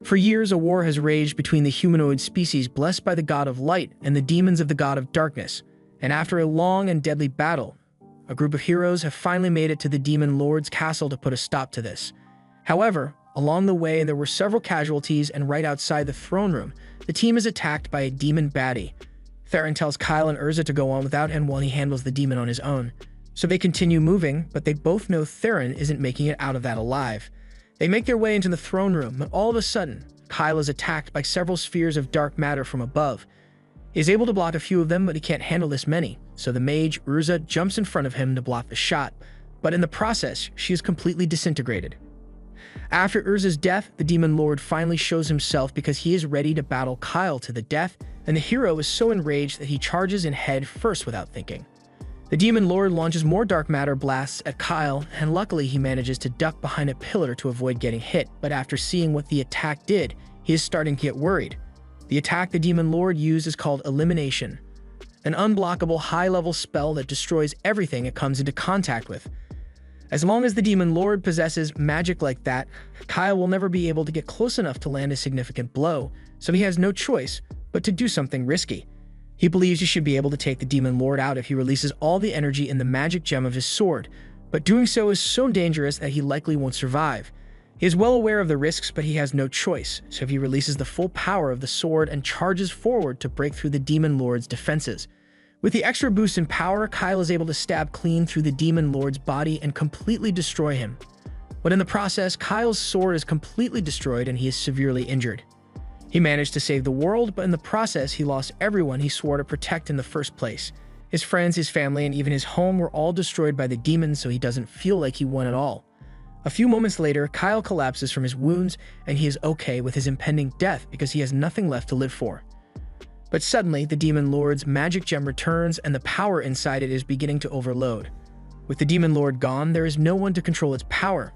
For years, a war has raged between the humanoid species blessed by the god of light and the demons of the god of darkness, and after a long and deadly battle, a group of heroes have finally made it to the demon lord's castle to put a stop to this. However, along the way, there were several casualties, and right outside the throne room, the team is attacked by a demon baddie. Theron tells Kyle and Urza to go on without him while he handles the demon on his own. So they continue moving, but they both know Theron isn't making it out of that alive. They make their way into the throne room, but all of a sudden, Kyle is attacked by several spheres of dark matter from above. He is able to block a few of them, but he can't handle this many, so the mage, Urza, jumps in front of him to block the shot, but in the process, she is completely disintegrated. After Urza's death, the demon lord finally shows himself because he is ready to battle Kyle to the death, and the hero is so enraged that he charges in head first without thinking. The demon lord launches more dark matter blasts at Kyle, and luckily he manages to duck behind a pillar to avoid getting hit, but after seeing what the attack did, he is starting to get worried. The attack the demon lord used is called Elimination, an unblockable high-level spell that destroys everything it comes into contact with. As long as the demon lord possesses magic like that, Kyle will never be able to get close enough to land a significant blow, so he has no choice but to do something risky. He believes he should be able to take the demon lord out if he releases all the energy in the magic gem of his sword, but doing so is so dangerous that he likely won't survive. He is well aware of the risks, but he has no choice, so he releases the full power of the sword and charges forward to break through the demon lord's defenses. With the extra boost in power, Kyle is able to stab clean through the demon lord's body and completely destroy him. But in the process, Kyle's sword is completely destroyed and he is severely injured. He managed to save the world, but in the process, he lost everyone he swore to protect in the first place. His friends, his family, and even his home were all destroyed by the demons, so he doesn't feel like he won at all. A few moments later, Kyle collapses from his wounds, and he is okay with his impending death because he has nothing left to live for. But suddenly, the demon lord's magic gem returns, and the power inside it is beginning to overload. With the demon lord gone, there is no one to control its power.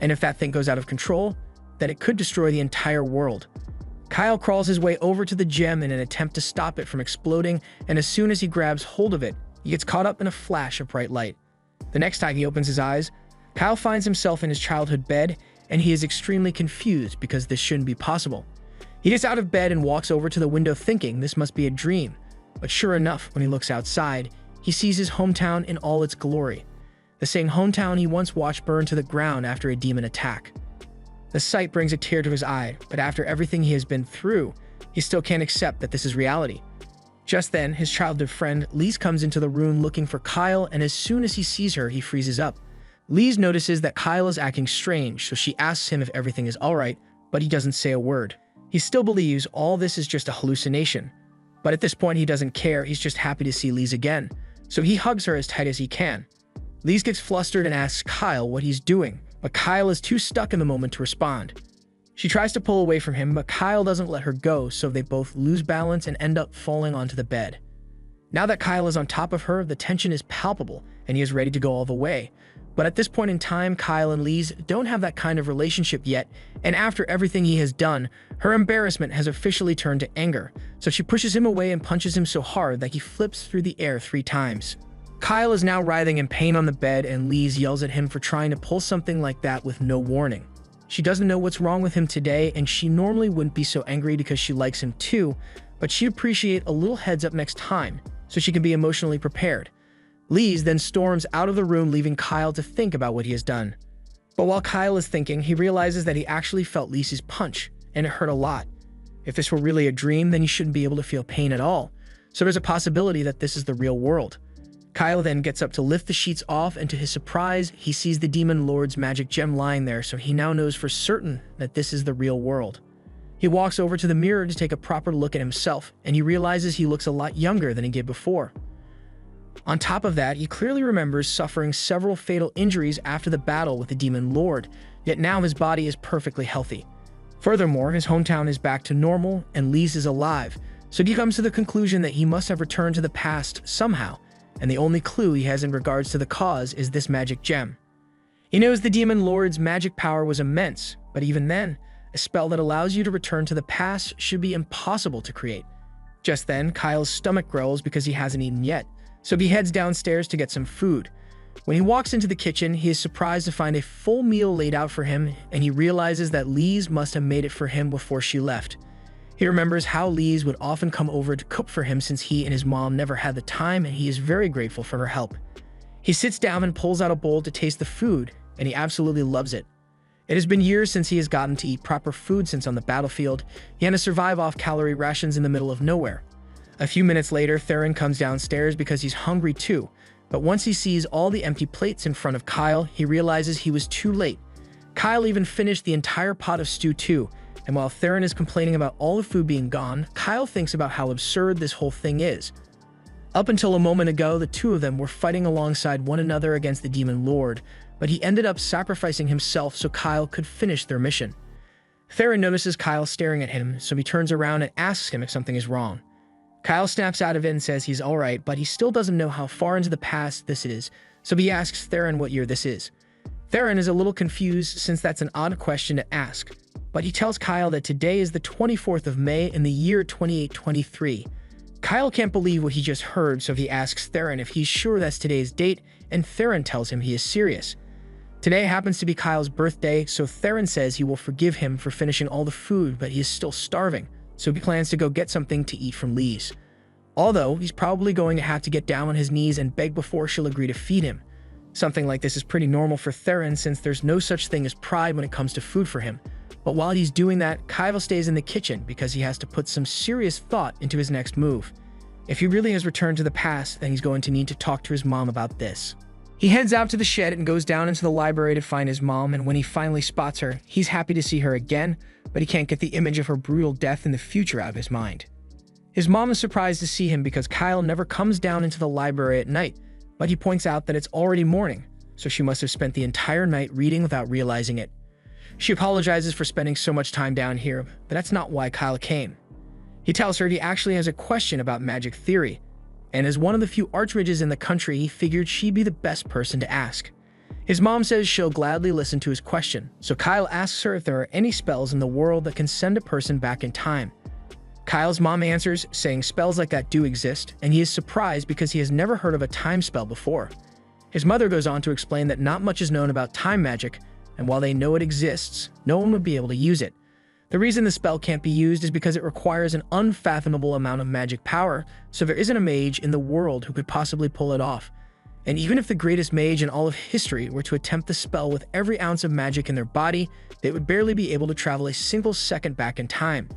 And if that thing goes out of control, then it could destroy the entire world. Kyle crawls his way over to the gem in an attempt to stop it from exploding, and as soon as he grabs hold of it, he gets caught up in a flash of bright light. The next time he opens his eyes, Kyle finds himself in his childhood bed, and he is extremely confused because this shouldn't be possible. He gets out of bed and walks over to the window thinking this must be a dream, but sure enough, when he looks outside, he sees his hometown in all its glory. The same hometown he once watched burn to the ground after a demon attack. The sight brings a tear to his eye, but after everything he has been through, he still can't accept that this is reality. Just then, his childhood friend, Lise, comes into the room looking for Kyle, and as soon as he sees her, he freezes up. Lise notices that Kyle is acting strange, so she asks him if everything is alright, but he doesn't say a word. He still believes all this is just a hallucination, but at this point he doesn't care, he's just happy to see Lise again, so he hugs her as tight as he can. Lise gets flustered and asks Kyle what he's doing, but Kyle is too stuck in the moment to respond. She tries to pull away from him, but Kyle doesn't let her go, so they both lose balance and end up falling onto the bed. Now that Kyle is on top of her, the tension is palpable, and he is ready to go all the way. But at this point in time, Kyle and Lise don't have that kind of relationship yet, and after everything he has done, her embarrassment has officially turned to anger, so she pushes him away and punches him so hard that he flips through the air 3 times. Kyle is now writhing in pain on the bed, and Lise yells at him for trying to pull something like that with no warning. She doesn't know what's wrong with him today, and she normally wouldn't be so angry because she likes him too, but she'd appreciate a little heads up next time, so she can be emotionally prepared. Lise then storms out of the room, leaving Kyle to think about what he has done. But while Kyle is thinking, he realizes that he actually felt Lise's punch, and it hurt a lot. If this were really a dream, then he shouldn't be able to feel pain at all, so there's a possibility that this is the real world. Kyle then gets up to lift the sheets off, and to his surprise, he sees the demon lord's magic gem lying there, so he now knows for certain that this is the real world. He walks over to the mirror to take a proper look at himself, and he realizes he looks a lot younger than he did before. On top of that, he clearly remembers suffering several fatal injuries after the battle with the demon lord, yet now his body is perfectly healthy. Furthermore, his hometown is back to normal, and Lise is alive, so he comes to the conclusion that he must have returned to the past somehow, and the only clue he has in regards to the cause is this magic gem. He knows the demon lord's magic power was immense, but even then, a spell that allows you to return to the past should be impossible to create. Just then, Kyle's stomach growls because he hasn't eaten yet, so he heads downstairs to get some food. When he walks into the kitchen, he is surprised to find a full meal laid out for him, and he realizes that Lise must have made it for him before she left. He remembers how Lise would often come over to cook for him since he and his mom never had the time, and he is very grateful for her help. He sits down and pulls out a bowl to taste the food, and he absolutely loves it. It has been years since he has gotten to eat proper food since on the battlefield. He had to survive off calorie rations in the middle of nowhere. A few minutes later, Theron comes downstairs because he's hungry too, but once he sees all the empty plates in front of Kyle, he realizes he was too late. Kyle even finished the entire pot of stew too, and while Theron is complaining about all the food being gone, Kyle thinks about how absurd this whole thing is. Up until a moment ago, the two of them were fighting alongside one another against the Demon Lord, but he ended up sacrificing himself so Kyle could finish their mission. Theron notices Kyle staring at him, so he turns around and asks him if something is wrong. Kyle snaps out of it and says he's alright, but he still doesn't know how far into the past this is, so he asks Theron what year this is. Theron is a little confused since that's an odd question to ask, but he tells Kyle that today is the 24th of May in the year 2823. Kyle can't believe what he just heard, so he asks Theron if he's sure that's today's date, and Theron tells him he is serious. Today happens to be Kyle's birthday, so Theron says he will forgive him for finishing all the food, but he is still starving, so he plans to go get something to eat from Lise. Although, he's probably going to have to get down on his knees and beg before she'll agree to feed him. Something like this is pretty normal for Theron since there's no such thing as pride when it comes to food for him. But while he's doing that, Kyle stays in the kitchen because he has to put some serious thought into his next move. If he really has returned to the past, then he's going to need to talk to his mom about this. He heads out to the shed and goes down into the library to find his mom, and when he finally spots her, he's happy to see her again, but he can't get the image of her brutal death in the future out of his mind. His mom is surprised to see him because Kyle never comes down into the library at night, but he points out that it's already morning, so she must have spent the entire night reading without realizing it. She apologizes for spending so much time down here, but that's not why Kyle came. He tells her he actually has a question about magic theory, and as one of the few archmages in the country, he figured she'd be the best person to ask. His mom says she'll gladly listen to his question, so Kyle asks her if there are any spells in the world that can send a person back in time. Kyle's mom answers, saying spells like that do exist, and he is surprised because he has never heard of a time spell before. His mother goes on to explain that not much is known about time magic, and while they know it exists, no one would be able to use it. The reason the spell can't be used is because it requires an unfathomable amount of magic power, so there isn't a mage in the world who could possibly pull it off. And even if the greatest mage in all of history were to attempt the spell with every ounce of magic in their body, they would barely be able to travel a single second back in time.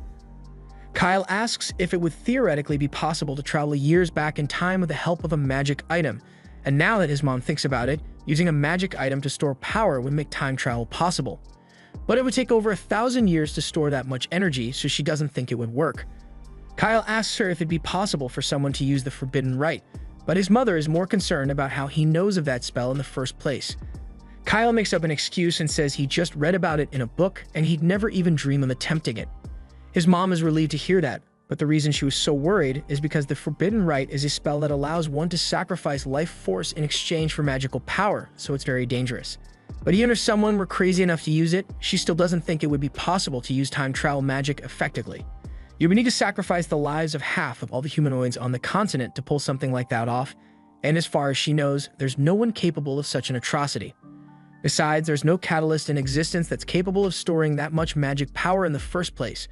Kyle asks if it would theoretically be possible to travel years back in time with the help of a magic item, and now that his mom thinks about it, using a magic item to store power would make time travel possible. But it would take over 1,000 years to store that much energy, so she doesn't think it would work. Kyle asks her if it'd be possible for someone to use the forbidden rite, but his mother is more concerned about how he knows of that spell in the first place. Kyle makes up an excuse and says he just read about it in a book and he'd never even dream of attempting it. His mom is relieved to hear that, but the reason she was so worried is because the forbidden rite is a spell that allows one to sacrifice life force in exchange for magical power, so it's very dangerous. But even if someone were crazy enough to use it, she still doesn't think it would be possible to use time travel magic effectively. You would need to sacrifice the lives of half of all the humanoids on the continent to pull something like that off, and as far as she knows, there's no one capable of such an atrocity. Besides, there's no catalyst in existence that's capable of storing that much magic power in the first place.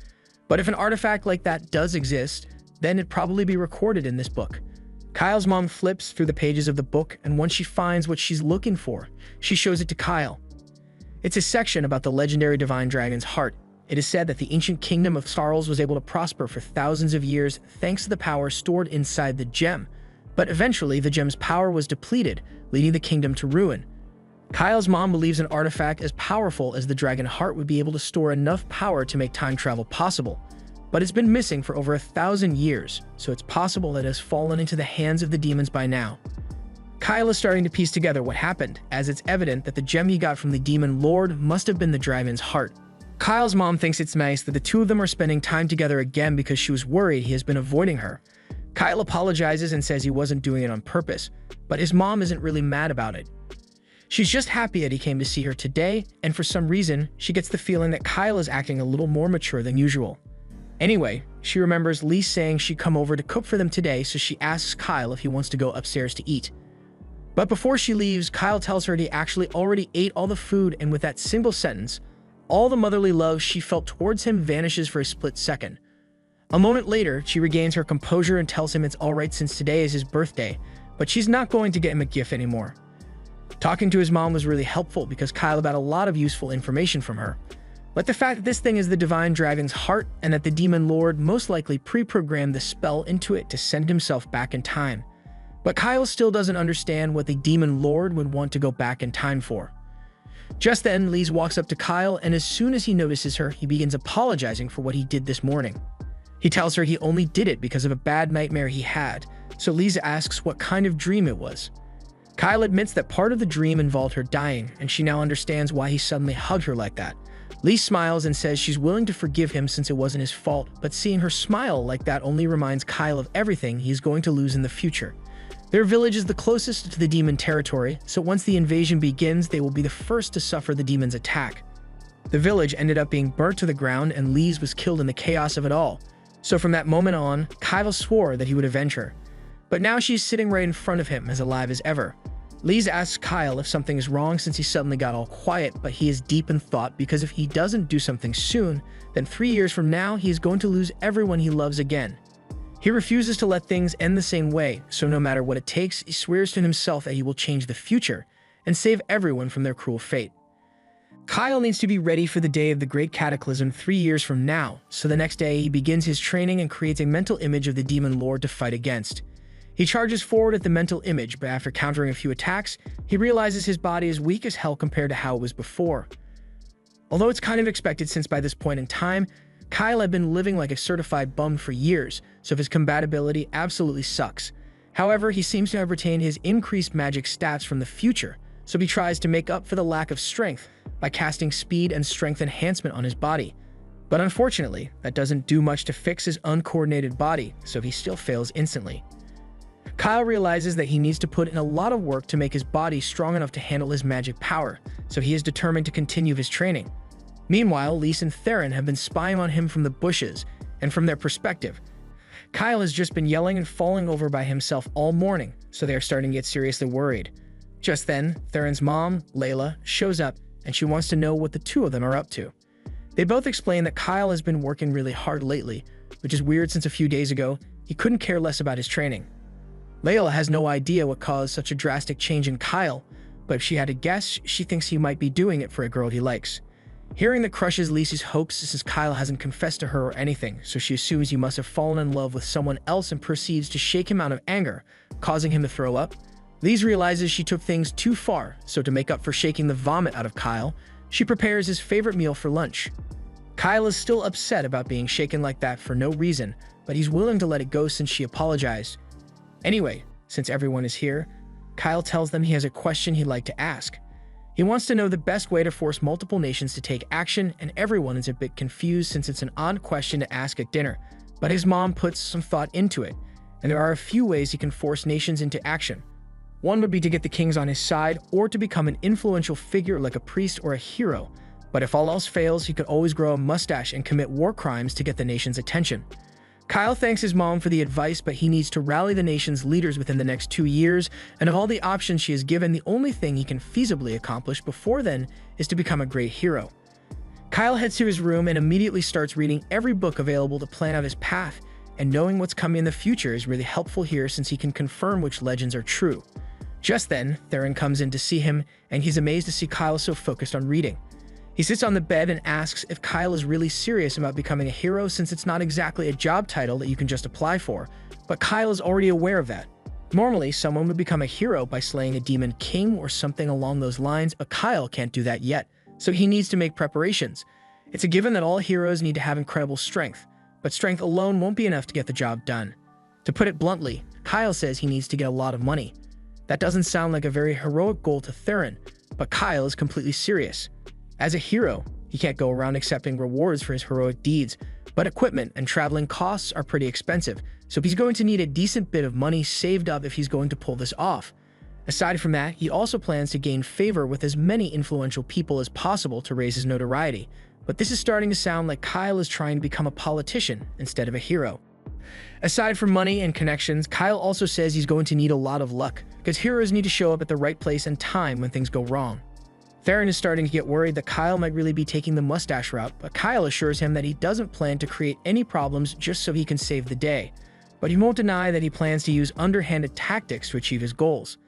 But if an artifact like that does exist, then it'd probably be recorded in this book. Kyle's mom flips through the pages of the book, and once she finds what she's looking for, she shows it to Kyle. It's a section about the legendary divine dragon's heart. It is said that the ancient kingdom of Sarls was able to prosper for thousands of years thanks to the power stored inside the gem, but eventually the gem's power was depleted, leading the kingdom to ruin. Kyle's mom believes an artifact as powerful as the dragon heart would be able to store enough power to make time travel possible, but it's been missing for over 1,000 years, so it's possible that it has fallen into the hands of the demons by now. Kyle is starting to piece together what happened, as it's evident that the gem he got from the demon lord must have been the dragon's heart. Kyle's mom thinks it's nice that the two of them are spending time together again because she was worried he has been avoiding her. Kyle apologizes and says he wasn't doing it on purpose, but his mom isn't really mad about it. She's just happy that he came to see her today, and for some reason, she gets the feeling that Kyle is acting a little more mature than usual. Anyway, she remembers Lise saying she'd come over to cook for them today, so she asks Kyle if he wants to go upstairs to eat. But before she leaves, Kyle tells her he actually already ate all the food, and with that single sentence, all the motherly love she felt towards him vanishes for a split second. A moment later, she regains her composure and tells him it's alright since today is his birthday, but she's not going to get him a gift anymore. Talking to his mom was really helpful because Kyle got a lot of useful information from her. Like the fact that this thing is the divine dragon's heart and that the demon lord most likely pre-programmed the spell into it to send himself back in time. But Kyle still doesn't understand what the demon lord would want to go back in time for. Just then, Lise walks up to Kyle, and as soon as he notices her, he begins apologizing for what he did this morning. He tells her he only did it because of a bad nightmare he had, so Lise asks what kind of dream it was. Kyle admits that part of the dream involved her dying, and she now understands why he suddenly hugged her like that. Lise smiles and says she's willing to forgive him since it wasn't his fault, but seeing her smile like that only reminds Kyle of everything he's going to lose in the future. Their village is the closest to the demon territory, so once the invasion begins, they will be the first to suffer the demon's attack. The village ended up being burnt to the ground, and Lise was killed in the chaos of it all. So from that moment on, Kyle swore that he would avenge her. But now she's sitting right in front of him, as alive as ever. Lise asks Kyle if something is wrong since he suddenly got all quiet, but he is deep in thought because if he doesn't do something soon, then 3 years from now he is going to lose everyone he loves again. He refuses to let things end the same way, so no matter what it takes, he swears to himself that he will change the future and save everyone from their cruel fate. Kyle needs to be ready for the day of the Great Cataclysm 3 years from now, so the next day he begins his training and creates a mental image of the demon lord to fight against. He charges forward at the mental image, but after countering a few attacks, he realizes his body is weak as hell compared to how it was before. Although it's kind of expected since by this point in time, Kyle had been living like a certified bum for years, so his compatibility absolutely sucks. However, he seems to have retained his increased magic stats from the future, so he tries to make up for the lack of strength by casting speed and strength enhancement on his body. But unfortunately, that doesn't do much to fix his uncoordinated body, so he still fails instantly. Kyle realizes that he needs to put in a lot of work to make his body strong enough to handle his magic power, so he is determined to continue his training. Meanwhile, Lise and Theron have been spying on him from the bushes, and from their perspective, Kyle has just been yelling and falling over by himself all morning, so they are starting to get seriously worried. Just then, Theron's mom, Layla, shows up, and she wants to know what the two of them are up to. They both explain that Kyle has been working really hard lately, which is weird since a few days ago, he couldn't care less about his training. Layla has no idea what caused such a drastic change in Kyle, but if she had to guess, she thinks he might be doing it for a girl he likes. Hearing that crushes Lisa's hopes since Kyle hasn't confessed to her or anything, so she assumes he must have fallen in love with someone else and proceeds to shake him out of anger, causing him to throw up. Lise realizes she took things too far, so to make up for shaking the vomit out of Kyle, she prepares his favorite meal for lunch. Kyle is still upset about being shaken like that for no reason, but he's willing to let it go since she apologized. Anyway, since everyone is here, Kyle tells them he has a question he'd like to ask. He wants to know the best way to force multiple nations to take action, and everyone is a bit confused since it's an odd question to ask at dinner, but his mom puts some thought into it, and there are a few ways he can force nations into action. One would be to get the kings on his side, or to become an influential figure like a priest or a hero, but if all else fails, he could always grow a mustache and commit war crimes to get the nation's attention. Kyle thanks his mom for the advice, but he needs to rally the nation's leaders within the next 2 years, and of all the options she has given, the only thing he can feasibly accomplish before then is to become a great hero. Kyle heads to his room and immediately starts reading every book available to plan out his path, and knowing what's coming in the future is really helpful here since he can confirm which legends are true. Just then, Theron comes in to see him, and he's amazed to see Kyle so focused on reading. He sits on the bed and asks if Kyle is really serious about becoming a hero since it's not exactly a job title that you can just apply for, but Kyle is already aware of that. Normally, someone would become a hero by slaying a demon king or something along those lines, but Kyle can't do that yet, so he needs to make preparations. It's a given that all heroes need to have incredible strength, but strength alone won't be enough to get the job done. To put it bluntly, Kyle says he needs to get a lot of money. That doesn't sound like a very heroic goal to Theron, but Kyle is completely serious. As a hero, he can't go around accepting rewards for his heroic deeds, but equipment and traveling costs are pretty expensive, so he's going to need a decent bit of money saved up if he's going to pull this off. Aside from that, he also plans to gain favor with as many influential people as possible to raise his notoriety, but this is starting to sound like Kyle is trying to become a politician instead of a hero. Aside from money and connections, Kyle also says he's going to need a lot of luck, because heroes need to show up at the right place and time when things go wrong. Theron is starting to get worried that Kyle might really be taking the mustache route, but Kyle assures him that he doesn't plan to create any problems just so he can save the day. But he won't deny that he plans to use underhanded tactics to achieve his goals.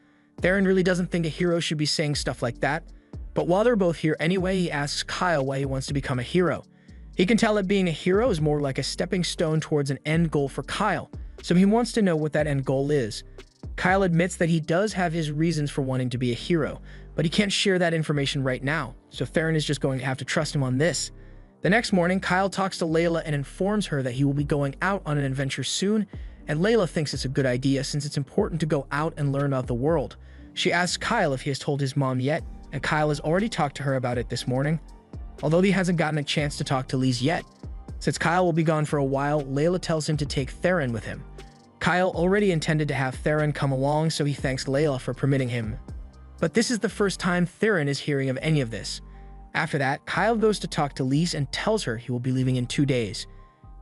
Theron really doesn't think a hero should be saying stuff like that, but while they're both here anyway, he asks Kyle why he wants to become a hero. He can tell that being a hero is more like a stepping stone towards an end goal for Kyle, so he wants to know what that end goal is. Kyle admits that he does have his reasons for wanting to be a hero, but he can't share that information right now, so Theron is just going to have to trust him on this. The next morning, Kyle talks to Layla and informs her that he will be going out on an adventure soon, and Layla thinks it's a good idea since it's important to go out and learn about the world. She asks Kyle if he has told his mom yet, and Kyle has already talked to her about it this morning, although he hasn't gotten a chance to talk to Lise yet. Since Kyle will be gone for a while, Layla tells him to take Theron with him. Kyle already intended to have Theron come along, so he thanks Layla for permitting him. But this is the first time Theron is hearing of any of this. After that, Kyle goes to talk to Lise and tells her he will be leaving in 2 days.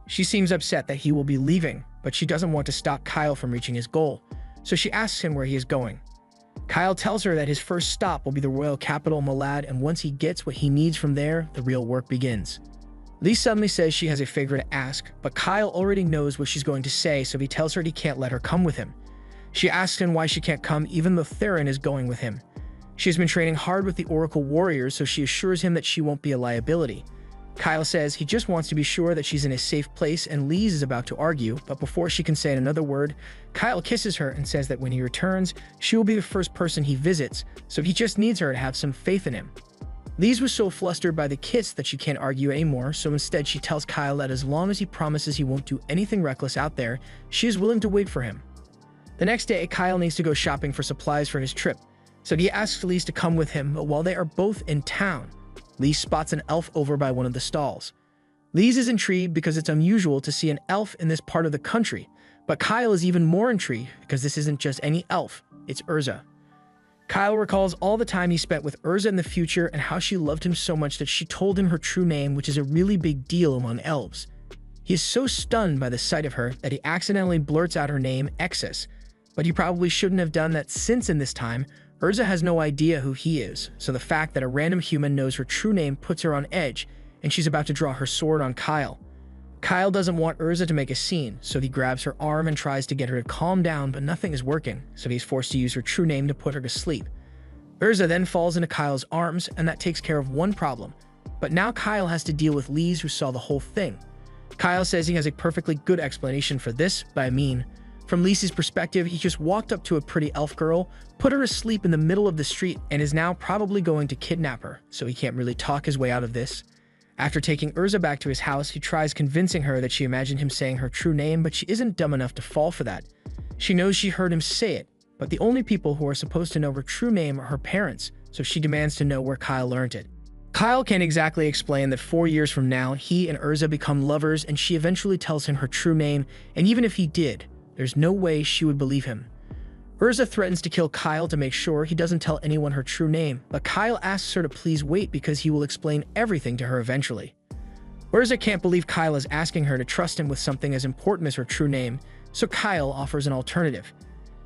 She seems upset that he will be leaving, but she doesn't want to stop Kyle from reaching his goal, so she asks him where he is going. Kyle tells her that his first stop will be the royal capital Malad, and once he gets what he needs from there, the real work begins. Lise suddenly says she has a favor to ask, but Kyle already knows what she's going to say, so he tells her he can't let her come with him. She asks him why she can't come even though Theron is going with him. She has been training hard with the Oracle warriors, so she assures him that she won't be a liability. Kyle says he just wants to be sure that she's in a safe place, and Lise is about to argue, but before she can say another word, Kyle kisses her and says that when he returns, she will be the first person he visits, so he just needs her to have some faith in him. Lise was so flustered by the kiss that she can't argue anymore, so instead she tells Kyle that as long as he promises he won't do anything reckless out there, she is willing to wait for him. The next day, Kyle needs to go shopping for supplies for his trip, so he asks Lise to come with him, but while they are both in town, Lise spots an elf over by one of the stalls. Lise is intrigued because it's unusual to see an elf in this part of the country, but Kyle is even more intrigued because this isn't just any elf, it's Urza. Kyle recalls all the time he spent with Urza in the future and how she loved him so much that she told him her true name, which is a really big deal among elves. He is so stunned by the sight of her that he accidentally blurts out her name, Exis, but he probably shouldn't have done that since in this time, Urza has no idea who he is, so the fact that a random human knows her true name puts her on edge, and she's about to draw her sword on Kyle. Kyle doesn't want Urza to make a scene, so he grabs her arm and tries to get her to calm down, but nothing is working, so he's forced to use her true name to put her to sleep. Urza then falls into Kyle's arms, and that takes care of one problem, but now Kyle has to deal with Lise, who saw the whole thing. Kyle says he has a perfectly good explanation for this, but I mean, from Lise's perspective, he just walked up to a pretty elf girl, put her asleep in the middle of the street, and is now probably going to kidnap her, so he can't really talk his way out of this. After taking Urza back to his house, he tries convincing her that she imagined him saying her true name, but she isn't dumb enough to fall for that. She knows she heard him say it, but the only people who are supposed to know her true name are her parents, so she demands to know where Kyle learned it. Kyle can't exactly explain that 4 years from now, he and Urza become lovers, and she eventually tells him her true name, and even if he did, there's no way she would believe him. Urza threatens to kill Kyle to make sure he doesn't tell anyone her true name, but Kyle asks her to please wait because he will explain everything to her eventually. Urza can't believe Kyle is asking her to trust him with something as important as her true name, so Kyle offers an alternative.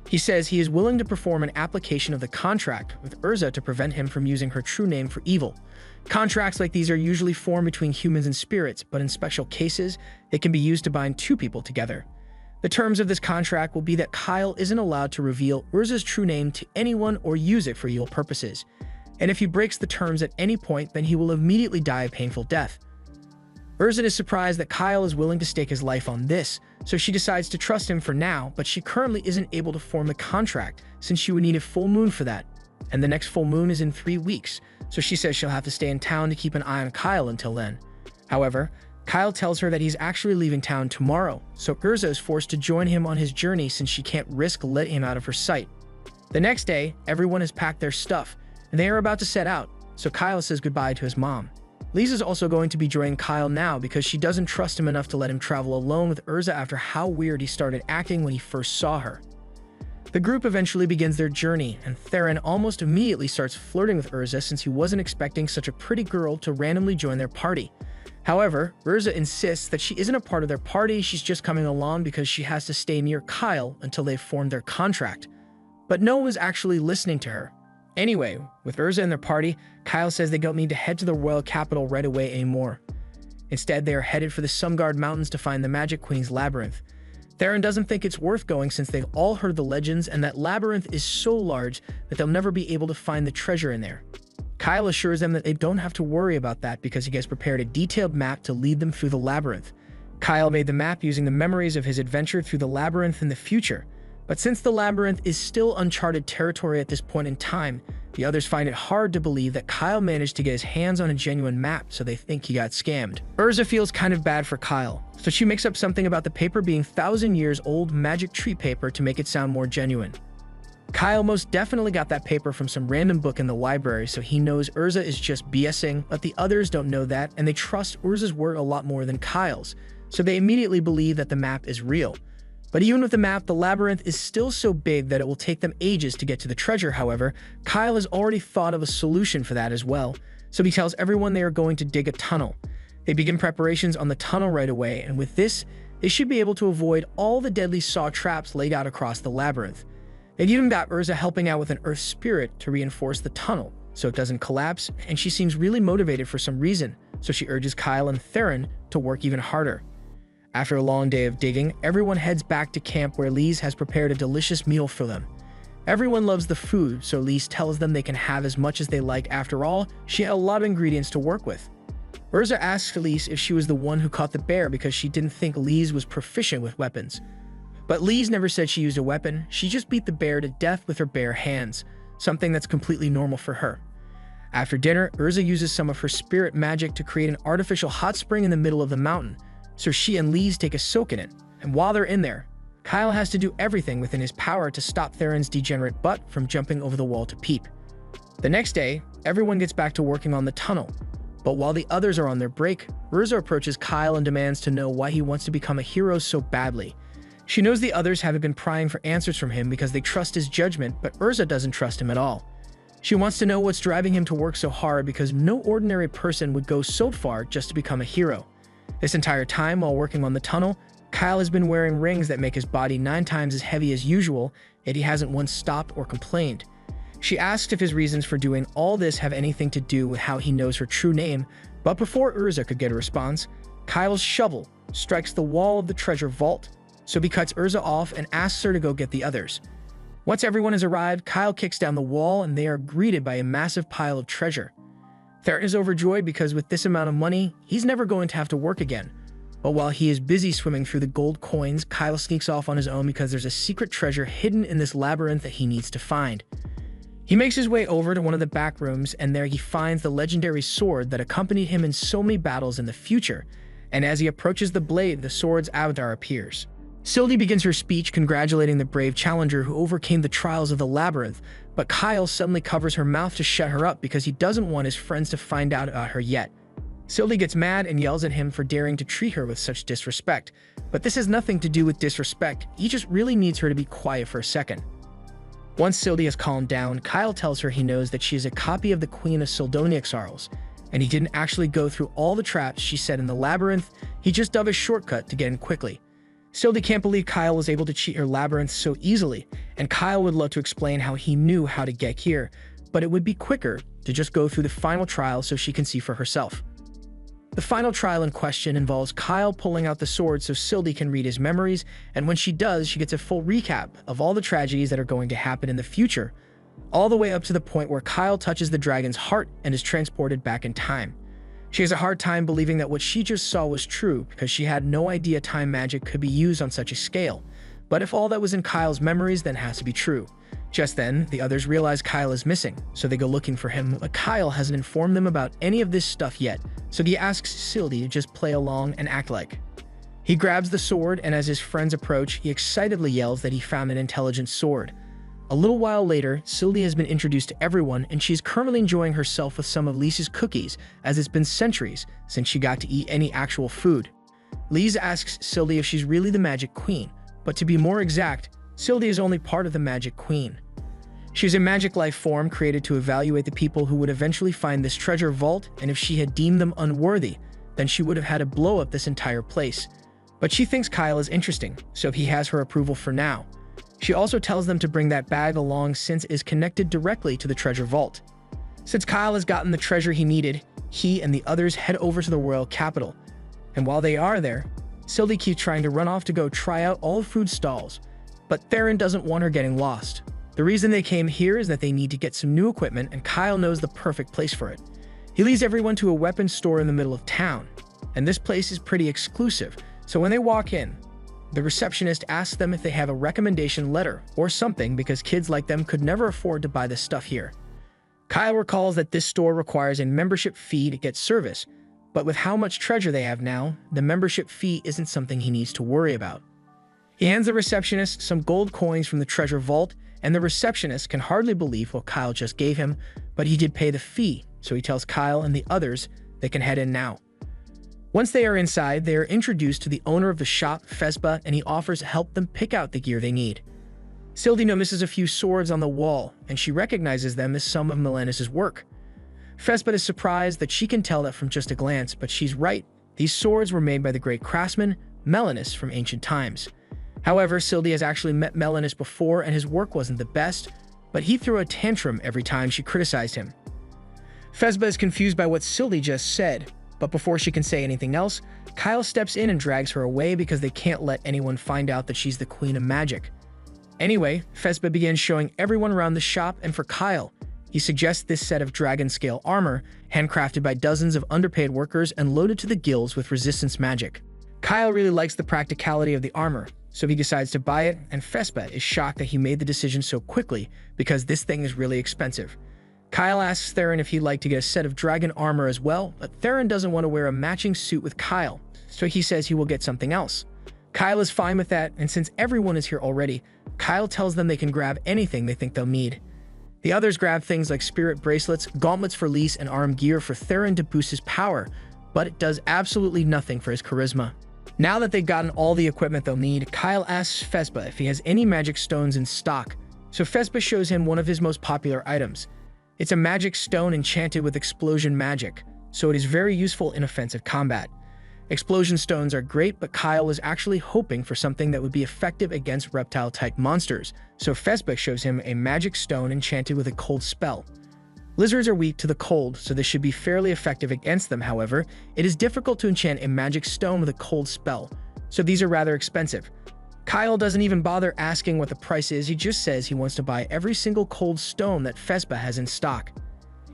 He says he is willing to perform an application of the contract with Urza to prevent him from using her true name for evil. Contracts like these are usually formed between humans and spirits, but in special cases, they can be used to bind two people together. The terms of this contract will be that Kyle isn't allowed to reveal Urza's true name to anyone or use it for evil purposes, and if he breaks the terms at any point, then he will immediately die a painful death. Urza is surprised that Kyle is willing to stake his life on this, so she decides to trust him for now, but she currently isn't able to form the contract since she would need a full moon for that, and the next full moon is in 3 weeks, so she says she'll have to stay in town to keep an eye on Kyle until then. However, Kyle tells her that he's actually leaving town tomorrow, so Urza is forced to join him on his journey since she can't risk letting him out of her sight. The next day, everyone has packed their stuff, and they are about to set out, so Kyle says goodbye to his mom. Lise is also going to be joining Kyle now because she doesn't trust him enough to let him travel alone with Urza after how weird he started acting when he first saw her. The group eventually begins their journey, and Theron almost immediately starts flirting with Urza since he wasn't expecting such a pretty girl to randomly join their party. However, Urza insists that she isn't a part of their party, she's just coming along because she has to stay near Kyle until they've formed their contract. But no one was actually listening to her. Anyway, with Urza and their party, Kyle says they don't need to head to the royal capital right away anymore. Instead, they are headed for the Sumgard Mountains to find the Magic Queen's labyrinth. Theron doesn't think it's worth going since they've all heard the legends and that labyrinth is so large that they'll never be able to find the treasure in there. Kyle assures them that they don't have to worry about that because he has prepared a detailed map to lead them through the labyrinth. Kyle made the map using the memories of his adventure through the labyrinth in the future. But since the labyrinth is still uncharted territory at this point in time, the others find it hard to believe that Kyle managed to get his hands on a genuine map, so they think he got scammed. Urza feels kind of bad for Kyle, so she makes up something about the paper being 1,000 years old magic tree paper to make it sound more genuine. Kyle most definitely got that paper from some random book in the library, so he knows Urza is just BSing, but the others don't know that, and they trust Urza's word a lot more than Kyle's, so they immediately believe that the map is real. But even with the map, the labyrinth is still so big that it will take them ages to get to the treasure. However, Kyle has already thought of a solution for that as well, so he tells everyone they are going to dig a tunnel. They begin preparations on the tunnel right away, and with this, they should be able to avoid all the deadly saw traps laid out across the labyrinth. They've even got Urza helping out with an earth spirit to reinforce the tunnel, so it doesn't collapse, and she seems really motivated for some reason, so she urges Kyle and Theron to work even harder. After a long day of digging, everyone heads back to camp where Lise has prepared a delicious meal for them. Everyone loves the food, so Lise tells them they can have as much as they like. After all, she had a lot of ingredients to work with. Urza asks Lise if she was the one who caught the bear because she didn't think Lise was proficient with weapons. But Lise never said she used a weapon, she just beat the bear to death with her bare hands, something that's completely normal for her. After dinner, Urza uses some of her spirit magic to create an artificial hot spring in the middle of the mountain, so she and Lise take a soak in it, and while they're in there, Kyle has to do everything within his power to stop Theron's degenerate butt from jumping over the wall to peep. The next day, everyone gets back to working on the tunnel, but while the others are on their break, Urza approaches Kyle and demands to know why he wants to become a hero so badly. She knows the others haven't been prying for answers from him because they trust his judgment, but Urza doesn't trust him at all. She wants to know what's driving him to work so hard because no ordinary person would go so far just to become a hero. This entire time while working on the tunnel, Kyle has been wearing rings that make his body 9 times as heavy as usual, yet he hasn't once stopped or complained. She asks if his reasons for doing all this have anything to do with how he knows her true name, but before Urza could get a response, Kyle's shovel strikes the wall of the treasure vault, so he cuts Urza off and asks her to go get the others. Once everyone has arrived, Kyle kicks down the wall and they are greeted by a massive pile of treasure. Theron is overjoyed because with this amount of money, he's never going to have to work again. But while he is busy swimming through the gold coins, Kyle sneaks off on his own because there's a secret treasure hidden in this labyrinth that he needs to find. He makes his way over to one of the back rooms, and there he finds the legendary sword that accompanied him in so many battles in the future, and as he approaches the blade, the sword's avatar appears. Sylvie begins her speech congratulating the brave challenger who overcame the trials of the labyrinth, but Kyle suddenly covers her mouth to shut her up because he doesn't want his friends to find out about her yet. Sylvie gets mad and yells at him for daring to treat her with such disrespect, but this has nothing to do with disrespect, he just really needs her to be quiet for a second. Once Sylvie has calmed down, Kyle tells her he knows that she is a copy of the Queen of Sildoniaxarls, and he didn't actually go through all the traps she set in the labyrinth, he just dug a shortcut to get in quickly. Sylvie can't believe Kyle was able to cheat her labyrinth so easily, and Kyle would love to explain how he knew how to get here, but it would be quicker to just go through the final trial so she can see for herself. The final trial in question involves Kyle pulling out the sword so Sylvie can read his memories, and when she does, she gets a full recap of all the tragedies that are going to happen in the future, all the way up to the point where Kyle touches the dragon's heart and is transported back in time. She has a hard time believing that what she just saw was true because she had no idea time magic could be used on such a scale. But if all that was in Kyle's memories, then it has to be true. Just then, the others realize Kyle is missing, so they go looking for him, but Kyle hasn't informed them about any of this stuff yet, so he asks Sylvie to just play along and act like. He grabs the sword, and as his friends approach, he excitedly yells that he found an intelligent sword. A little while later, Sylvie has been introduced to everyone, and she's currently enjoying herself with some of Lisa's cookies, as it's been centuries since she got to eat any actual food. Lisa asks Sylvie if she's really the Magic Queen, but to be more exact, Sylvie is only part of the Magic Queen. She's a magic life form created to evaluate the people who would eventually find this treasure vault, and if she had deemed them unworthy, then she would have had to blow up this entire place. But she thinks Kyle is interesting, so he has her approval for now. She also tells them to bring that bag along since it is connected directly to the treasure vault. Since Kyle has gotten the treasure he needed, he and the others head over to the royal capital. And while they are there, Sylvie keeps trying to run off to go try out all the food stalls, but Theron doesn't want her getting lost. The reason they came here is that they need to get some new equipment, and Kyle knows the perfect place for it. He leads everyone to a weapons store in the middle of town, and this place is pretty exclusive, so when they walk in, the receptionist asks them if they have a recommendation letter or something because kids like them could never afford to buy this stuff here. Kyle recalls that this store requires a membership fee to get service, but with how much treasure they have now, the membership fee isn't something he needs to worry about. He hands the receptionist some gold coins from the treasure vault, and the receptionist can hardly believe what Kyle just gave him, but he did pay the fee, so he tells Kyle and the others they can head in now. Once they are inside, they are introduced to the owner of the shop, Fesba, and he offers to help them pick out the gear they need. Sylvie notices a few swords on the wall, and she recognizes them as some of Melanis's work. Fesba is surprised that she can tell that from just a glance, but she's right. These swords were made by the great craftsman, Melanis, from ancient times. However, Sylvie has actually met Melanis before, and his work wasn't the best, but he threw a tantrum every time she criticized him. Fesba is confused by what Sylvie just said, but before she can say anything else, Kyle steps in and drags her away because they can't let anyone find out that she's the queen of magic. Anyway, Fesba begins showing everyone around the shop, and for Kyle, he suggests this set of dragon-scale armor, handcrafted by dozens of underpaid workers and loaded to the gills with resistance magic. Kyle really likes the practicality of the armor, so he decides to buy it, and Fesba is shocked that he made the decision so quickly because this thing is really expensive. Kyle asks Theron if he'd like to get a set of dragon armor as well, but Theron doesn't want to wear a matching suit with Kyle, so he says he will get something else. Kyle is fine with that, and since everyone is here already, Kyle tells them they can grab anything they think they'll need. The others grab things like spirit bracelets, gauntlets for Lise, and arm gear for Theron to boost his power, but it does absolutely nothing for his charisma. Now that they've gotten all the equipment they'll need, Kyle asks Fesba if he has any magic stones in stock, so Fesba shows him one of his most popular items. It's a magic stone enchanted with explosion magic, so it is very useful in offensive combat. Explosion stones are great, but Kyle is actually hoping for something that would be effective against reptile-type monsters, so Fesba shows him a magic stone enchanted with a cold spell. Lizards are weak to the cold, so this should be fairly effective against them. However, it is difficult to enchant a magic stone with a cold spell, so these are rather expensive. Kyle doesn't even bother asking what the price is, he just says he wants to buy every single cold stone that Fesba has in stock.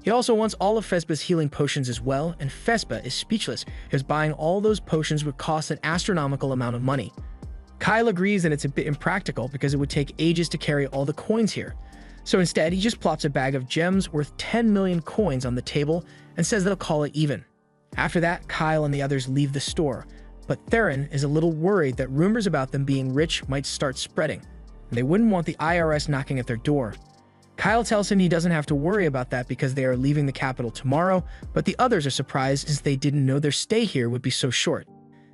He also wants all of Fesba's healing potions as well, and Fesba is speechless, because buying all those potions would cost an astronomical amount of money. Kyle agrees that it's a bit impractical because it would take ages to carry all the coins here. So instead, he just plops a bag of gems worth 10 million coins on the table and says they'll call it even. After that, Kyle and the others leave the store, but Theron is a little worried that rumors about them being rich might start spreading, and they wouldn't want the IRS knocking at their door. Kyle tells him he doesn't have to worry about that because they are leaving the capital tomorrow, but the others are surprised as they didn't know their stay here would be so short.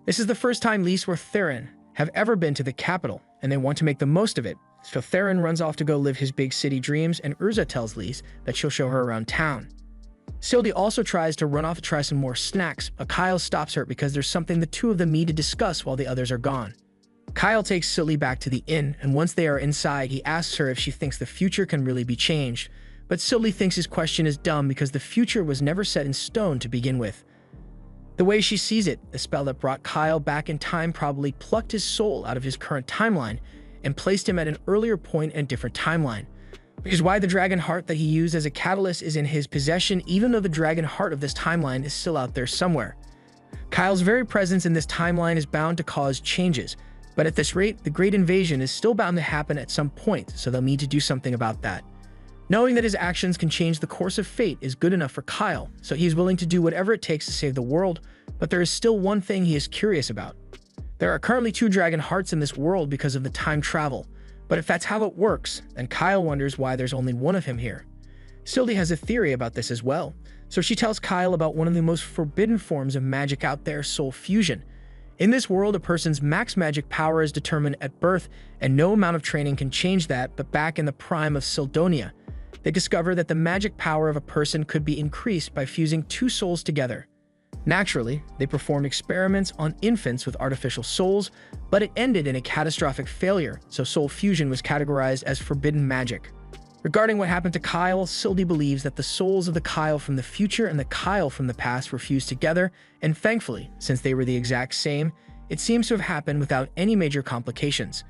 This is the first time Lise or Theron have ever been to the capital, and they want to make the most of it. So Theron runs off to go live his big city dreams, and Urza tells Lise that she'll show her around town. Sylvie also tries to run off to try some more snacks, but Kyle stops her because there's something the two of them need to discuss while the others are gone. Kyle takes Sylvie back to the inn, and once they are inside, he asks her if she thinks the future can really be changed, but Sylvie thinks his question is dumb because the future was never set in stone to begin with. The way she sees it, the spell that brought Kyle back in time probably plucked his soul out of his current timeline and placed him at an earlier point in a different timeline, which is why the dragon heart that he used as a catalyst is in his possession, even though the dragon heart of this timeline is still out there somewhere. Kyle's very presence in this timeline is bound to cause changes, but at this rate, the Great Invasion is still bound to happen at some point, so they'll need to do something about that. Knowing that his actions can change the course of fate is good enough for Kyle, so he's willing to do whatever it takes to save the world, but there is still one thing he is curious about. There are currently 2 dragon hearts in this world because of the time travel, but if that's how it works, then Kyle wonders why there's only one of him here. Sylvie has a theory about this as well, so she tells Kyle about one of the most forbidden forms of magic out there, soul fusion. In this world, a person's max magic power is determined at birth, and no amount of training can change that, but back in the prime of Sildonia, they discover that the magic power of a person could be increased by fusing 2 souls together. Naturally, they performed experiments on infants with artificial souls, but it ended in a catastrophic failure, so soul fusion was categorized as forbidden magic. Regarding what happened to Kyle, Sylvie believes that the souls of the Kyle from the future and the Kyle from the past were fused together, and thankfully, since they were the exact same, it seems to have happened without any major complications.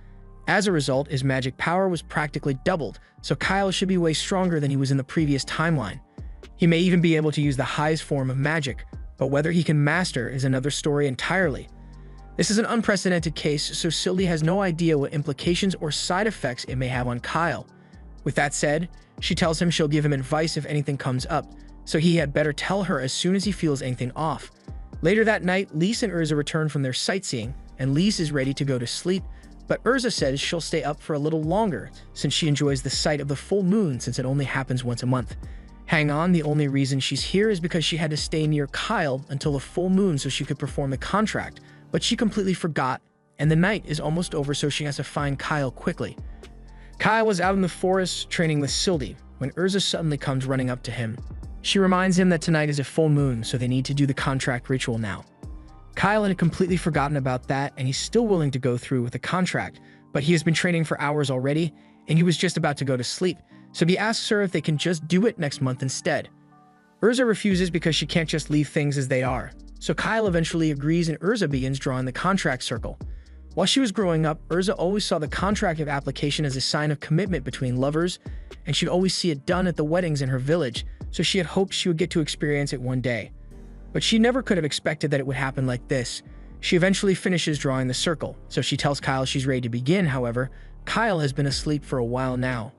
As a result, his magic power was practically doubled, so Kyle should be way stronger than he was in the previous timeline. He may even be able to use the highest form of magic, but whether he can master is another story entirely. This is an unprecedented case, so Sylvie has no idea what implications or side effects it may have on Kyle. With that said, she tells him she'll give him advice if anything comes up, so he had better tell her as soon as he feels anything off. Later that night, Lise and Urza return from their sightseeing, and Lise is ready to go to sleep, but Urza says she'll stay up for a little longer since she enjoys the sight of the full moon since it only happens once a month. Hang on, the only reason she's here is because she had to stay near Kyle until the full moon so she could perform the contract, but she completely forgot, and the night is almost over so she has to find Kyle quickly. Kyle was out in the forest training with Sylvie when Urza suddenly comes running up to him. She reminds him that tonight is a full moon, so they need to do the contract ritual now. Kyle had completely forgotten about that, and he's still willing to go through with the contract, but he has been training for hours already, and he was just about to go to sleep, so he asks her if they can just do it next month instead. Urza refuses because she can't just leave things as they are, so Kyle eventually agrees and Urza begins drawing the contract circle. While she was growing up, Urza always saw the contract of application as a sign of commitment between lovers, and she'd always see it done at the weddings in her village, so she had hoped she would get to experience it one day. But she never could have expected that it would happen like this. She eventually finishes drawing the circle, so she tells Kyle she's ready to begin. However, Kyle has been asleep for a while now.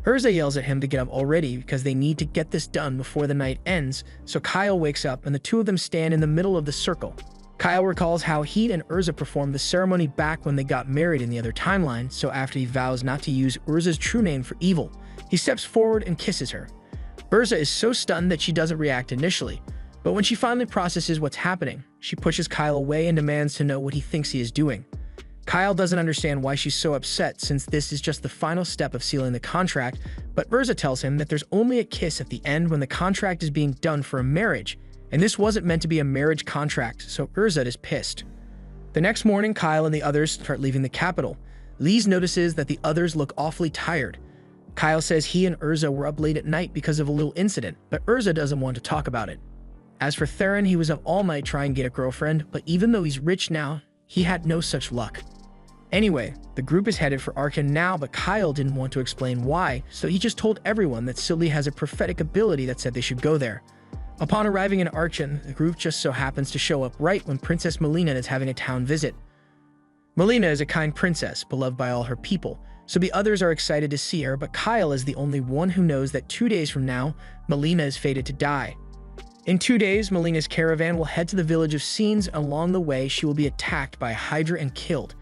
Urza yells at him to get up already because they need to get this done before the night ends, so Kyle wakes up and the two of them stand in the middle of the circle. Kyle recalls how he and Urza performed the ceremony back when they got married in the other timeline, so after he vows not to use Urza's true name for evil, he steps forward and kisses her. Urza is so stunned that she doesn't react initially, but when she finally processes what's happening, she pushes Kyle away and demands to know what he thinks he is doing. Kyle doesn't understand why she's so upset since this is just the final step of sealing the contract, but Urza tells him that there's only a kiss at the end when the contract is being done for a marriage, and this wasn't meant to be a marriage contract, so Urza is pissed. The next morning, Kyle and the others start leaving the capital. Lise notices that the others look awfully tired. Kyle says he and Urza were up late at night because of a little incident, but Urza doesn't want to talk about it. As for Theron, he was up all night trying to get a girlfriend, but even though he's rich now, he had no such luck. Anyway, the group is headed for Arkan now, but Kyle didn't want to explain why, so he just told everyone that Sylvie has a prophetic ability that said they should go there. Upon arriving in Arkan, the group just so happens to show up right when Princess Melina is having a town visit. Melina is a kind princess, beloved by all her people, so the others are excited to see her, but Kyle is the only one who knows that 2 days from now, Melina is fated to die. In 2 days, Melina's caravan will head to the village of Scenes. Along the way, she will be attacked by a Hydra and killed.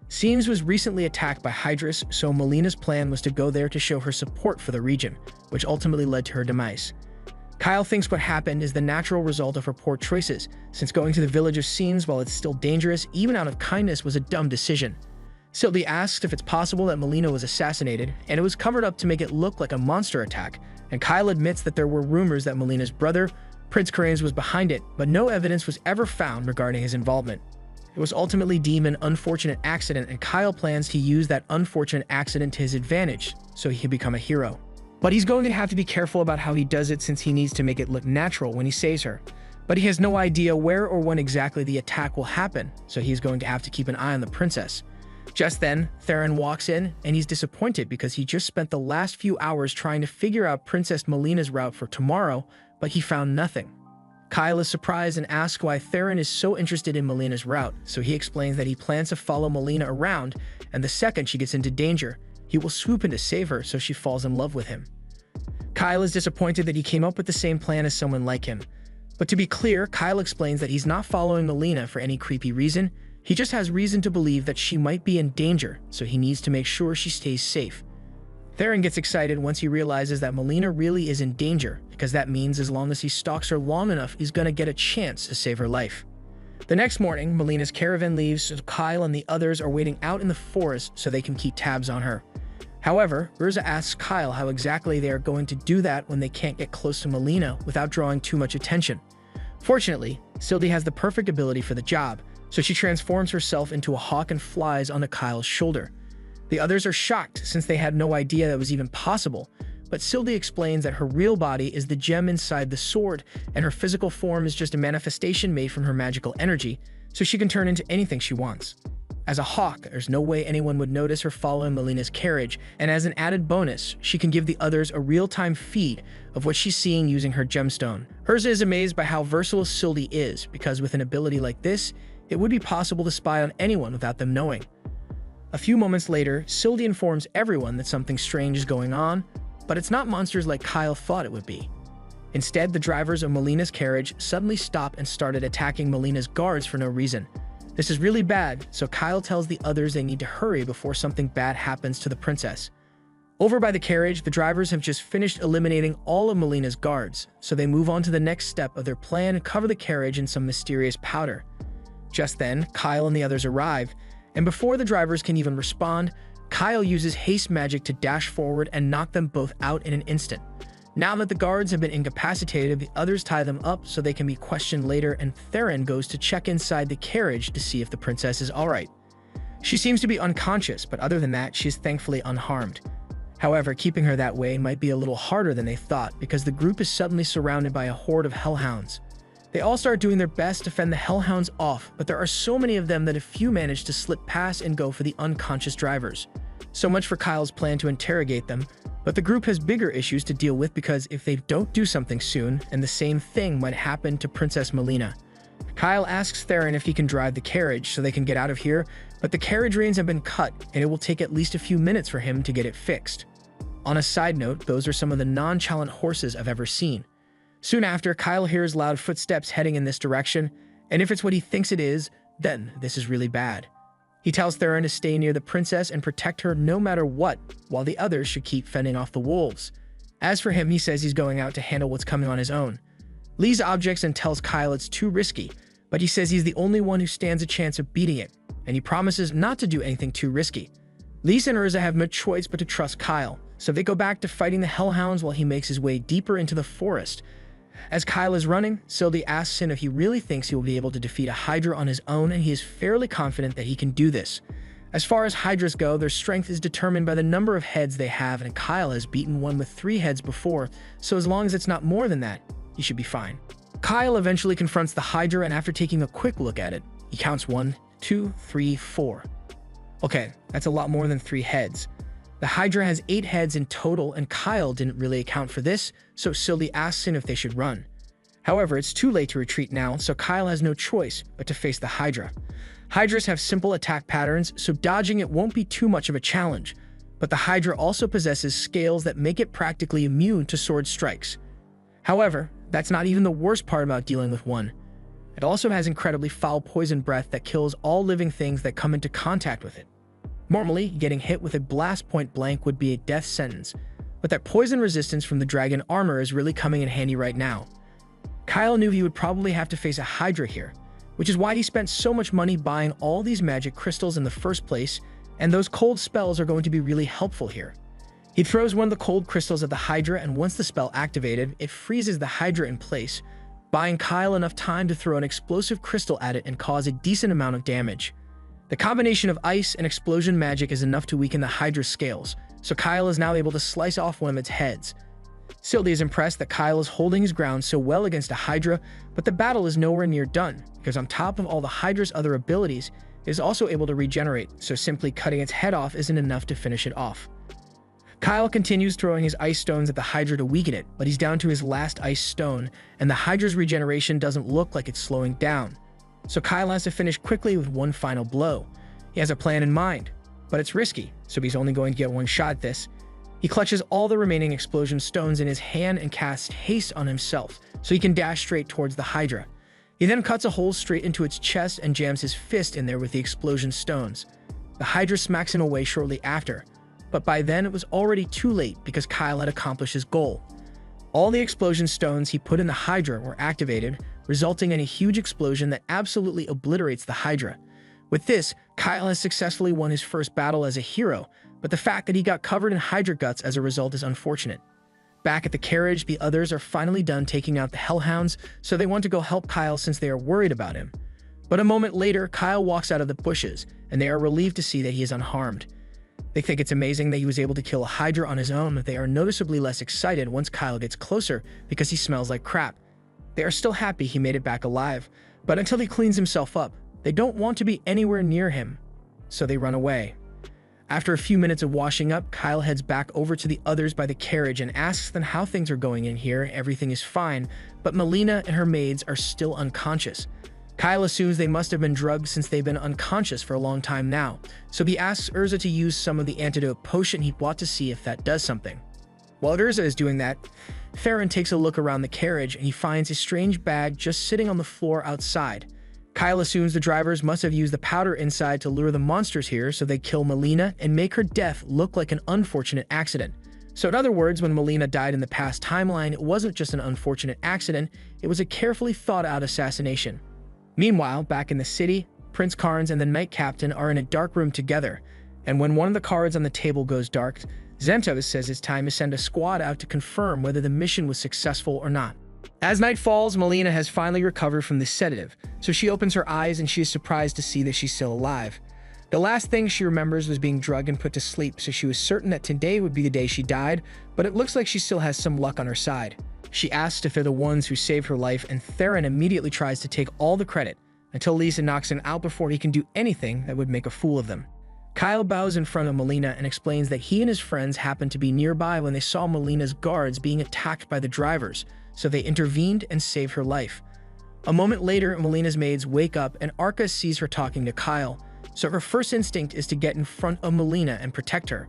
Scenes was recently attacked by Hydras, so Melina's plan was to go there to show her support for the region, which ultimately led to her demise. Kyle thinks what happened is the natural result of her poor choices, since going to the village of Scenes while it's still dangerous, even out of kindness, was a dumb decision. Sylvie asks if it's possible that Melina was assassinated, and it was covered up to make it look like a monster attack, and Kyle admits that there were rumors that Melina's brother, Prince Karanes, was behind it, but no evidence was ever found regarding his involvement. It was ultimately deemed an unfortunate accident, and Kyle plans to use that unfortunate accident to his advantage, so he can become a hero. But he's going to have to be careful about how he does it since he needs to make it look natural when he saves her. But he has no idea where or when exactly the attack will happen, so he's going to have to keep an eye on the princess. Just then, Theron walks in, and he's disappointed because he just spent the last few hours trying to figure out Princess Melina's route for tomorrow, but he found nothing. Kyle is surprised and asks why Theron is so interested in Melina's route, so he explains that he plans to follow Melina around, and the second she gets into danger, he will swoop in to save her so she falls in love with him. Kyle is disappointed that he came up with the same plan as someone like him. But to be clear, Kyle explains that he's not following Melina for any creepy reason, he just has reason to believe that she might be in danger, so he needs to make sure she stays safe. Theron gets excited once he realizes that Melina really is in danger, because that means as long as he stalks her long enough, he's gonna get a chance to save her life. The next morning, Melina's caravan leaves, so Kyle and the others are waiting out in the forest so they can keep tabs on her. However, Urza asks Kyle how exactly they are going to do that when they can't get close to Melina without drawing too much attention. Fortunately, Sylvie has the perfect ability for the job, so she transforms herself into a hawk and flies onto Kyle's shoulder. The others are shocked since they had no idea that was even possible, but Sylvie explains that her real body is the gem inside the sword, and her physical form is just a manifestation made from her magical energy, so she can turn into anything she wants. As a hawk, there's no way anyone would notice her following Melina's carriage, and as an added bonus, she can give the others a real-time feed of what she's seeing using her gemstone. Urza is amazed by how versatile Sylvie is, because with an ability like this, it would be possible to spy on anyone without them knowing. A few moments later, Sylvie informs everyone that something strange is going on, but it's not monsters like Kyle thought it would be. Instead, the drivers of Melina's carriage suddenly stopped and started attacking Melina's guards for no reason. This is really bad, so Kyle tells the others they need to hurry before something bad happens to the princess. Over by the carriage, the drivers have just finished eliminating all of Melina's guards, so they move on to the next step of their plan and cover the carriage in some mysterious powder. Just then, Kyle and the others arrive, and before the drivers can even respond, Kyle uses haste magic to dash forward and knock them both out in an instant. Now that the guards have been incapacitated, the others tie them up so they can be questioned later, and Theron goes to check inside the carriage to see if the princess is alright. She seems to be unconscious, but other than that, she is thankfully unharmed. However, keeping her that way might be a little harder than they thought, because the group is suddenly surrounded by a horde of hellhounds. They all start doing their best to fend the hellhounds off, but there are so many of them that a few manage to slip past and go for the unconscious drivers. So much for Kyle's plan to interrogate them, but the group has bigger issues to deal with, because if they don't do something soon, and the same thing might happen to Princess Melina. Kyle asks Theron if he can drive the carriage so they can get out of here, but the carriage reins have been cut, and it will take at least a few minutes for him to get it fixed. On a side note, those are some of the nonchalant horses I've ever seen. Soon after, Kyle hears loud footsteps heading in this direction, and if it's what he thinks it is, then this is really bad. He tells Theron to stay near the princess and protect her no matter what, while the others should keep fending off the wolves. As for him, he says he's going out to handle what's coming on his own. Lee's objects and tells Kyle it's too risky, but he says he's the only one who stands a chance of beating it, and he promises not to do anything too risky. Lise and Urza have no choice but to trust Kyle, so they go back to fighting the hellhounds while he makes his way deeper into the forest. As Kyle is running, Sylvie asks him if he really thinks he will be able to defeat a Hydra on his own, and he is fairly confident that he can do this. As far as Hydras go, their strength is determined by the number of heads they have, and Kyle has beaten one with 3 heads before, so as long as it's not more than that, he should be fine. Kyle eventually confronts the Hydra, and after taking a quick look at it, he counts 1, 2, 3, 4. Okay, that's a lot more than 3 heads. The Hydra has 8 heads in total, and Kyle didn't really account for this, so Sylvie asks him if they should run. However, it's too late to retreat now, so Kyle has no choice but to face the Hydra. Hydras have simple attack patterns, so dodging it won't be too much of a challenge, but the Hydra also possesses scales that make it practically immune to sword strikes. However, that's not even the worst part about dealing with one. It also has incredibly foul poison breath that kills all living things that come into contact with it. Normally, getting hit with a blast point blank would be a death sentence, but that poison resistance from the dragon armor is really coming in handy right now. Kyle knew he would probably have to face a Hydra here, which is why he spent so much money buying all these magic crystals in the first place, and those cold spells are going to be really helpful here. He throws one of the cold crystals at the Hydra, and once the spell activated, it freezes the Hydra in place, buying Kyle enough time to throw an explosive crystal at it and cause a decent amount of damage. The combination of ice and explosion magic is enough to weaken the Hydra's scales, so Kyle is now able to slice off one of its heads. Sylvie is impressed that Kyle is holding his ground so well against a Hydra, but the battle is nowhere near done, because on top of all the Hydra's other abilities, it is also able to regenerate, so simply cutting its head off isn't enough to finish it off. Kyle continues throwing his ice stones at the Hydra to weaken it, but he's down to his last ice stone, and the Hydra's regeneration doesn't look like it's slowing down. So Kyle has to finish quickly with one final blow. He has a plan in mind, but it's risky, so he's only going to get one shot at this. He clutches all the remaining explosion stones in his hand and casts haste on himself, so he can dash straight towards the Hydra. He then cuts a hole straight into its chest and jams his fist in there with the explosion stones. The Hydra smacks him away shortly after, but by then it was already too late because Kyle had accomplished his goal. All the explosion stones he put in the Hydra were activated, resulting in a huge explosion that absolutely obliterates the Hydra. With this, Kyle has successfully won his first battle as a hero, but the fact that he got covered in Hydra guts as a result is unfortunate. Back at the carriage, the others are finally done taking out the hellhounds, so they want to go help Kyle since they are worried about him. But a moment later, Kyle walks out of the bushes, and they are relieved to see that he is unharmed. They think it's amazing that he was able to kill a hydra on his own, but they are noticeably less excited once Kyle gets closer because he smells like crap. They are still happy he made it back alive, but until he cleans himself up, they don't want to be anywhere near him, so they run away. After a few minutes of washing up, Kyle heads back over to the others by the carriage and asks them how things are going in here. Everything is fine, but Melina and her maids are still unconscious. Kyle assumes they must have been drugged since they've been unconscious for a long time now, so he asks Urza to use some of the antidote potion he bought to see if that does something. While Urza is doing that, Farron takes a look around the carriage and he finds a strange bag just sitting on the floor outside. Kyle assumes the drivers must have used the powder inside to lure the monsters here, so they kill Melina and make her death look like an unfortunate accident. So in other words, when Melina died in the past timeline, it wasn't just an unfortunate accident, it was a carefully thought out assassination. Meanwhile, back in the city, Prince Carnes and the Knight Captain are in a dark room together, and when one of the cards on the table goes dark, Zentos says it's time to send a squad out to confirm whether the mission was successful or not. As night falls, Melina has finally recovered from the sedative, so she opens her eyes and she is surprised to see that she's still alive. The last thing she remembers was being drugged and put to sleep, so she was certain that today would be the day she died, but it looks like she still has some luck on her side. She asks if they're the ones who saved her life, and Theron immediately tries to take all the credit, until Lisa knocks him out before he can do anything that would make a fool of them. Kyle bows in front of Melina and explains that he and his friends happened to be nearby when they saw Melina's guards being attacked by the drivers, so they intervened and saved her life. A moment later, Melina's maids wake up and Arca sees her talking to Kyle, so her first instinct is to get in front of Melina and protect her.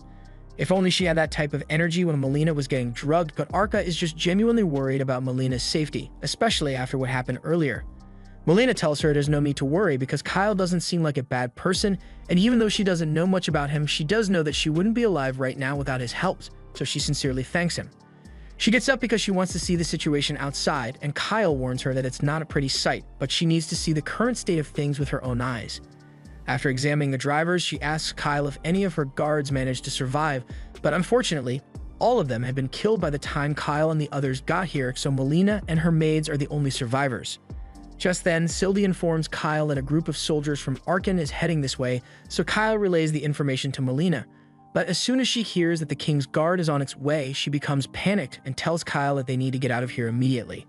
If only she had that type of energy when Melina was getting drugged, but Arca is just genuinely worried about Melina's safety, especially after what happened earlier. Melina tells her there's no need to worry because Kyle doesn't seem like a bad person, and even though she doesn't know much about him, she does know that she wouldn't be alive right now without his help, so she sincerely thanks him. She gets up because she wants to see the situation outside, and Kyle warns her that it's not a pretty sight, but she needs to see the current state of things with her own eyes. After examining the drivers, she asks Kyle if any of her guards managed to survive, but unfortunately, all of them had been killed by the time Kyle and the others got here, so Melina and her maids are the only survivors. Just then, Sylvie informs Kyle that a group of soldiers from Arkan is heading this way, so Kyle relays the information to Melina. But as soon as she hears that the king's guard is on its way, she becomes panicked and tells Kyle that they need to get out of here immediately.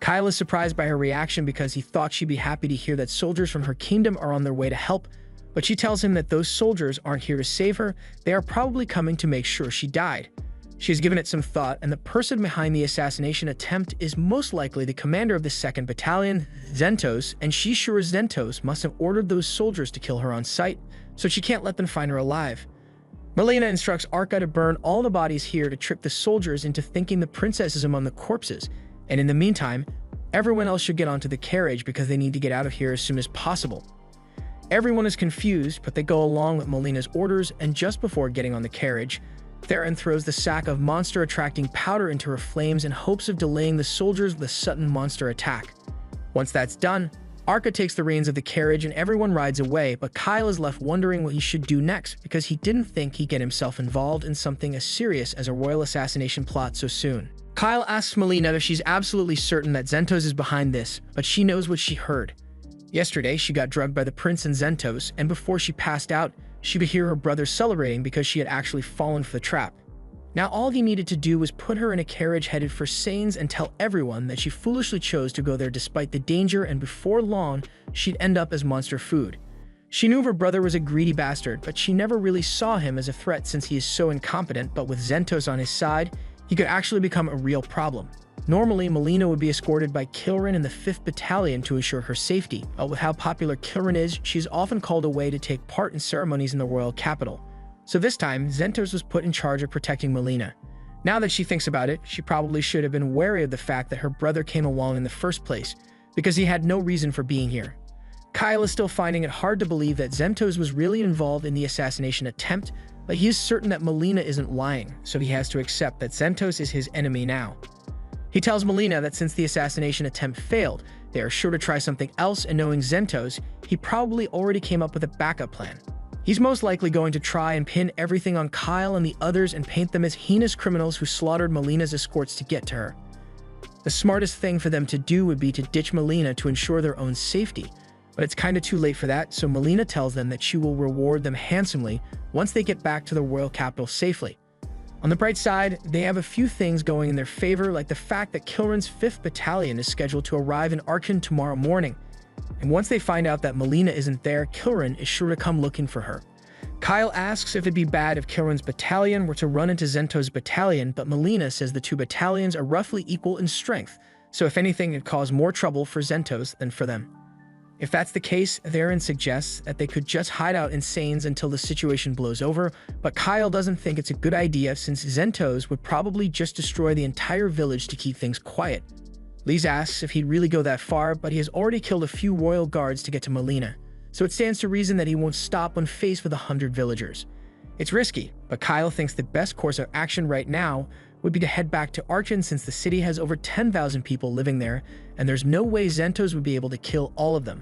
Kyle is surprised by her reaction because he thought she'd be happy to hear that soldiers from her kingdom are on their way to help, but she tells him that those soldiers aren't here to save her, they are probably coming to make sure she died. She has given it some thought, and the person behind the assassination attempt is most likely the commander of the 2nd Battalion, Zentos, and she's sure Zentos must have ordered those soldiers to kill her on sight, so she can't let them find her alive. Melina instructs Arca to burn all the bodies here to trick the soldiers into thinking the princess is among the corpses, and in the meantime, everyone else should get onto the carriage because they need to get out of here as soon as possible. Everyone is confused, but they go along with Melina's orders, and just before getting on the carriage, Theron throws the sack of monster-attracting powder into her flames in hopes of delaying the soldiers with a sudden monster attack. Once that's done, Arca takes the reins of the carriage and everyone rides away, but Kyle is left wondering what he should do next because he didn't think he'd get himself involved in something as serious as a royal assassination plot so soon. Kyle asks Melina if she's absolutely certain that Zentos is behind this, but she knows what she heard. Yesterday, she got drugged by the prince and Zentos, and before she passed out, she could hear her brother celebrating because she had actually fallen for the trap. Now all he needed to do was put her in a carriage headed for Sains and tell everyone that she foolishly chose to go there despite the danger, and before long, she'd end up as monster food. She knew her brother was a greedy bastard, but she never really saw him as a threat since he is so incompetent, but with Zentos on his side, he could actually become a real problem. Normally, Melina would be escorted by Kilrin in the 5th Battalion to ensure her safety, but with how popular Kilrin is, she is often called away to take part in ceremonies in the royal capital. So this time, Zentos was put in charge of protecting Melina. Now that she thinks about it, she probably should have been wary of the fact that her brother came along in the first place, because he had no reason for being here. Kyle is still finding it hard to believe that Zentos was really involved in the assassination attempt, but he is certain that Melina isn't lying, so he has to accept that Zentos is his enemy now. He tells Melina that since the assassination attempt failed, they are sure to try something else, and knowing Zentos, he probably already came up with a backup plan. He's most likely going to try and pin everything on Kyle and the others and paint them as heinous criminals who slaughtered Melina's escorts to get to her. The smartest thing for them to do would be to ditch Melina to ensure their own safety, but it's kinda too late for that, so Melina tells them that she will reward them handsomely once they get back to the royal capital safely. On the bright side, they have a few things going in their favor, like the fact that Kilrin's 5th Battalion is scheduled to arrive in Archon tomorrow morning. And once they find out that Melina isn't there, Kilrin is sure to come looking for her. Kyle asks if it'd be bad if Kilrin's battalion were to run into Zento's battalion, but Melina says the two battalions are roughly equal in strength, so if anything, it'd cause more trouble for Zentos than for them. If that's the case, Theron suggests that they could just hide out in Sanes until the situation blows over, but Kyle doesn't think it's a good idea since Zentos would probably just destroy the entire village to keep things quiet. Lise asks if he'd really go that far, but he has already killed a few royal guards to get to Melina, so it stands to reason that he won't stop when faced with 100 villagers. It's risky, but Kyle thinks the best course of action right now would be to head back to Archon since the city has over 10,000 people living there, and there's no way Zentos would be able to kill all of them.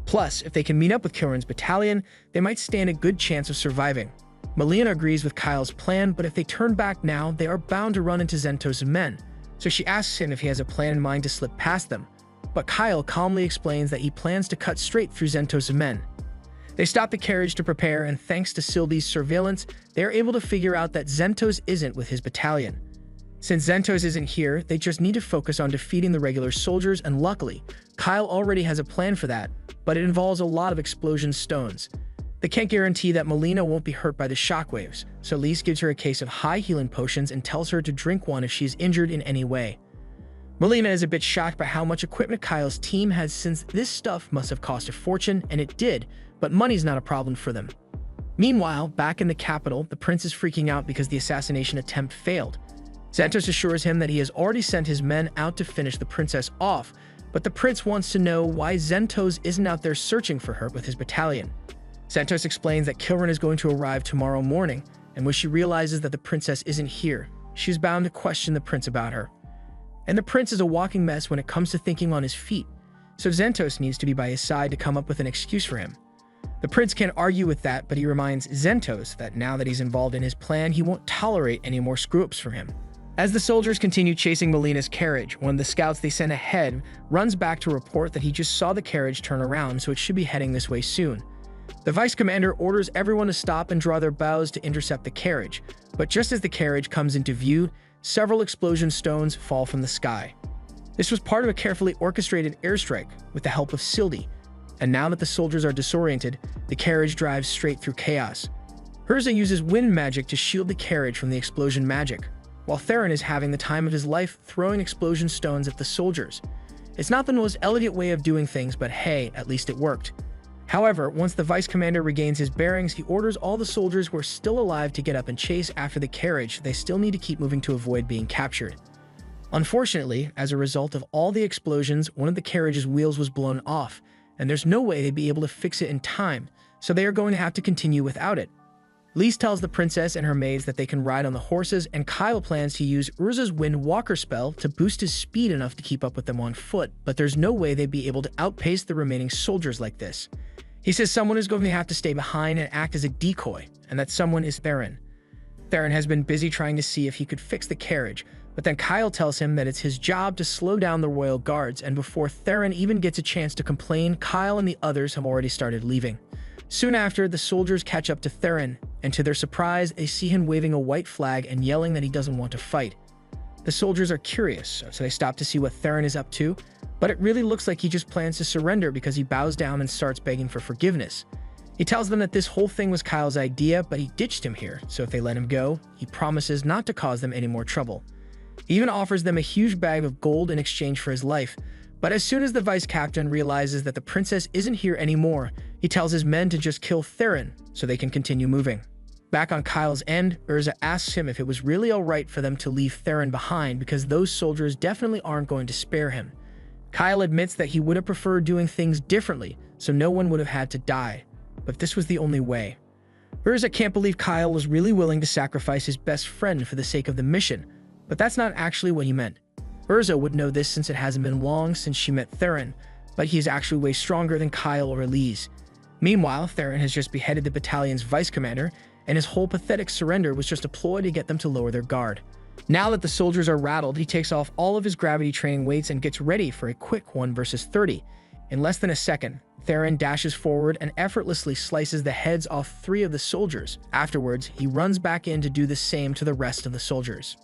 Plus, if they can meet up with Kilrin's battalion, they might stand a good chance of surviving. Melina agrees with Kyle's plan, but if they turn back now, they are bound to run into Zentos' men, so she asks him if he has a plan in mind to slip past them. But Kyle calmly explains that he plans to cut straight through Zentos' men. They stop the carriage to prepare, and thanks to Sylvie's surveillance, they are able to figure out that Zentos isn't with his battalion. Since Zentos isn't here, they just need to focus on defeating the regular soldiers, and luckily, Kyle already has a plan for that, but it involves a lot of explosion stones. They can't guarantee that Melina won't be hurt by the shockwaves, so Lise gives her a case of high healing potions and tells her to drink one if she is injured in any way. Melina is a bit shocked by how much equipment Kyle's team has since this stuff must have cost a fortune, and it did, but money's not a problem for them. Meanwhile, back in the capital, the prince is freaking out because the assassination attempt failed. Zentos assures him that he has already sent his men out to finish the princess off, but the prince wants to know why Zentos isn't out there searching for her with his battalion. Zentos explains that Kilrin is going to arrive tomorrow morning, and when she realizes that the princess isn't here, she's bound to question the prince about her. And the prince is a walking mess when it comes to thinking on his feet, so Zentos needs to be by his side to come up with an excuse for him. The prince can't argue with that, but he reminds Zentos that now that he's involved in his plan, he won't tolerate any more screw-ups from him. As the soldiers continue chasing Melina's carriage, one of the scouts they sent ahead runs back to report that he just saw the carriage turn around, so it should be heading this way soon. The vice commander orders everyone to stop and draw their bows to intercept the carriage, but just as the carriage comes into view, several explosion stones fall from the sky. This was part of a carefully orchestrated airstrike with the help of Sylvie, and now that the soldiers are disoriented, the carriage drives straight through chaos. Urza uses wind magic to shield the carriage from the explosion magic, while Theron is having the time of his life throwing explosion stones at the soldiers. It's not the most elegant way of doing things, but hey, at least it worked. However, once the vice commander regains his bearings, he orders all the soldiers who are still alive to get up and chase after the carriage. They still need to keep moving to avoid being captured. Unfortunately, as a result of all the explosions, one of the carriage's wheels was blown off, and there's no way they'd be able to fix it in time, so they are going to have to continue without it. Lise tells the princess and her maids that they can ride on the horses, and Kyle plans to use Urza's Wind Walker spell to boost his speed enough to keep up with them on foot, but there's no way they'd be able to outpace the remaining soldiers like this. He says someone is going to have to stay behind and act as a decoy, and that someone is Theron. Theron has been busy trying to see if he could fix the carriage, but then Kyle tells him that it's his job to slow down the royal guards, and before Theron even gets a chance to complain, Kyle and the others have already started leaving. Soon after, the soldiers catch up to Theron, and to their surprise, they see him waving a white flag and yelling that he doesn't want to fight. The soldiers are curious, so they stop to see what Theron is up to, but it really looks like he just plans to surrender because he bows down and starts begging for forgiveness. He tells them that this whole thing was Kyle's idea, but he ditched him here, so if they let him go, he promises not to cause them any more trouble. He even offers them a huge bag of gold in exchange for his life, but as soon as the vice captain realizes that the princess isn't here anymore, he tells his men to just kill Theron so they can continue moving. Back on Kyle's end, Urza asks him if it was really alright for them to leave Theron behind because those soldiers definitely aren't going to spare him. Kyle admits that he would have preferred doing things differently so no one would have had to die, but this was the only way. Urza can't believe Kyle was really willing to sacrifice his best friend for the sake of the mission, but that's not actually what he meant. Urza would know this since it hasn't been long since she met Theron, but he is actually way stronger than Kyle or Elise. Meanwhile, Theron has just beheaded the battalion's vice commander, and his whole pathetic surrender was just a ploy to get them to lower their guard. Now that the soldiers are rattled, he takes off all of his gravity training weights and gets ready for a quick 1 versus 30. In less than a second, Theron dashes forward and effortlessly slices the heads off 3 of the soldiers. Afterwards, he runs back in to do the same to the rest of the soldiers.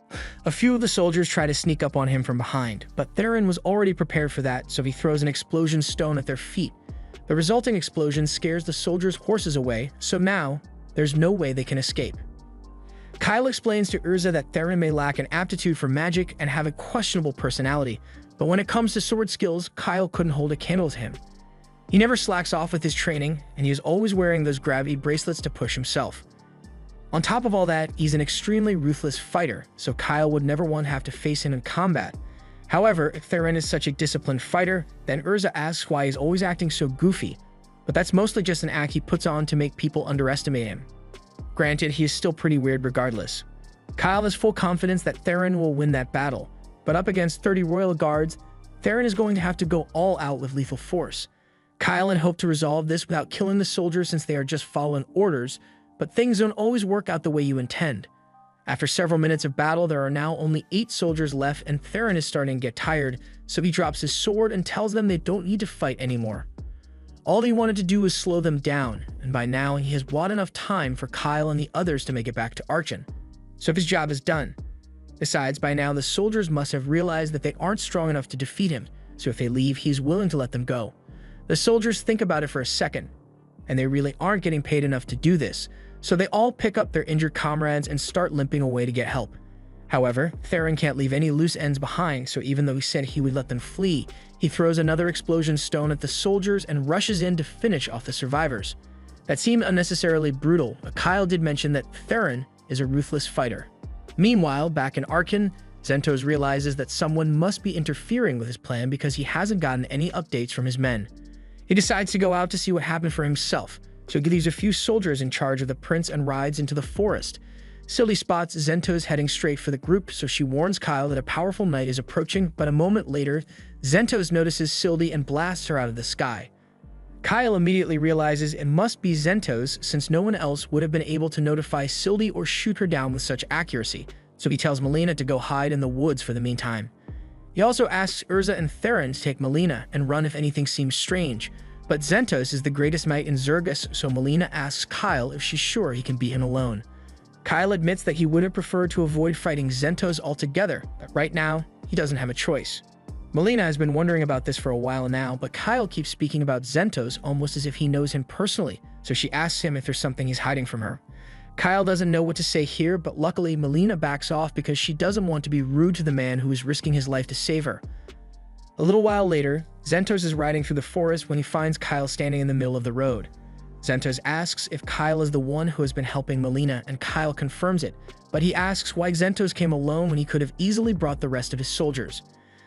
A few of the soldiers try to sneak up on him from behind, but Theron was already prepared for that, so he throws an explosion stone at their feet. The resulting explosion scares the soldiers' horses away, so now there's no way they can escape. Kyle explains to Urza that Theron may lack an aptitude for magic and have a questionable personality, but when it comes to sword skills, Kyle couldn't hold a candle to him. He never slacks off with his training, and he is always wearing those gravity bracelets to push himself. On top of all that, he's an extremely ruthless fighter, so Kyle would never want to have to face him in combat. However, if Theron is such a disciplined fighter, then Urza asks why he's always acting so goofy, but that's mostly just an act he puts on to make people underestimate him. Granted, he is still pretty weird regardless. Kyle has full confidence that Theron will win that battle, but up against 30 royal guards, Theron is going to have to go all out with lethal force. Kyle had hoped to resolve this without killing the soldiers since they are just following orders, but things don't always work out the way you intend. After several minutes of battle, there are now only 8 soldiers left and Theron is starting to get tired, so he drops his sword and tells them they don't need to fight anymore. All he wanted to do was slow them down, and by now he has bought enough time for Kyle and the others to make it back to Archon. So his job is done. Besides, by now the soldiers must have realized that they aren't strong enough to defeat him, so if they leave, he's willing to let them go. The soldiers think about it for a second, and they really aren't getting paid enough to do this, so they all pick up their injured comrades and start limping away to get help. However, Theron can't leave any loose ends behind, so even though he said he would let them flee, he throws another explosion stone at the soldiers and rushes in to finish off the survivors. That seemed unnecessarily brutal, but Kyle did mention that Theron is a ruthless fighter. Meanwhile, back in Archon, Zentos realizes that someone must be interfering with his plan because he hasn't gotten any updates from his men. He decides to go out to see what happened for himself, so he leaves a few soldiers in charge of the prince and rides into the forest. Sylvie spots Zentos heading straight for the group, so she warns Kyle that a powerful knight is approaching, but a moment later, Zentos notices Sylvie and blasts her out of the sky. Kyle immediately realizes it must be Zentos since no one else would have been able to notify Sylvie or shoot her down with such accuracy, so he tells Melina to go hide in the woods for the meantime. He also asks Urza and Theron to take Melina and run if anything seems strange, but Zentos is the greatest knight in Zergus, so Melina asks Kyle if she's sure he can beat him alone. Kyle admits that he would have preferred to avoid fighting Zentos altogether, but right now, he doesn't have a choice. Melina has been wondering about this for a while now, but Kyle keeps speaking about Zentos almost as if he knows him personally, so she asks him if there's something he's hiding from her. Kyle doesn't know what to say here, but luckily Melina backs off because she doesn't want to be rude to the man who is risking his life to save her. A little while later, Zentos is riding through the forest when he finds Kyle standing in the middle of the road. Zentos asks if Kyle is the one who has been helping Melina, and Kyle confirms it, but he asks why Zentos came alone when he could have easily brought the rest of his soldiers.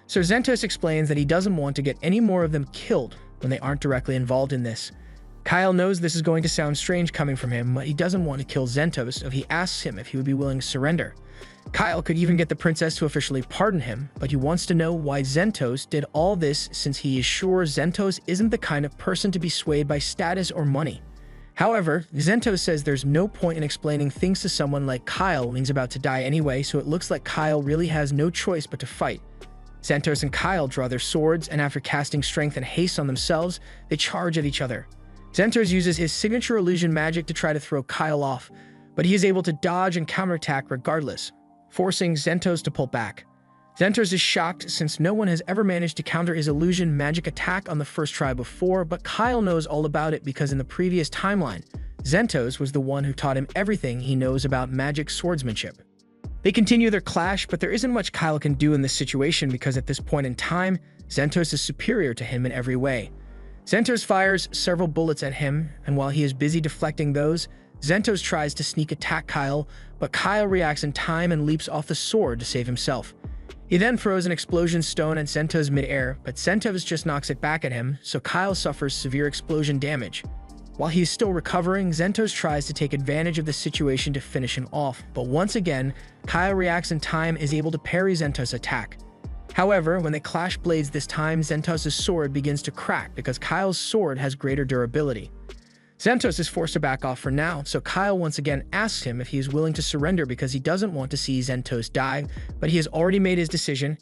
So Zentos explains that he doesn't want to get any more of them killed when they aren't directly involved in this. Kyle knows this is going to sound strange coming from him, but he doesn't want to kill Zentos, so he asks him if he would be willing to surrender. Kyle could even get the princess to officially pardon him, but he wants to know why Zentos did all this since he is sure Zentos isn't the kind of person to be swayed by status or money. However, Zentos says there's no point in explaining things to someone like Kyle when he's about to die anyway, so it looks like Kyle really has no choice but to fight. Zentos and Kyle draw their swords, and after casting strength and haste on themselves, they charge at each other. Zentos uses his signature illusion magic to try to throw Kyle off, but he is able to dodge and counterattack regardless, forcing Zentos to pull back. Zentos is shocked since no one has ever managed to counter his illusion magic attack on the first try before, but Kyle knows all about it because in the previous timeline, Zentos was the one who taught him everything he knows about magic swordsmanship. They continue their clash, but there isn't much Kyle can do in this situation because at this point in time, Zentos is superior to him in every way. Zentos fires several bullets at him, and while he is busy deflecting those, Zentos tries to sneak attack Kyle, but Kyle reacts in time and leaps off the sword to save himself. He then throws an explosion stone at Zentos midair, but Zentos just knocks it back at him, so Kyle suffers severe explosion damage. While he is still recovering, Zentos tries to take advantage of the situation to finish him off, but once again, Kyle reacts in time and is able to parry Zentos' attack. However, when they clash blades this time, Zentos' sword begins to crack because Kyle's sword has greater durability. Xentos is forced to back off for now, so Kyle once again asks him if he is willing to surrender because he doesn't want to see Xentos die, but he has already made his decision,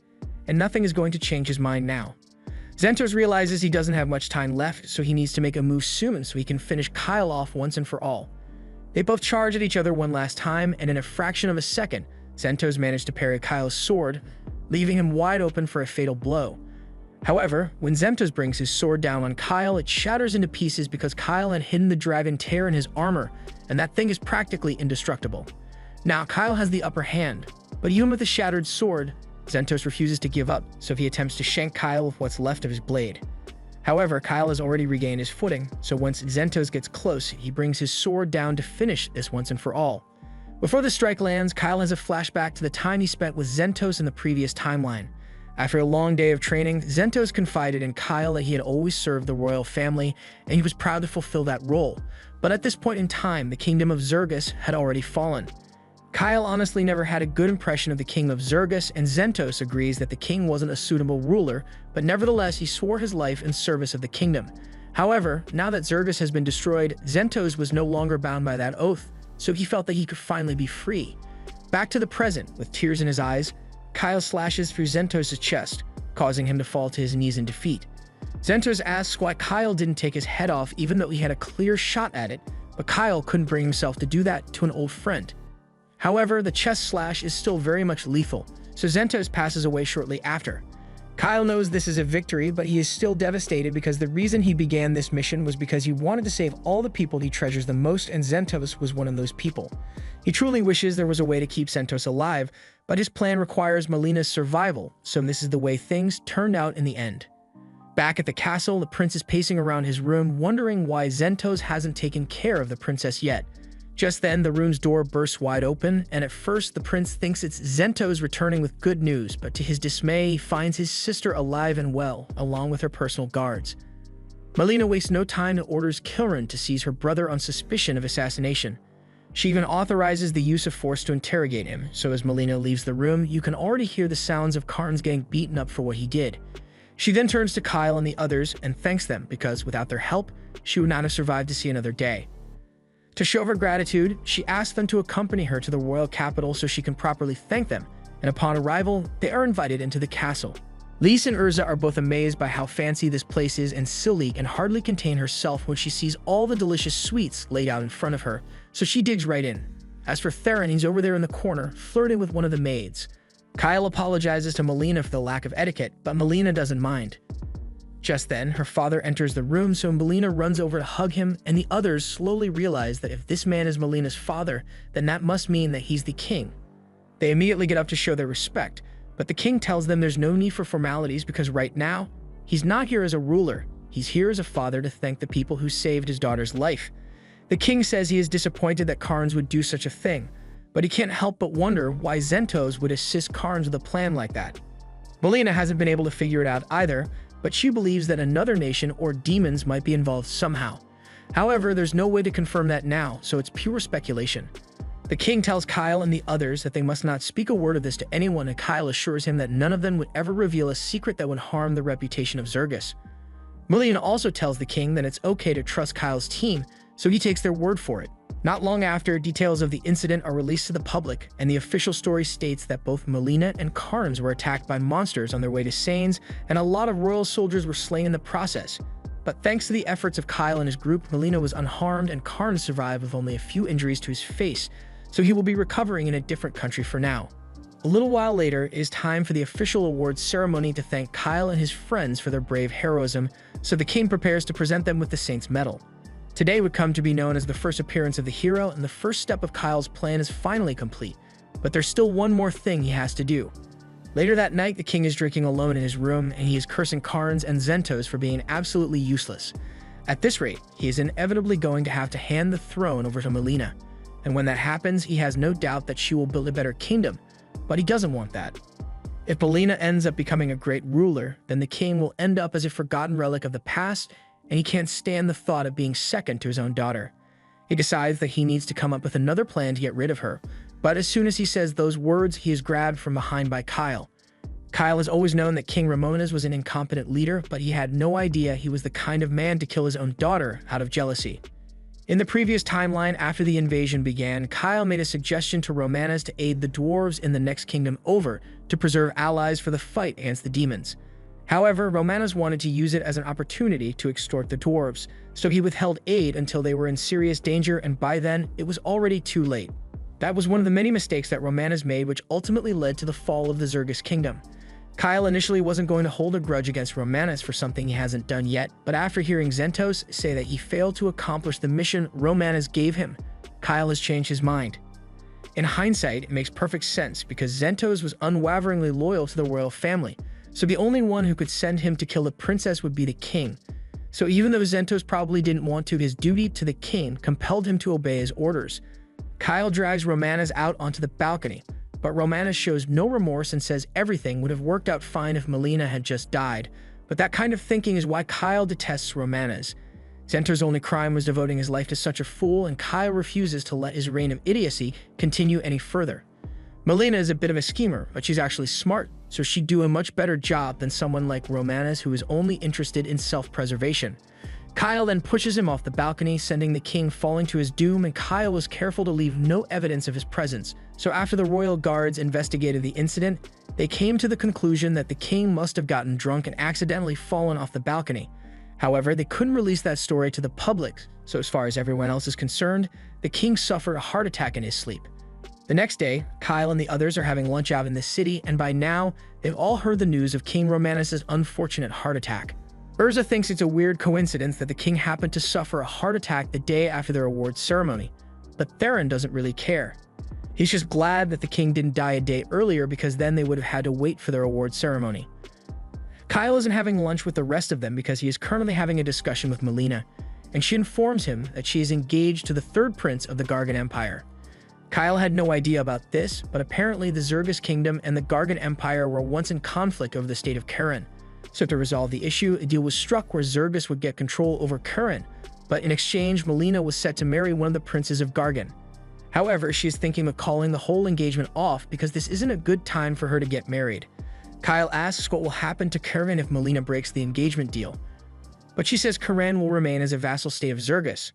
and nothing is going to change his mind now. Xentos realizes he doesn't have much time left, so he needs to make a move soon so he can finish Kyle off once and for all. They both charge at each other one last time, and in a fraction of a second, Xentos managed to parry Kyle's sword, leaving him wide open for a fatal blow. However, when Xentos brings his sword down on Kyle, it shatters into pieces because Kyle had hidden the dragon tear in his armor, and that thing is practically indestructible. Now, Kyle has the upper hand, but even with the shattered sword, Xentos refuses to give up, so he attempts to shank Kyle with what's left of his blade. However, Kyle has already regained his footing, so once Xentos gets close, he brings his sword down to finish this once and for all. Before the strike lands, Kyle has a flashback to the time he spent with Xentos in the previous timeline. After a long day of training, Xentos confided in Kyle that he had always served the royal family, and he was proud to fulfill that role. But at this point in time, the kingdom of Zergus had already fallen. Kyle honestly never had a good impression of the king of Zergus, and Xentos agrees that the king wasn't a suitable ruler, but nevertheless he swore his life in service of the kingdom. However, now that Zergus has been destroyed, Xentos was no longer bound by that oath, so he felt that he could finally be free. Back to the present, with tears in his eyes, Kyle slashes through Xentos' chest, causing him to fall to his knees in defeat. Xentos asks why Kyle didn't take his head off even though he had a clear shot at it, but Kyle couldn't bring himself to do that to an old friend. However, the chest slash is still very much lethal, so Xentos passes away shortly after. Kyle knows this is a victory, but he is still devastated because the reason he began this mission was because he wanted to save all the people he treasures the most, and Xentos was one of those people. He truly wishes there was a way to keep Xentos alive, but his plan requires Melina's survival, so this is the way things turned out in the end. Back at the castle, the prince is pacing around his room, wondering why Xentos hasn't taken care of the princess yet. Just then, the room's door bursts wide open, and at first the prince thinks it's Xentos returning with good news, but to his dismay, he finds his sister alive and well, along with her personal guards. Melina wastes no time and orders Kilran to seize her brother on suspicion of assassination. She even authorizes the use of force to interrogate him, so as Melina leaves the room, you can already hear the sounds of Karn's getting beaten up for what he did. She then turns to Kyle and the others and thanks them because without their help, she would not have survived to see another day. To show her gratitude, she asks them to accompany her to the royal capital so she can properly thank them, and upon arrival, they are invited into the castle. Lise and Urza are both amazed by how fancy this place is, and Silly can hardly contain herself when she sees all the delicious sweets laid out in front of her, so she digs right in. As for Theron, he's over there in the corner, flirting with one of the maids. Kyle apologizes to Melina for the lack of etiquette, but Melina doesn't mind. Just then, her father enters the room, so Melina runs over to hug him, and the others slowly realize that if this man is Melina's father, then that must mean that he's the king. They immediately get up to show their respect, but the king tells them there's no need for formalities because right now, he's not here as a ruler, he's here as a father to thank the people who saved his daughter's life. The king says he is disappointed that Karns would do such a thing, but he can't help but wonder why Xentos would assist Karns with a plan like that. Melina hasn't been able to figure it out either, but she believes that another nation or demons might be involved somehow. However, there's no way to confirm that now, so it's pure speculation. The king tells Kyle and the others that they must not speak a word of this to anyone, and Kyle assures him that none of them would ever reveal a secret that would harm the reputation of Zergus. Melina also tells the king that it's okay to trust Kyle's team, so he takes their word for it. Not long after, details of the incident are released to the public, and the official story states that both Melina and Karns were attacked by monsters on their way to Sains, and a lot of royal soldiers were slain in the process. But thanks to the efforts of Kyle and his group, Melina was unharmed and Karns survived with only a few injuries to his face, so he will be recovering in a different country for now. A little while later, it is time for the official awards ceremony to thank Kyle and his friends for their brave heroism, so the king prepares to present them with the Saint's Medal. Today would come to be known as the first appearance of the hero, and the first step of Kyle's plan is finally complete. But there's still one more thing he has to do. Later that night, the king is drinking alone in his room, and he is cursing Karns and Xentos for being absolutely useless. At this rate, he is inevitably going to have to hand the throne over to Melina. And when that happens, he has no doubt that she will build a better kingdom, but he doesn't want that. If Melina ends up becoming a great ruler, then the king will end up as a forgotten relic of the past, and he can't stand the thought of being second to his own daughter. He decides that he needs to come up with another plan to get rid of her, but as soon as he says those words, he is grabbed from behind by Kyle. Kyle has always known that King Ramones was an incompetent leader, but he had no idea he was the kind of man to kill his own daughter out of jealousy. In the previous timeline, after the invasion began, Kyle made a suggestion to Romanus to aid the dwarves in the next kingdom over to preserve allies for the fight against the demons. However, Romanus wanted to use it as an opportunity to extort the dwarves, so he withheld aid until they were in serious danger, and by then, it was already too late. That was one of the many mistakes that Romanus made, which ultimately led to the fall of the Zergus kingdom. Kyle initially wasn't going to hold a grudge against Romanus for something he hasn't done yet, but after hearing Zentos say that he failed to accomplish the mission Romanus gave him, Kyle has changed his mind. In hindsight, it makes perfect sense because Zentos was unwaveringly loyal to the royal family, so the only one who could send him to kill the princess would be the king. So even though Zentos probably didn't want to, his duty to the king compelled him to obey his orders. Kyle drags Romanus out onto the balcony, but Romanus shows no remorse and says everything would have worked out fine if Melina had just died. But that kind of thinking is why Kyle detests Romanus. Zentor's only crime was devoting his life to such a fool, and Kyle refuses to let his reign of idiocy continue any further. Melina is a bit of a schemer, but she's actually smart, so she'd do a much better job than someone like Romanus who is only interested in self-preservation. Kyle then pushes him off the balcony, sending the king falling to his doom, and Kyle was careful to leave no evidence of his presence. So after the royal guards investigated the incident, they came to the conclusion that the king must have gotten drunk and accidentally fallen off the balcony. However, they couldn't release that story to the public, so as far as everyone else is concerned, the king suffered a heart attack in his sleep. The next day, Kyle and the others are having lunch out in the city, and by now, they've all heard the news of King Romanus' unfortunate heart attack. Urza thinks it's a weird coincidence that the king happened to suffer a heart attack the day after their awards ceremony, but Theron doesn't really care. He's just glad that the king didn't die a day earlier because then they would have had to wait for their awards ceremony. Kyle isn't having lunch with the rest of them because he is currently having a discussion with Melina, and she informs him that she is engaged to the third prince of the Gargan Empire. Kyle had no idea about this, but apparently the Zergus Kingdom and the Gargan Empire were once in conflict over the state of Karen. So to resolve the issue, a deal was struck where Zergus would get control over Karen, but in exchange, Melina was set to marry one of the princes of Gargan. However, she is thinking of calling the whole engagement off because this isn't a good time for her to get married. Kyle asks what will happen to Karen if Melina breaks the engagement deal, but she says Karen will remain as a vassal state of Zergus.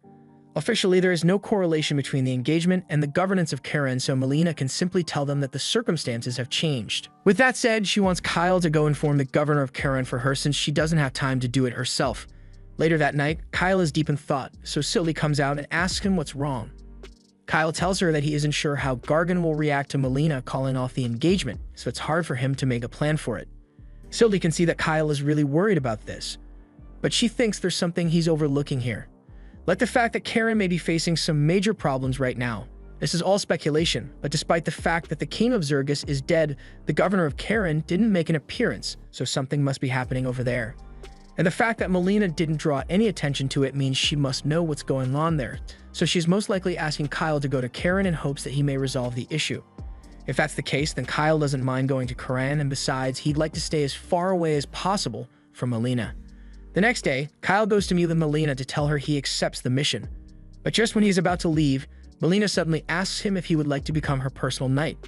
Officially, there is no correlation between the engagement and the governance of Karen, so Melina can simply tell them that the circumstances have changed. With that said, she wants Kyle to go inform the governor of Karen for her since she doesn't have time to do it herself. Later that night, Kyle is deep in thought, so Sylvie comes out and asks him what's wrong. Kyle tells her that he isn't sure how Gargan will react to Melina calling off the engagement, so it's hard for him to make a plan for it. Sylvie can see that Kyle is really worried about this, but she thinks there's something he's overlooking here. Like the fact that Karen may be facing some major problems right now. This is all speculation, but despite the fact that the king of Zergus is dead, the governor of Karen didn't make an appearance, so something must be happening over there. And the fact that Melina didn't draw any attention to it means she must know what's going on there, so she's most likely asking Kyle to go to Karen in hopes that he may resolve the issue. If that's the case, then Kyle doesn't mind going to Karen, and besides, he'd like to stay as far away as possible from Melina. The next day, Kyle goes to meet with Melina to tell her he accepts the mission. But just when he's about to leave, Melina suddenly asks him if he would like to become her personal knight.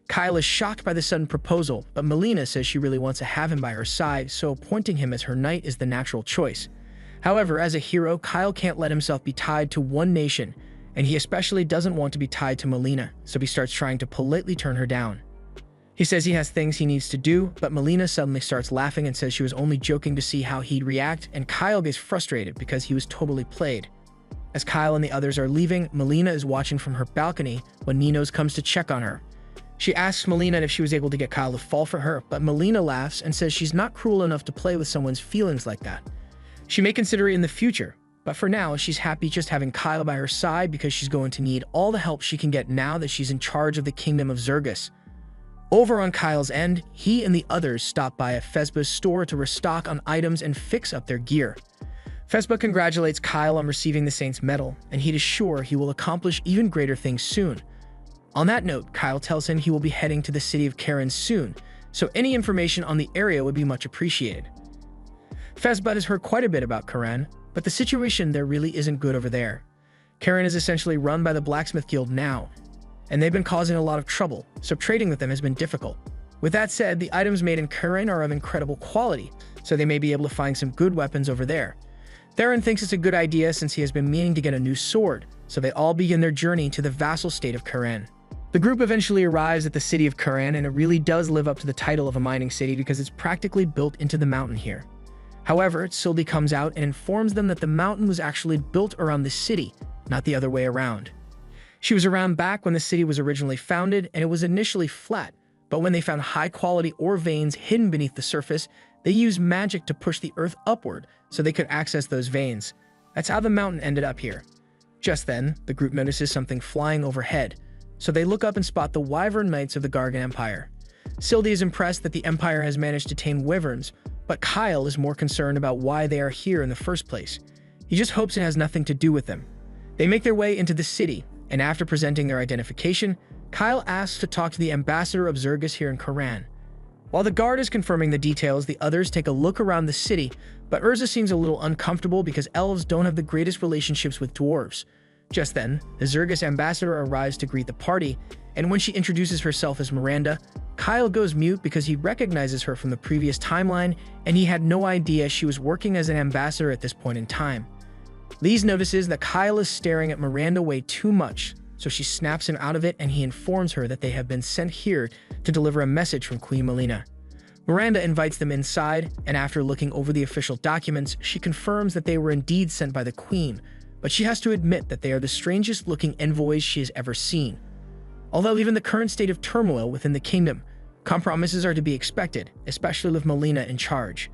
Kyle is shocked by the sudden proposal, but Melina says she really wants to have him by her side, so appointing him as her knight is the natural choice. However, as a hero, Kyle can't let himself be tied to one nation, and he especially doesn't want to be tied to Melina, so he starts trying to politely turn her down. He says he has things he needs to do, but Melina suddenly starts laughing and says she was only joking to see how he'd react, and Kyle gets frustrated because he was totally played. As Kyle and the others are leaving, Melina is watching from her balcony when Ninos comes to check on her. She asks Melina if she was able to get Kyle to fall for her, but Melina laughs and says she's not cruel enough to play with someone's feelings like that. She may consider it in the future, but for now, she's happy just having Kyle by her side because she's going to need all the help she can get now that she's in charge of the kingdom of Zergus. Over on Kyle's end, he and the others stop by a Fesba's store to restock on items and fix up their gear. Fesba congratulates Kyle on receiving the Saint's Medal, and he is sure he will accomplish even greater things soon. On that note, Kyle tells him he will be heading to the city of Karen soon, so any information on the area would be much appreciated. Fesba has heard quite a bit about Karen, but the situation there really isn't good over there. Karen is essentially run by the Blacksmith Guild now, and they've been causing a lot of trouble, so trading with them has been difficult. With that said, the items made in Karen are of incredible quality, so they may be able to find some good weapons over there. Theron thinks it's a good idea since he has been meaning to get a new sword, so they all begin their journey to the vassal state of Kuran. The group eventually arrives at the city of Kuran, and it really does live up to the title of a mining city because it's practically built into the mountain here. However, Sylvie comes out and informs them that the mountain was actually built around the city, not the other way around. She was around back when the city was originally founded, and it was initially flat, but when they found high-quality ore veins hidden beneath the surface, they used magic to push the earth upward so they could access those veins. That's how the mountain ended up here. Just then, the group notices something flying overhead, so they look up and spot the Wyvern Knights of the Gargan Empire. Sylvie is impressed that the Empire has managed to tame wyverns, but Kyle is more concerned about why they are here in the first place. He just hopes it has nothing to do with them. They make their way into the city, and after presenting their identification, Kyle asks to talk to the ambassador of Zergus here in Kuran. While the guard is confirming the details, the others take a look around the city, but Urza seems a little uncomfortable because elves don't have the greatest relationships with dwarves. Just then, the Zergus ambassador arrives to greet the party, and when she introduces herself as Miranda, Kyle goes mute because he recognizes her from the previous timeline, and he had no idea she was working as an ambassador at this point in time. Lise notices that Kyle is staring at Miranda way too much, so she snaps him out of it, and he informs her that they have been sent here to deliver a message from Queen Melina. Miranda invites them inside, and after looking over the official documents, she confirms that they were indeed sent by the Queen, but she has to admit that they are the strangest-looking envoys she has ever seen. Although even the current state of turmoil within the kingdom, compromises are to be expected, especially with Melina in charge.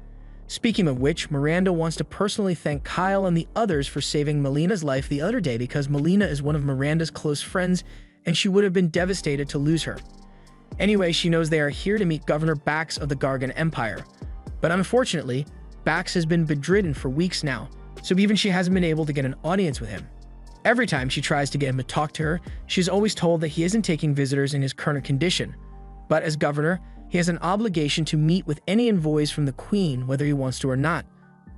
Speaking of which, Miranda wants to personally thank Kyle and the others for saving Melina's life the other day because Melina is one of Miranda's close friends and she would have been devastated to lose her. Anyway, she knows they are here to meet Governor Bax of the Gargan Empire. But unfortunately, Bax has been bedridden for weeks now, so even she hasn't been able to get an audience with him. Every time she tries to get him to talk to her, she's always told that he isn't taking visitors in his current condition. But as governor, he has an obligation to meet with any envoys from the Queen, whether he wants to or not.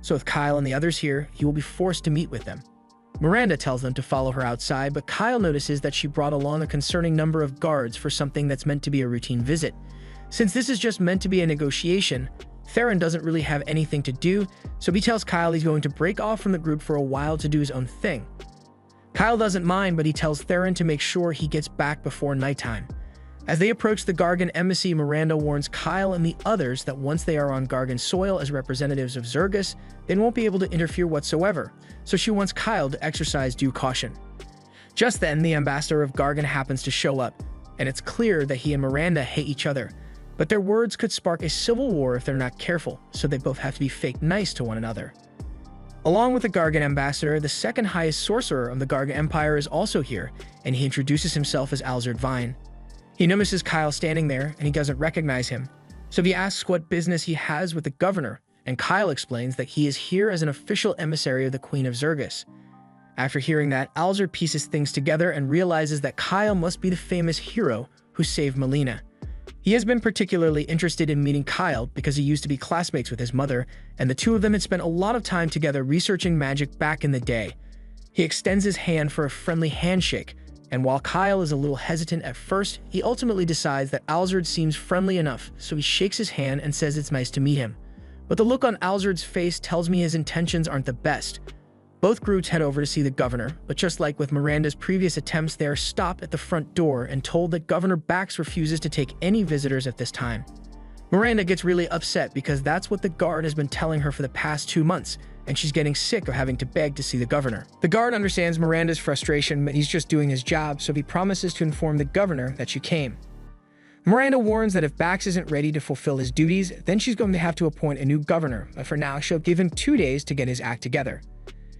So with Kyle and the others here, he will be forced to meet with them. Miranda tells them to follow her outside, but Kyle notices that she brought along a concerning number of guards for something that's meant to be a routine visit. Since this is just meant to be a negotiation, Theron doesn't really have anything to do, so he tells Kyle he's going to break off from the group for a while to do his own thing. Kyle doesn't mind, but he tells Theron to make sure he gets back before nighttime. As they approach the Gargan embassy, Miranda warns Kyle and the others that once they are on Gargan soil as representatives of Zergus, they won't be able to interfere whatsoever, so she wants Kyle to exercise due caution. Just then, the ambassador of Gargan happens to show up, and it's clear that he and Miranda hate each other, but their words could spark a civil war if they're not careful, so they both have to be fake nice to one another. Along with the Gargan ambassador, the second highest sorcerer of the Gargan Empire is also here, and he introduces himself as Alzard Vine. He notices Kyle standing there, and he doesn't recognize him, so he asks what business he has with the governor, and Kyle explains that he is here as an official emissary of the Queen of Zergus. After hearing that, Alzard pieces things together and realizes that Kyle must be the famous hero who saved Melina. He has been particularly interested in meeting Kyle because he used to be classmates with his mother, and the two of them had spent a lot of time together researching magic back in the day. He extends his hand for a friendly handshake, and while Kyle is a little hesitant at first, he ultimately decides that Alzard seems friendly enough, so he shakes his hand and says it's nice to meet him. But the look on Alzard's face tells me his intentions aren't the best. Both groups head over to see the governor, but just like with Miranda's previous attempts, they are stopped at the front door and told that Governor Bax refuses to take any visitors at this time. Miranda gets really upset because that's what the guard has been telling her for the past 2 months, and she's getting sick of having to beg to see the governor. The guard understands Miranda's frustration, but he's just doing his job, so he promises to inform the governor that she came. Miranda warns that if Bax isn't ready to fulfill his duties, then she's going to have to appoint a new governor, but for now she'll give him 2 days to get his act together.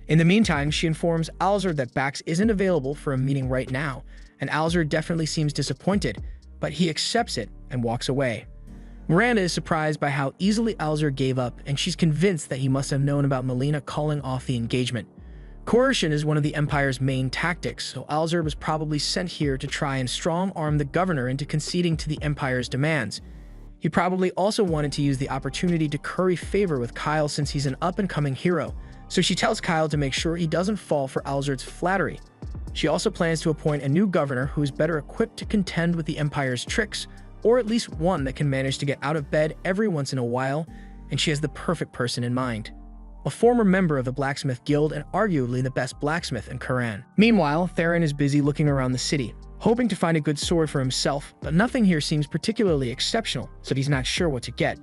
In the meantime, she informs Alzard that Bax isn't available for a meeting right now, and Alzard definitely seems disappointed, but he accepts it and walks away. Miranda is surprised by how easily Alzard gave up, and she's convinced that he must have known about Melina calling off the engagement. Coercion is one of the Empire's main tactics, so Alzard was probably sent here to try and strong-arm the governor into conceding to the Empire's demands. He probably also wanted to use the opportunity to curry favor with Kyle since he's an up-and-coming hero, so she tells Kyle to make sure he doesn't fall for Alzard's flattery. She also plans to appoint a new governor who is better equipped to contend with the Empire's tricks, or at least one that can manage to get out of bed every once in a while, and she has the perfect person in mind. a former member of the blacksmith guild and arguably the best blacksmith in Quran. Meanwhile, Theron is busy looking around the city, hoping to find a good sword for himself, but nothing here seems particularly exceptional, so he's not sure what to get.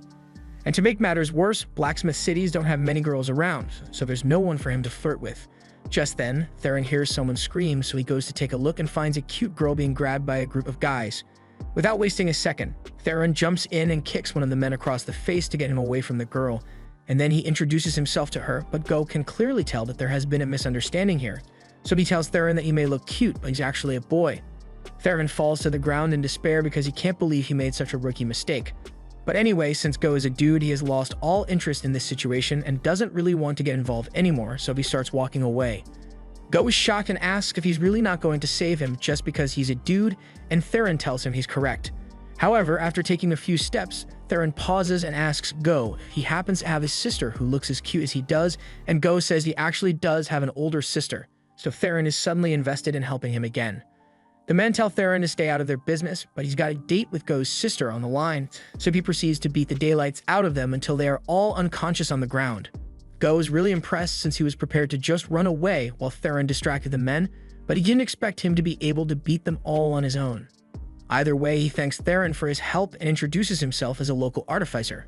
And to make matters worse, blacksmith cities don't have many girls around, so there's no one for him to flirt with. Just then, Theron hears someone scream, so he goes to take a look and finds a cute girl being grabbed by a group of guys. Without wasting a second, Theron jumps in and kicks one of the men across the face to get him away from the girl, and then he introduces himself to her, but Go can clearly tell that there has been a misunderstanding here, so he tells Theron that he may look cute, but he's actually a boy. Theron falls to the ground in despair because he can't believe he made such a rookie mistake. But anyway, since Go is a dude, he has lost all interest in this situation and doesn't really want to get involved anymore, so he starts walking away. Go is shocked and asks if he's really not going to save him just because he's a dude, and Theron tells him he's correct. However, after taking a few steps, Theron pauses and asks Go if he happens to have a sister who looks as cute as he does, and Go says he actually does have an older sister, so Theron is suddenly invested in helping him again. The men tell Theron to stay out of their business, but he's got a date with Go's sister on the line, so he proceeds to beat the daylights out of them until they are all unconscious on the ground. Go is really impressed since he was prepared to just run away while Theron distracted the men, but he didn't expect him to be able to beat them all on his own. Either way, he thanks Theron for his help and introduces himself as a local artificer.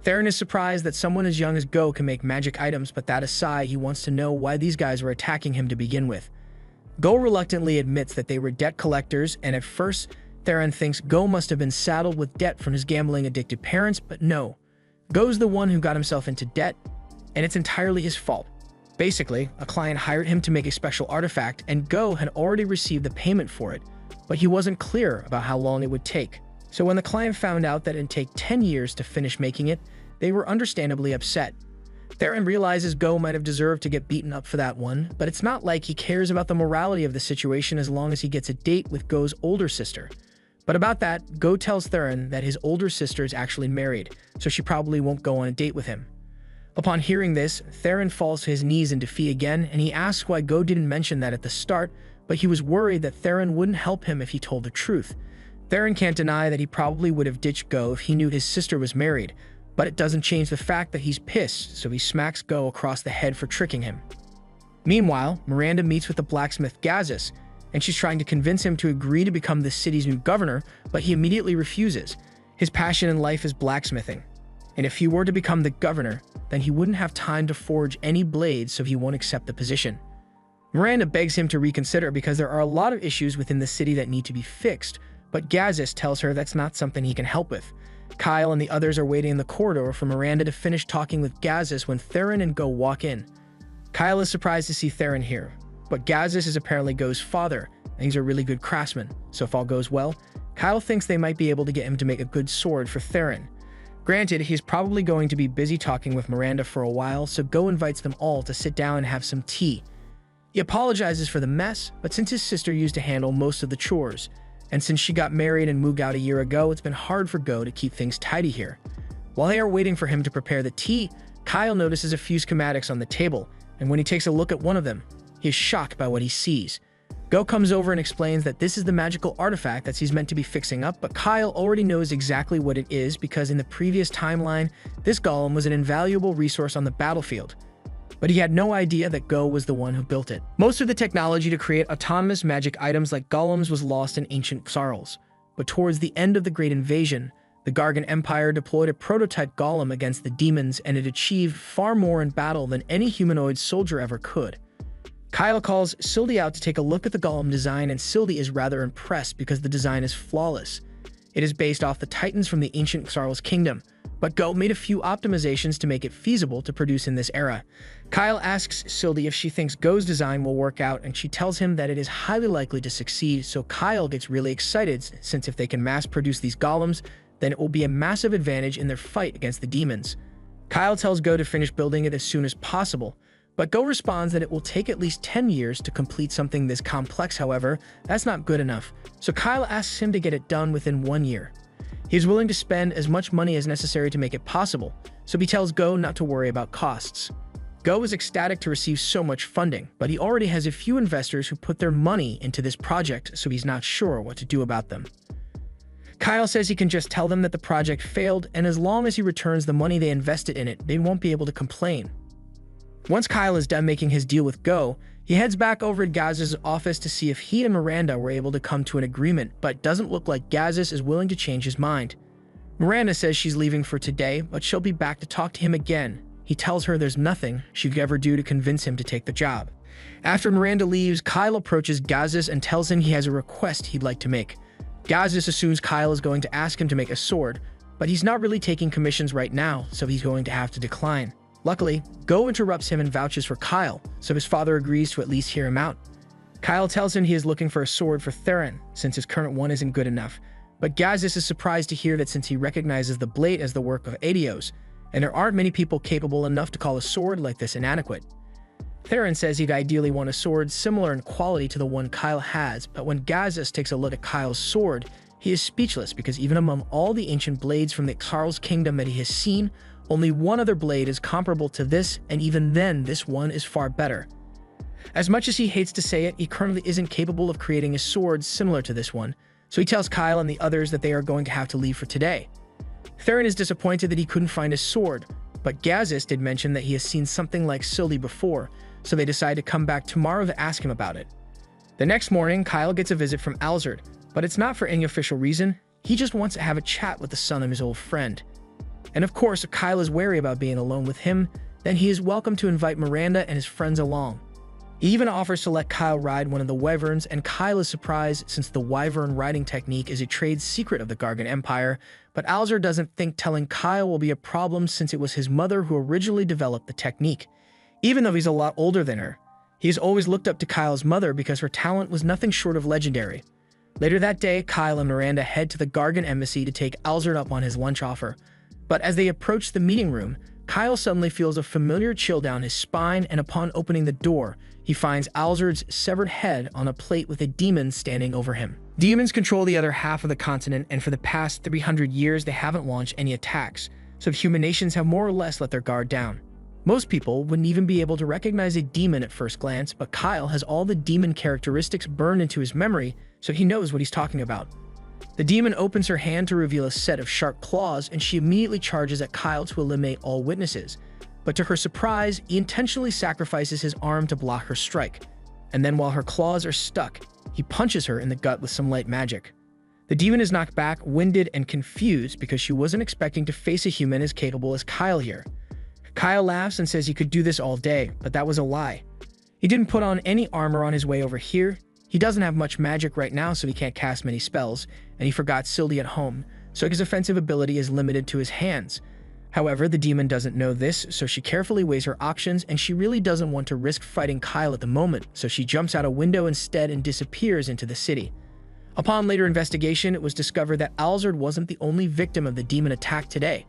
Theron is surprised that someone as young as Go can make magic items, but that aside, he wants to know why these guys were attacking him to begin with. Go reluctantly admits that they were debt collectors, and at first, Theron thinks Go must have been saddled with debt from his gambling-addicted parents, but no. Go's the one who got himself into debt, and it's entirely his fault. Basically, a client hired him to make a special artifact, and Go had already received the payment for it, but he wasn't clear about how long it would take. So when the client found out that it'd take 10 years to finish making it, they were understandably upset. Theron realizes Go might have deserved to get beaten up for that one, but it's not like he cares about the morality of the situation as long as he gets a date with Go's older sister. But about that, Go tells Theron that his older sister is actually married, so she probably won't go on a date with him. Upon hearing this, Theron falls to his knees in defeat again, and he asks why Go didn't mention that at the start, but he was worried that Theron wouldn't help him if he told the truth. Theron can't deny that he probably would have ditched Go if he knew his sister was married, but it doesn't change the fact that he's pissed, so he smacks Go across the head for tricking him. Meanwhile, Miranda meets with the blacksmith Gazis, and she's trying to convince him to agree to become the city's new governor, but he immediately refuses. His passion in life is blacksmithing, and if he were to become the governor, then he wouldn't have time to forge any blades, so he won't accept the position. Miranda begs him to reconsider because there are a lot of issues within the city that need to be fixed, but Gazis tells her that's not something he can help with. Kyle and the others are waiting in the corridor for Miranda to finish talking with Gazis when Theron and Go walk in. Kyle is surprised to see Theron here, but Gazis is apparently Go's father, and he's a really good craftsman, so if all goes well, Kyle thinks they might be able to get him to make a good sword for Theron. Granted, he's probably going to be busy talking with Miranda for a while, so Go invites them all to sit down and have some tea. He apologizes for the mess, but since his sister used to handle most of the chores, and since she got married and moved out a year ago, it's been hard for Go to keep things tidy here. While they are waiting for him to prepare the tea, Kyle notices a few schematics on the table, and when he takes a look at one of them, he is shocked by what he sees. Go comes over and explains that this is the magical artifact that he's meant to be fixing up, but Kyle already knows exactly what it is because in the previous timeline, this golem was an invaluable resource on the battlefield. But he had no idea that Go was the one who built it. Most of the technology to create autonomous magic items like golems was lost in ancient Xarls, but towards the end of the Great Invasion, the Gargan Empire deployed a prototype golem against the demons, and it achieved far more in battle than any humanoid soldier ever could. Kyle calls Sildy out to take a look at the golem design, and Sildy is rather impressed because the design is flawless. It is based off the titans from the ancient Xarls kingdom, but Go made a few optimizations to make it feasible to produce in this era. Kyle asks Sildy if she thinks Go's design will work out, and she tells him that it is highly likely to succeed, so Kyle gets really excited since if they can mass produce these golems, then it will be a massive advantage in their fight against the demons. Kyle tells Go to finish building it as soon as possible, but Go responds that it will take at least 10 years to complete something this complex. However, that's not good enough, so Kyle asks him to get it done within 1 year. He is willing to spend as much money as necessary to make it possible, so he tells Go not to worry about costs. Go is ecstatic to receive so much funding, but he already has a few investors who put their money into this project, so he's not sure what to do about them. Kyle says he can just tell them that the project failed, and as long as he returns the money they invested in it, they won't be able to complain. Once Kyle is done making his deal with Go, he heads back over to Gaz's office to see if he and Miranda were able to come to an agreement, but doesn't look like Gazis is willing to change his mind. Miranda says she's leaving for today, but she'll be back to talk to him again. He tells her there's nothing she could ever do to convince him to take the job. After Miranda leaves, Kyle approaches Gazis and tells him he has a request he'd like to make. Gazis assumes Kyle is going to ask him to make a sword, but he's not really taking commissions right now, so he's going to have to decline. Luckily, Go interrupts him and vouches for Kyle, so his father agrees to at least hear him out. Kyle tells him he is looking for a sword for Theron, since his current one isn't good enough, but Gazis is surprised to hear that since he recognizes the blade as the work of Adios, and there aren't many people capable enough to call a sword like this inadequate. Theron says he'd ideally want a sword similar in quality to the one Kyle has, but when Gazis takes a look at Kyle's sword, he is speechless because even among all the ancient blades from the Carl's kingdom that he has seen, only one other blade is comparable to this, and even then, this one is far better. As much as he hates to say it, he currently isn't capable of creating a sword similar to this one, so he tells Kyle and the others that they are going to have to leave for today. Theron is disappointed that he couldn't find a sword, but Gazis did mention that he has seen something like Sylvie before, so they decide to come back tomorrow to ask him about it. The next morning, Kyle gets a visit from Alzard, but it's not for any official reason. He just wants to have a chat with the son of his old friend. And of course, if Kyle is wary about being alone with him, then he is welcome to invite Miranda and his friends along. He even offers to let Kyle ride one of the wyverns, and Kyle is surprised since the wyvern riding technique is a trade secret of the Gargan Empire, but Alzard doesn't think telling Kyle will be a problem since it was his mother who originally developed the technique. Even though he's a lot older than her, he has always looked up to Kyle's mother because her talent was nothing short of legendary. Later that day, Kyle and Miranda head to the Gargan embassy to take Alzard up on his lunch offer. But as they approach the meeting room, Kyle suddenly feels a familiar chill down his spine, and upon opening the door, he finds Alzard's severed head on a plate with a demon standing over him. Demons control the other half of the continent, and for the past 300 years they haven't launched any attacks, so human nations have more or less let their guard down. Most people wouldn't even be able to recognize a demon at first glance, but Kyle has all the demon characteristics burned into his memory, so he knows what he's talking about. The demon opens her hand to reveal a set of sharp claws, and she immediately charges at Kyle to eliminate all witnesses. But to her surprise, he intentionally sacrifices his arm to block her strike. And then while her claws are stuck, he punches her in the gut with some light magic. The demon is knocked back, winded, and confused because she wasn't expecting to face a human as capable as Kyle here. Kyle laughs and says he could do this all day, but that was a lie. He didn't put on any armor on his way over here. He doesn't have much magic right now, so he can't cast many spells, and he forgot Sylvie at home, so his offensive ability is limited to his hands. However, the demon doesn't know this, so she carefully weighs her options, and she really doesn't want to risk fighting Kyle at the moment, so she jumps out a window instead and disappears into the city. Upon later investigation, it was discovered that Alzard wasn't the only victim of the demon attack today.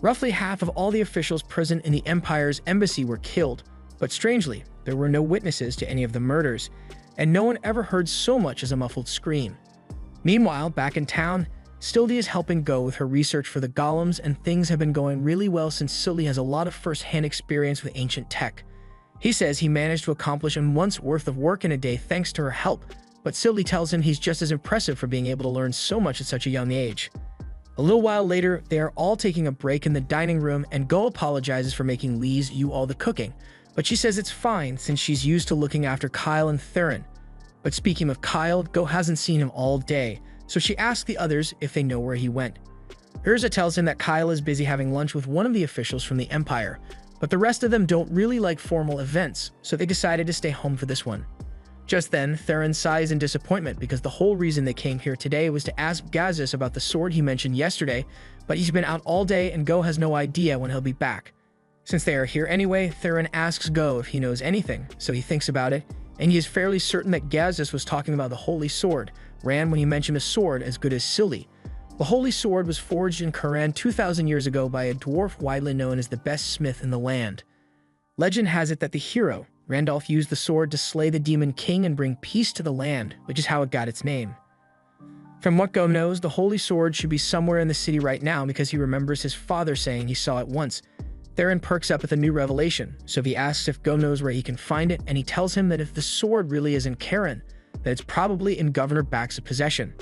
Roughly half of all the officials present in the Empire's embassy were killed, but strangely, there were no witnesses to any of the murders, and no one ever heard so much as a muffled scream. Meanwhile, back in town, Sylvie is helping Go with her research for the golems, and things have been going really well since Sylvie has a lot of first-hand experience with ancient tech. He says he managed to accomplish a month's worth of work in a day thanks to her help, but Sylvie tells him he's just as impressive for being able to learn so much at such a young age. A little while later, they are all taking a break in the dining room, and Go apologizes for making Lise do all the cooking, but she says it's fine since she's used to looking after Kyle and Theron. But speaking of Kyle, Go hasn't seen him all day, so she asks the others if they know where he went. Urza tells him that Kyle is busy having lunch with one of the officials from the Empire, but the rest of them don't really like formal events, so they decided to stay home for this one. Just then, Theron sighs in disappointment because the whole reason they came here today was to ask Gazis about the sword he mentioned yesterday, but he's been out all day and Go has no idea when he'll be back. Since they are here anyway, Theron asks Go if he knows anything, so he thinks about it, and he is fairly certain that Gazis was talking about the Holy Sword, Ran when he mentioned a sword as good as Sylvie. The Holy Sword was forged in Kuran 2,000 years ago by a dwarf widely known as the best smith in the land. Legend has it that the hero, Randolph, used the sword to slay the demon king and bring peace to the land, which is how it got its name. From what Go knows, the Holy Sword should be somewhere in the city right now because he remembers his father saying he saw it once. Theron perks up at the new revelation, so he asks if Go knows where he can find it, and he tells him that if the sword really is in Karen, that it's probably in Governor Bax's possession.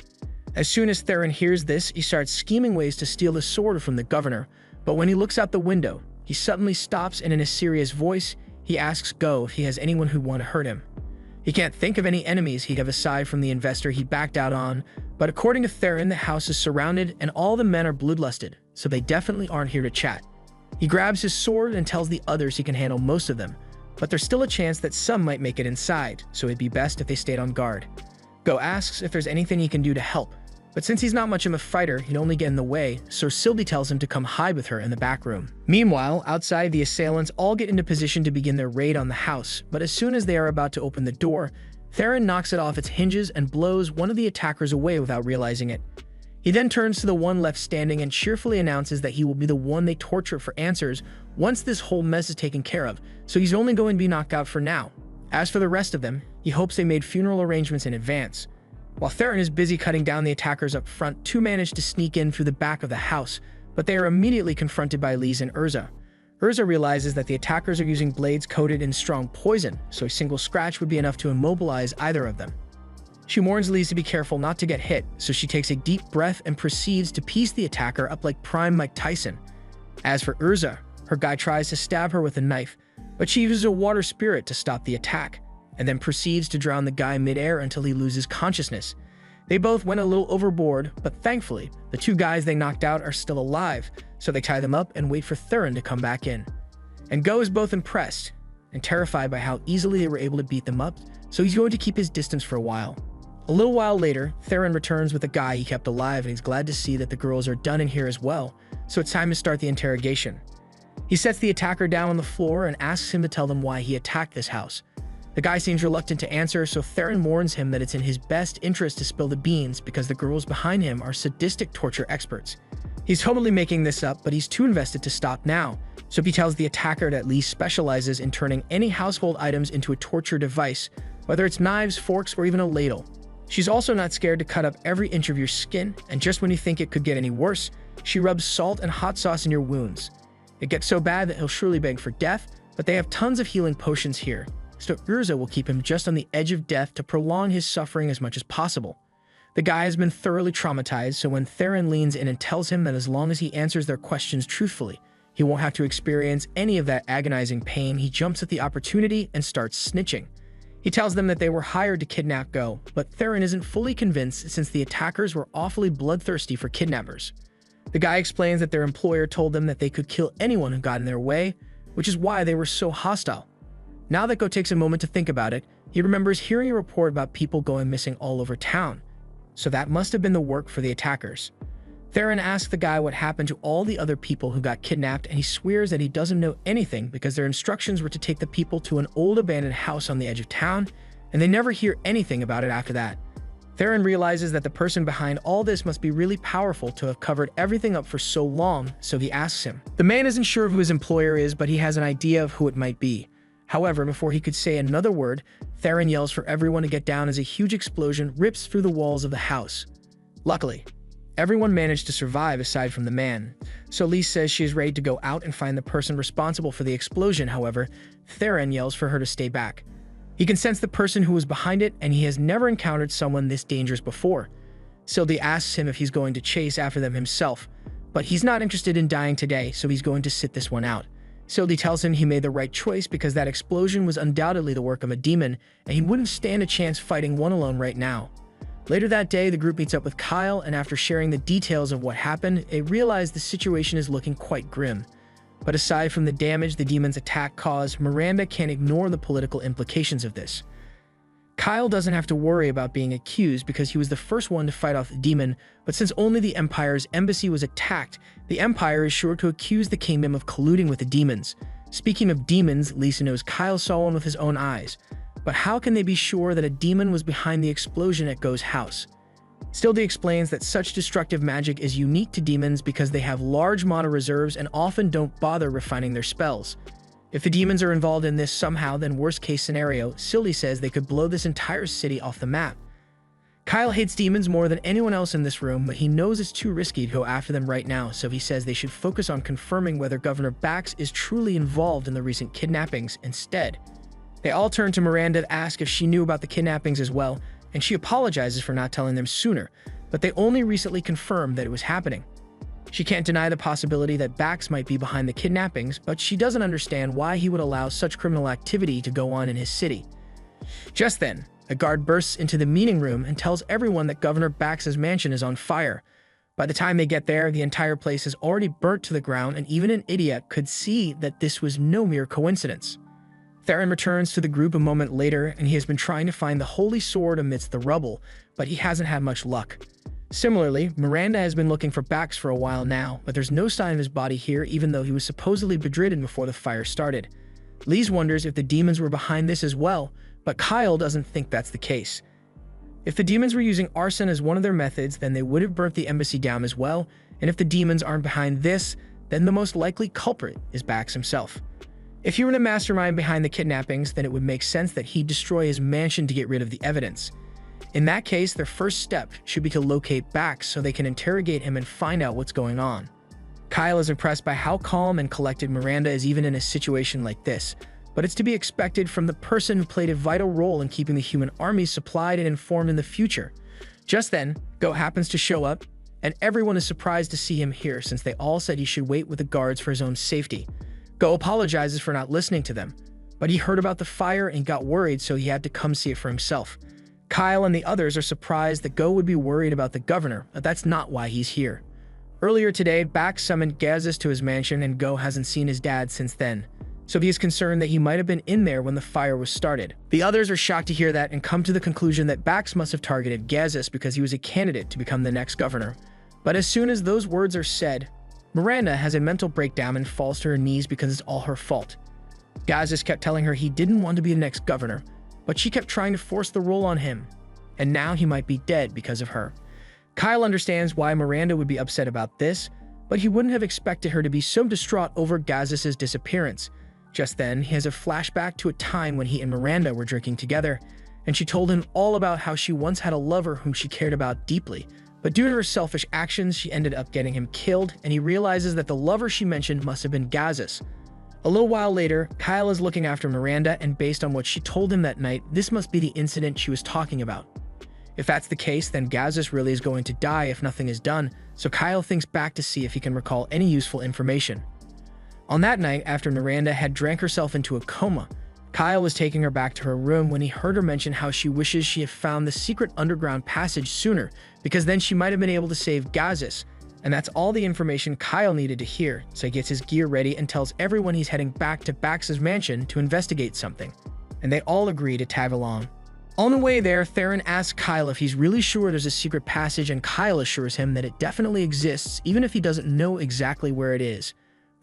As soon as Theron hears this, he starts scheming ways to steal the sword from the governor, but when he looks out the window, he suddenly stops and in a serious voice, he asks Go if he has anyone who'd want to hurt him. He can't think of any enemies he'd have aside from the investor he backed out on, but according to Theron, the house is surrounded and all the men are bloodlusted, so they definitely aren't here to chat. He grabs his sword and tells the others he can handle most of them, but there's still a chance that some might make it inside, so it'd be best if they stayed on guard. Go asks if there's anything he can do to help, but since he's not much of a fighter, he'd only get in the way, so Sylvie tells him to come hide with her in the back room. Meanwhile, outside, the assailants all get into position to begin their raid on the house, but as soon as they are about to open the door, Theron knocks it off its hinges and blows one of the attackers away without realizing it. He then turns to the one left standing and cheerfully announces that he will be the one they torture for answers once this whole mess is taken care of, so he's only going to be knocked out for now. As for the rest of them, he hopes they made funeral arrangements in advance. While Theron is busy cutting down the attackers up front, two manage to sneak in through the back of the house, but they are immediately confronted by Lise and Urza. Urza realizes that the attackers are using blades coated in strong poison, so a single scratch would be enough to immobilize either of them. She warns Lise to be careful not to get hit, so she takes a deep breath and proceeds to piece the attacker up like prime Mike Tyson. As for Urza, her guy tries to stab her with a knife, but she uses a water spirit to stop the attack, and then proceeds to drown the guy midair until he loses consciousness. They both went a little overboard, but thankfully, the two guys they knocked out are still alive, so they tie them up and wait for Theron to come back in. And Go is both impressed and terrified by how easily they were able to beat them up, so he's going to keep his distance for a while. A little while later, Theron returns with the guy he kept alive, and he's glad to see that the girls are done in here as well, so it's time to start the interrogation. He sets the attacker down on the floor and asks him to tell them why he attacked this house. The guy seems reluctant to answer, so Theron warns him that it's in his best interest to spill the beans because the girls behind him are sadistic torture experts. He's totally making this up, but he's too invested to stop now, so he tells the attacker that Lee specializes in turning any household items into a torture device, whether it's knives, forks, or even a ladle. She's also not scared to cut up every inch of your skin, and just when you think it could get any worse, she rubs salt and hot sauce in your wounds. It gets so bad that he'll surely beg for death, but they have tons of healing potions here, so Urza will keep him just on the edge of death to prolong his suffering as much as possible. The guy has been thoroughly traumatized, so when Theron leans in and tells him that as long as he answers their questions truthfully, he won't have to experience any of that agonizing pain, he jumps at the opportunity and starts snitching. He tells them that they were hired to kidnap Go, but Theron isn't fully convinced since the attackers were awfully bloodthirsty for kidnappers. The guy explains that their employer told them that they could kill anyone who got in their way, which is why they were so hostile. Now that Go takes a moment to think about it, he remembers hearing a report about people going missing all over town, so that must have been the work for the attackers. Theron asks the guy what happened to all the other people who got kidnapped, and he swears that he doesn't know anything because their instructions were to take the people to an old abandoned house on the edge of town, and they never hear anything about it after that. Theron realizes that the person behind all this must be really powerful to have covered everything up for so long, so he asks him. The man isn't sure who his employer is, but he has an idea of who it might be. However, before he could say another word, Theron yells for everyone to get down as a huge explosion rips through the walls of the house. Luckily, everyone managed to survive aside from the man, so Lise says she is ready to go out and find the person responsible for the explosion. However, Theron yells for her to stay back. He can sense the person who was behind it, and he has never encountered someone this dangerous before. Sylvie asks him if he's going to chase after them himself, but he's not interested in dying today, so he's going to sit this one out. Sylvie tells him he made the right choice because that explosion was undoubtedly the work of a demon, and he wouldn't stand a chance fighting one alone right now. Later that day, the group meets up with Kyle, and after sharing the details of what happened, they realize the situation is looking quite grim. But aside from the damage the demon's attack caused, Miranda can't ignore the political implications of this. Kyle doesn't have to worry about being accused because he was the first one to fight off the demon, but since only the Empire's embassy was attacked, the Empire is sure to accuse the kingdom of colluding with the demons. Speaking of demons, Lisa knows Kyle saw one with his own eyes, but how can they be sure that a demon was behind the explosion at Go's house? Sylvie explains that such destructive magic is unique to demons because they have large mana reserves and often don't bother refining their spells. If the demons are involved in this somehow, then worst case scenario, Sylvie says they could blow this entire city off the map. Kyle hates demons more than anyone else in this room, but he knows it's too risky to go after them right now, so he says they should focus on confirming whether Governor Bax is truly involved in the recent kidnappings instead. They all turn to Miranda to ask if she knew about the kidnappings as well, and she apologizes for not telling them sooner, but they only recently confirmed that it was happening. She can't deny the possibility that Bax might be behind the kidnappings, but she doesn't understand why he would allow such criminal activity to go on in his city. Just then, a guard bursts into the meeting room and tells everyone that Governor Bax's mansion is on fire. By the time they get there, the entire place is already burnt to the ground, and even an idiot could see that this was no mere coincidence. Theron returns to the group a moment later, and he has been trying to find the holy sword amidst the rubble, but he hasn't had much luck. Similarly, Miranda has been looking for Bax for a while now, but there's no sign of his body here, even though he was supposedly bedridden before the fire started. Lise wonders if the demons were behind this as well, but Kyle doesn't think that's the case. If the demons were using arson as one of their methods, then they would have burnt the embassy down as well, and if the demons aren't behind this, then the most likely culprit is Bax himself. If he were the mastermind behind the kidnappings, then it would make sense that he'd destroy his mansion to get rid of the evidence. In that case, their first step should be to locate Bax so they can interrogate him and find out what's going on. Kyle is impressed by how calm and collected Miranda is even in a situation like this, but it's to be expected from the person who played a vital role in keeping the human armies supplied and informed in the future. Just then, Go happens to show up, and everyone is surprised to see him here since they all said he should wait with the guards for his own safety. Go apologizes for not listening to them, but he heard about the fire and got worried, so he had to come see it for himself. Kyle and the others are surprised that Go would be worried about the governor, but that's not why he's here. Earlier today, Bax summoned Gazis to his mansion, and Go hasn't seen his dad since then, so he is concerned that he might have been in there when the fire was started. The others are shocked to hear that and come to the conclusion that Bax must have targeted Gazis because he was a candidate to become the next governor. But as soon as those words are said, Miranda has a mental breakdown and falls to her knees because it's all her fault. Gazis kept telling her he didn't want to be the next governor, but she kept trying to force the role on him, and now he might be dead because of her. Kyle understands why Miranda would be upset about this, but he wouldn't have expected her to be so distraught over Gazis' disappearance. Just then, he has a flashback to a time when he and Miranda were drinking together, and she told him all about how she once had a lover whom she cared about deeply, but due to her selfish actions, she ended up getting him killed, and he realizes that the lover she mentioned must have been Gazis. A little while later, Kyle is looking after Miranda, and based on what she told him that night, this must be the incident she was talking about. If that's the case, then Gazis really is going to die if nothing is done, so Kyle thinks back to see if he can recall any useful information. On that night, after Miranda had drank herself into a coma, Kyle was taking her back to her room when he heard her mention how she wishes she had found the secret underground passage sooner, because then she might have been able to save Gazis. And that's all the information Kyle needed to hear, so he gets his gear ready and tells everyone he's heading back to Bax's mansion to investigate something. And they all agree to tag along. On the way there, Theron asks Kyle if he's really sure there's a secret passage, and Kyle assures him that it definitely exists, even if he doesn't know exactly where it is.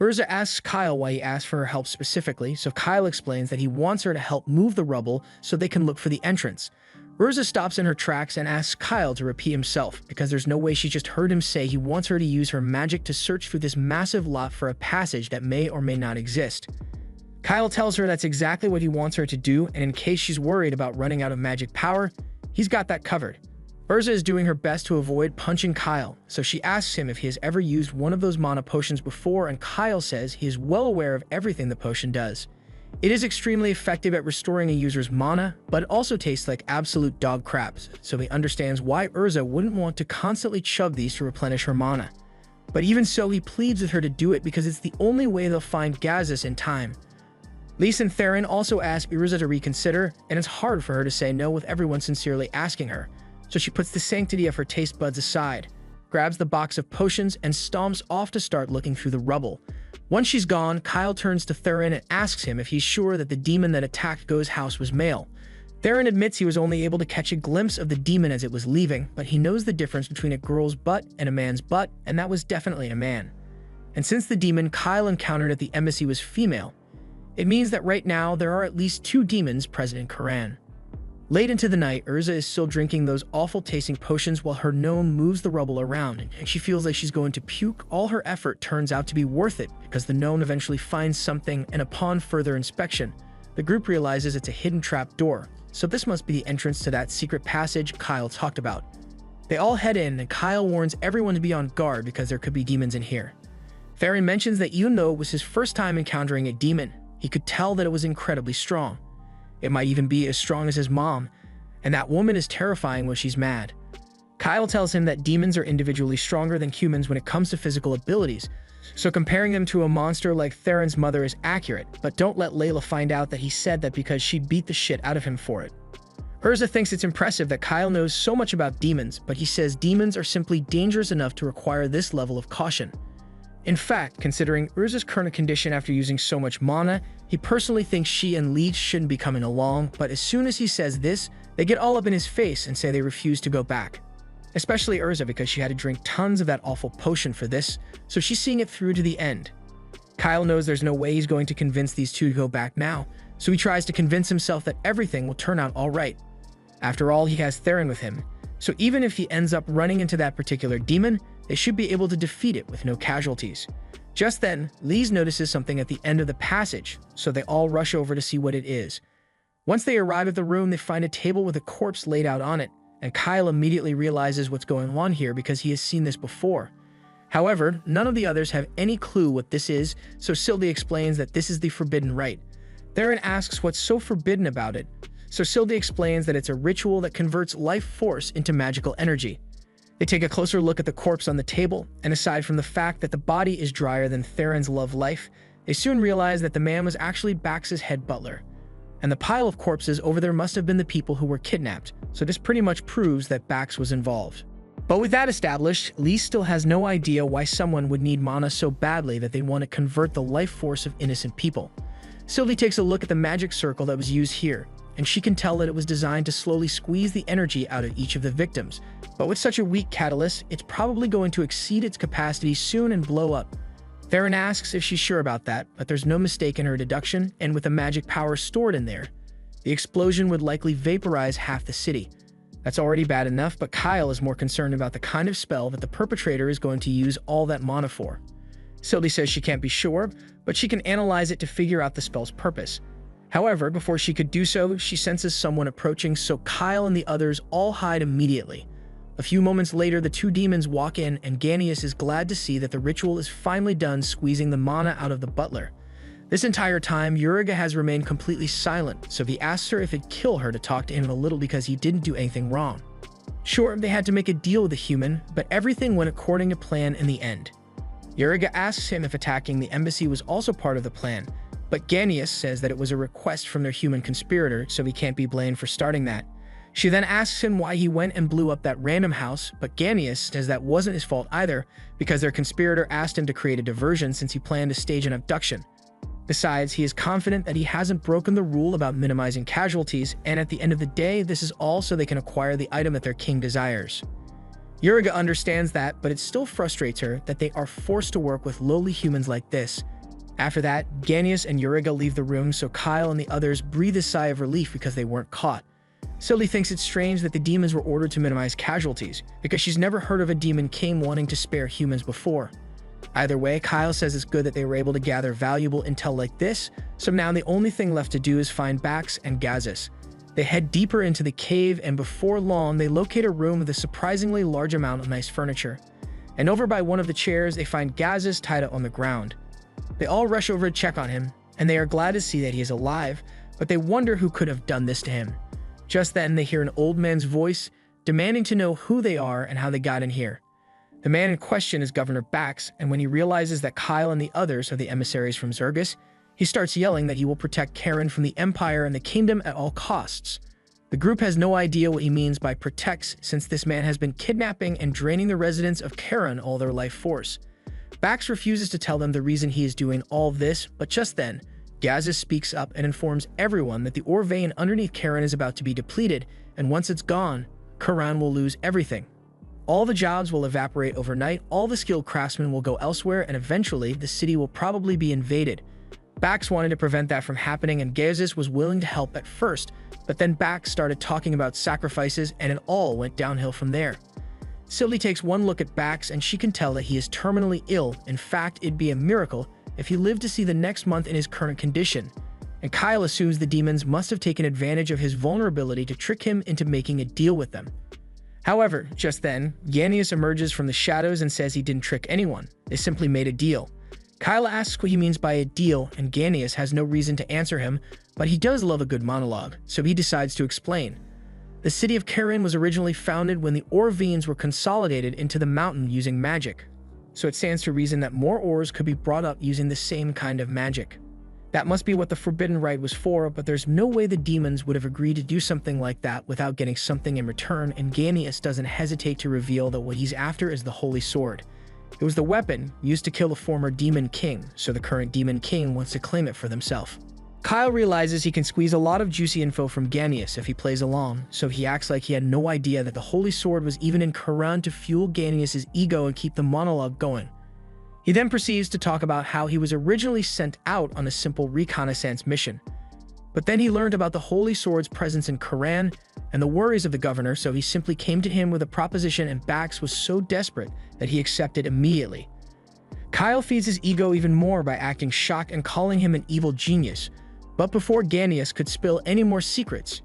Urza asks Kyle why he asked for her help specifically, so Kyle explains that he wants her to help move the rubble so they can look for the entrance. Urza stops in her tracks and asks Kyle to repeat himself, because there's no way she just heard him say he wants her to use her magic to search through this massive lot for a passage that may or may not exist. Kyle tells her that's exactly what he wants her to do, and in case she's worried about running out of magic power, he's got that covered. Urza is doing her best to avoid punching Kyle, so she asks him if he has ever used one of those mana potions before, and Kyle says he is well aware of everything the potion does. It is extremely effective at restoring a user's mana, but it also tastes like absolute dog crap, so he understands why Urza wouldn't want to constantly chug these to replenish her mana. But even so, he pleads with her to do it because it's the only way they'll find Gazis in time. Lise and Theron also ask Urza to reconsider, and it's hard for her to say no with everyone sincerely asking her. So she puts the sanctity of her taste buds aside, grabs the box of potions, and stomps off to start looking through the rubble. Once she's gone, Kyle turns to Theron and asks him if he's sure that the demon that attacked Go's house was male. Theron admits he was only able to catch a glimpse of the demon as it was leaving, but he knows the difference between a girl's butt and a man's butt, and that was definitely a man. And since the demon Kyle encountered at the embassy was female, it means that right now there are at least 2 demons present in Quran. Late into the night, Urza is still drinking those awful-tasting potions while her gnome moves the rubble around, and she feels like she's going to puke. All her effort turns out to be worth it because the gnome eventually finds something, and upon further inspection, the group realizes it's a hidden trap door, so this must be the entrance to that secret passage Kyle talked about. They all head in, and Kyle warns everyone to be on guard because there could be demons in here. Theron mentions that even though it was his first time encountering a demon, he could tell that it was incredibly strong. It might even be as strong as his mom, and that woman is terrifying when she's mad. Kyle tells him that demons are individually stronger than humans when it comes to physical abilities, so comparing them to a monster like Theron's mother is accurate, but don't let Layla find out that he said that because she'd beat the shit out of him for it. Urza thinks it's impressive that Kyle knows so much about demons, but he says demons are simply dangerous enough to require this level of caution. In fact, considering Urza's current condition after using so much mana, he personally thinks she and Leech shouldn't be coming along, but as soon as he says this, they get all up in his face and say they refuse to go back. Especially Urza because she had to drink tons of that awful potion for this, so she's seeing it through to the end. Kyle knows there's no way he's going to convince these two to go back now, so he tries to convince himself that everything will turn out alright. After all, he has Theron with him, so even if he ends up running into that particular demon, they should be able to defeat it with no casualties. Just then, Lise notices something at the end of the passage, so they all rush over to see what it is. Once they arrive at the room, they find a table with a corpse laid out on it, and Kyle immediately realizes what's going on here because he has seen this before. However, none of the others have any clue what this is, so Sylvie explains that this is the forbidden rite. Theron asks what's so forbidden about it, so Sylvie explains that it's a ritual that converts life force into magical energy. They take a closer look at the corpse on the table, and aside from the fact that the body is drier than Theron's love life, they soon realize that the man was actually Bax's head butler. And the pile of corpses over there must have been the people who were kidnapped, so this pretty much proves that Bax was involved. But with that established, Lee still has no idea why someone would need mana so badly that they want to convert the life force of innocent people. Sylvie takes a look at the magic circle that was used here, and she can tell that it was designed to slowly squeeze the energy out of each of the victims. But with such a weak catalyst, it's probably going to exceed its capacity soon and blow up. Theron asks if she's sure about that, but there's no mistake in her deduction, and with the magic power stored in there, the explosion would likely vaporize half the city. That's already bad enough, but Kyle is more concerned about the kind of spell that the perpetrator is going to use all that mana for. Sylvie says she can't be sure, but she can analyze it to figure out the spell's purpose. However, before she could do so, she senses someone approaching, so Kyle and the others all hide immediately. A few moments later, the two demons walk in, and Ganius is glad to see that the ritual is finally done squeezing the mana out of the butler. This entire time, Uriga has remained completely silent, so he asks her if it'd kill her to talk to him a little because he didn't do anything wrong. Sure, they had to make a deal with the human, but everything went according to plan in the end. Uriga asks him if attacking the embassy was also part of the plan, but Ganius says that it was a request from their human conspirator, so he can't be blamed for starting that. She then asks him why he went and blew up that random house, but Ganius says that wasn't his fault either, because their conspirator asked him to create a diversion since he planned to stage an abduction. Besides, he is confident that he hasn't broken the rule about minimizing casualties, and at the end of the day, this is all so they can acquire the item that their king desires. Uriga understands that, but it still frustrates her that they are forced to work with lowly humans like this. After that, Ganius and Uriga leave the room, so Kyle and the others breathe a sigh of relief because they weren't caught. Sylvie thinks it's strange that the demons were ordered to minimize casualties, because she's never heard of a demon king wanting to spare humans before. Either way, Kyle says it's good that they were able to gather valuable intel like this, so now the only thing left to do is find Bax and Gazis. They head deeper into the cave, and before long, they locate a room with a surprisingly large amount of nice furniture. And over by one of the chairs, they find Gazis tied up on the ground. They all rush over to check on him, and they are glad to see that he is alive, but they wonder who could have done this to him. Just then, they hear an old man's voice, demanding to know who they are and how they got in here. The man in question is Governor Bax, and when he realizes that Kyle and the others are the emissaries from Zergus, he starts yelling that he will protect Karen from the Empire and the Kingdom at all costs. The group has no idea what he means by protects, since this man has been kidnapping and draining the residents of Karen all their life force. Bax refuses to tell them the reason he is doing all of this, but just then, Gazis speaks up and informs everyone that the ore vein underneath Karen is about to be depleted, and once it's gone, Karan will lose everything. All the jobs will evaporate overnight, all the skilled craftsmen will go elsewhere, and eventually, the city will probably be invaded. Bax wanted to prevent that from happening, and Gazis was willing to help at first, but then Bax started talking about sacrifices, and it all went downhill from there. Sylvie takes one look at Bax, and she can tell that he is terminally ill. In fact, it'd be a miracle if he lived to see the next month in his current condition, and Kyle assumes the demons must have taken advantage of his vulnerability to trick him into making a deal with them. However, just then, Ganius emerges from the shadows and says he didn't trick anyone, they simply made a deal. Kyle asks what he means by a deal, and Ganius has no reason to answer him, but he does love a good monologue, so he decides to explain. The city of Karen was originally founded when the ore veins were consolidated into the mountain using magic, so it stands to reason that more ores could be brought up using the same kind of magic. That must be what the Forbidden Rite was for, but there's no way the demons would have agreed to do something like that without getting something in return, and Ganius doesn't hesitate to reveal that what he's after is the Holy Sword. It was the weapon used to kill the former Demon King, so the current Demon King wants to claim it for themselves. Kyle realizes he can squeeze a lot of juicy info from Ganius if he plays along, so he acts like he had no idea that the Holy Sword was even in Quran to fuel Ganius' ego and keep the monologue going. He then proceeds to talk about how he was originally sent out on a simple reconnaissance mission. But then he learned about the Holy Sword's presence in Quran and the worries of the governor, so he simply came to him with a proposition, and Bax was so desperate that he accepted immediately. Kyle feeds his ego even more by acting shocked and calling him an evil genius. But before Ganius could spill any more secrets,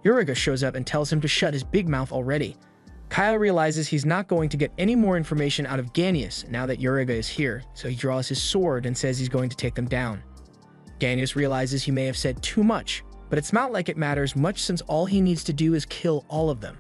Uriga shows up and tells him to shut his big mouth already. Kyle realizes he's not going to get any more information out of Ganius now that Uriga is here, so he draws his sword and says he's going to take them down. Ganius realizes he may have said too much, but it's not like it matters much since all he needs to do is kill all of them.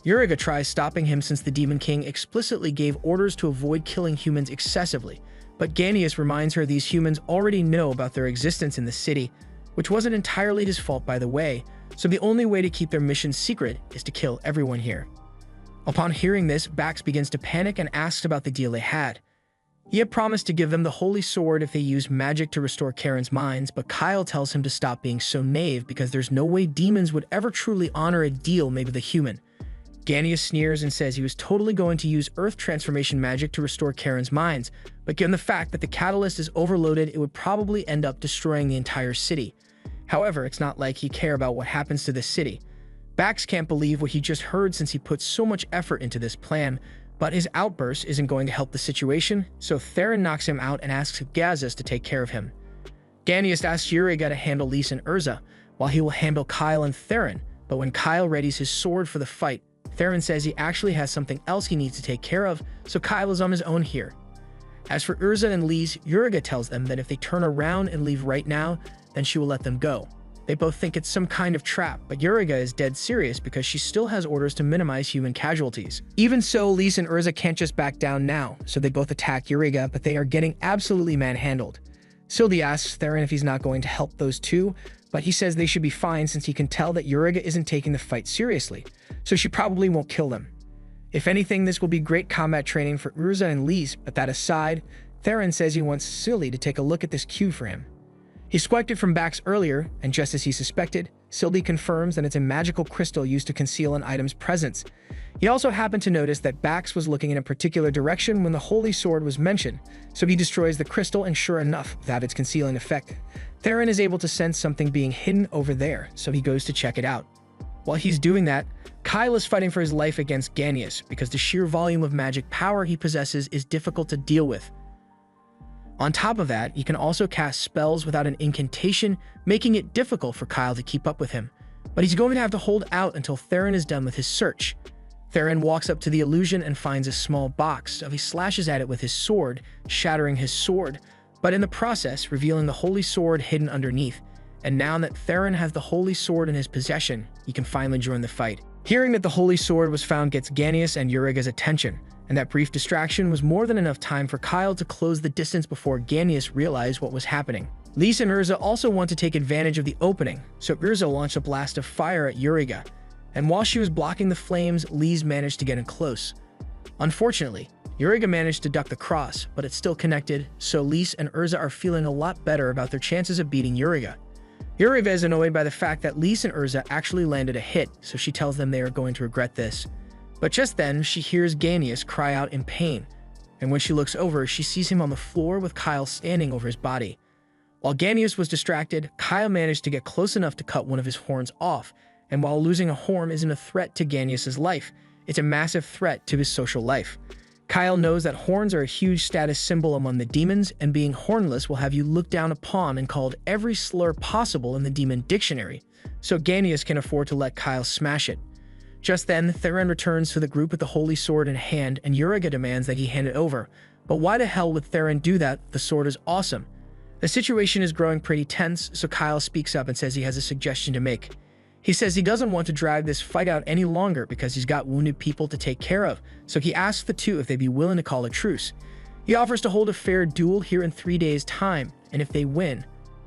Uriga tries stopping him since the Demon King explicitly gave orders to avoid killing humans excessively, but Ganius reminds her these humans already know about their existence in the city, which wasn't entirely his fault by the way, so the only way to keep their mission secret is to kill everyone here. Upon hearing this, Bax begins to panic and asks about the deal they had. He had promised to give them the Holy Sword if they used magic to restore Karen's minds, but Kyle tells him to stop being so naive because there's no way demons would ever truly honor a deal made with a human. Ganius sneers and says he was totally going to use Earth transformation magic to restore Karen's minds, but given the fact that the catalyst is overloaded, it would probably end up destroying the entire city. However, it's not like he cares about what happens to the city. Bax can't believe what he just heard since he put so much effort into this plan, but his outburst isn't going to help the situation, so Theron knocks him out and asks Gazas to take care of him. Ganius asks Uriga to handle Lys and Urza, while he will handle Kyle and Theron, but when Kyle readies his sword for the fight, Theron says he actually has something else he needs to take care of, so Kyle is on his own here. As for Urza and Lys, Uriga tells them that if they turn around and leave right now, then she will let them go. They both think it's some kind of trap, but Uriga is dead serious because she still has orders to minimize human casualties. Even so, Lys and Urza can't just back down now, so they both attack Uriga, but they are getting absolutely manhandled. Sylvie asks Theron if he's not going to help those two, but he says they should be fine since he can tell that Uriga isn't taking the fight seriously, so she probably won't kill them. If anything, this will be great combat training for Urza and Lys, but that aside, Theron says he wants Sylvie to take a look at this cue for him. He swiped it from Bax earlier, and just as he suspected, Sylvie confirms that it's a magical crystal used to conceal an item's presence. He also happened to notice that Bax was looking in a particular direction when the Holy Sword was mentioned, so he destroys the crystal, and sure enough, without its concealing effect, Theron is able to sense something being hidden over there, so he goes to check it out. While he's doing that, Kyle is fighting for his life against Ganius because the sheer volume of magic power he possesses is difficult to deal with. On top of that, he can also cast spells without an incantation, making it difficult for Kyle to keep up with him. But he's going to have to hold out until Theron is done with his search. Theron walks up to the illusion and finds a small box, so he slashes at it with his sword, shattering his sword, but in the process, revealing the Holy Sword hidden underneath. And now that Theron has the Holy Sword in his possession, he can finally join the fight. Hearing that the Holy Sword was found gets Ganius and Uriga's attention, and that brief distraction was more than enough time for Kyle to close the distance before Ganius realized what was happening. Lys and Urza also want to take advantage of the opening, so Urza launched a blast of fire at Uriga, and while she was blocking the flames, Lys managed to get in close. Unfortunately, Uriga managed to duck the cross, but it's still connected, so Lys and Urza are feeling a lot better about their chances of beating Uriga. Uriga is annoyed by the fact that Lys and Urza actually landed a hit, so she tells them they are going to regret this. But just then, she hears Ganius cry out in pain, and when she looks over, she sees him on the floor with Kyle standing over his body. While Ganius was distracted, Kyle managed to get close enough to cut one of his horns off, and while losing a horn isn't a threat to Ganius' life, it's a massive threat to his social life. Kyle knows that horns are a huge status symbol among the demons, and being hornless will have you looked down upon and called every slur possible in the demon dictionary, so Ganius can afford to let Kyle smash it. Just then, Theron returns to the group with the Holy Sword in hand, and Uriga demands that he hand it over. But why the hell would Theron do that? The sword is awesome. The situation is growing pretty tense, so Kyle speaks up and says he has a suggestion to make. He says he doesn't want to drag this fight out any longer because he's got wounded people to take care of, so he asks the two if they'd be willing to call a truce. He offers to hold a fair duel here in 3 days' time, and if they win,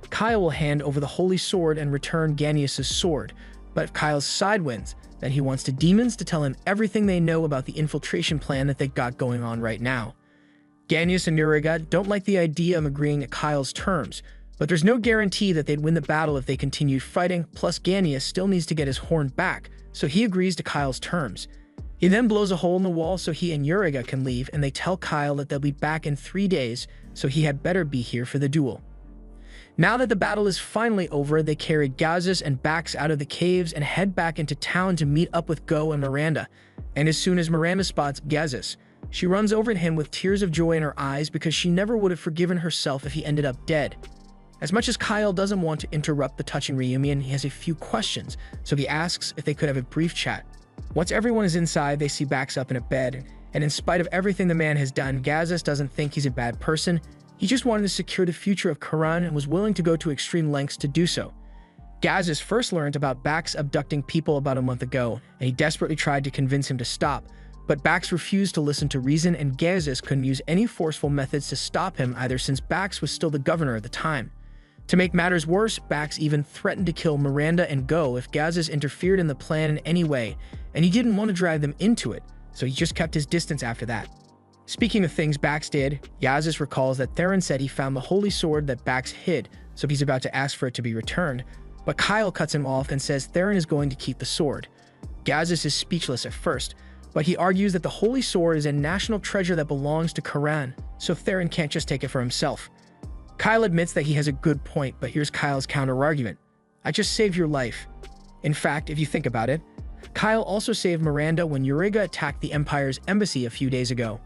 Kyle will hand over the holy sword and return Ganius' sword. But if Kyle's side wins, then he wants the demons to tell him everything they know about the infiltration plan that they got going on right now. Ganius and anirecap don't like the idea of agreeing to Kyle's terms, but there's no guarantee that they'd win the battle if they continued fighting, plus Ganius still needs to get his horn back, so he agrees to Kyle's terms. He then blows a hole in the wall so he and anirecap can leave, and they tell Kyle that they'll be back in 3 days, so he had better be here for the duel. Now that the battle is finally over, they carry Gazis and Bax out of the caves and head back into town to meet up with Go and Miranda. And as soon as Miranda spots Gazis, she runs over to him with tears of joy in her eyes because she never would have forgiven herself if he ended up dead. As much as Kyle doesn't want to interrupt the touching reunion, he has a few questions, so he asks if they could have a brief chat. Once everyone is inside, they see Bax up in a bed, and in spite of everything the man has done, Gazis doesn't think he's a bad person. He just wanted to secure the future of Karan and was willing to go to extreme lengths to do so. Gazis first learned about Bax abducting people about a month ago, and he desperately tried to convince him to stop, but Bax refused to listen to reason, and Gazis couldn't use any forceful methods to stop him either since Bax was still the governor at the time. To make matters worse, Bax even threatened to kill Miranda and Go if Gazis interfered in the plan in any way, and he didn't want to drag them into it, so he just kept his distance after that. Speaking of things Bax did, Gazis recalls that Theron said he found the holy sword that Bax hid, so he's about to ask for it to be returned, but Kyle cuts him off and says Theron is going to keep the sword. Gazis is speechless at first, but he argues that the holy sword is a national treasure that belongs to Karan, so Theron can't just take it for himself. Kyle admits that he has a good point, but here's Kyle's counter-argument. I just saved your life. In fact, if you think about it, Kyle also saved Miranda when Eureka attacked the Empire's embassy a few days ago.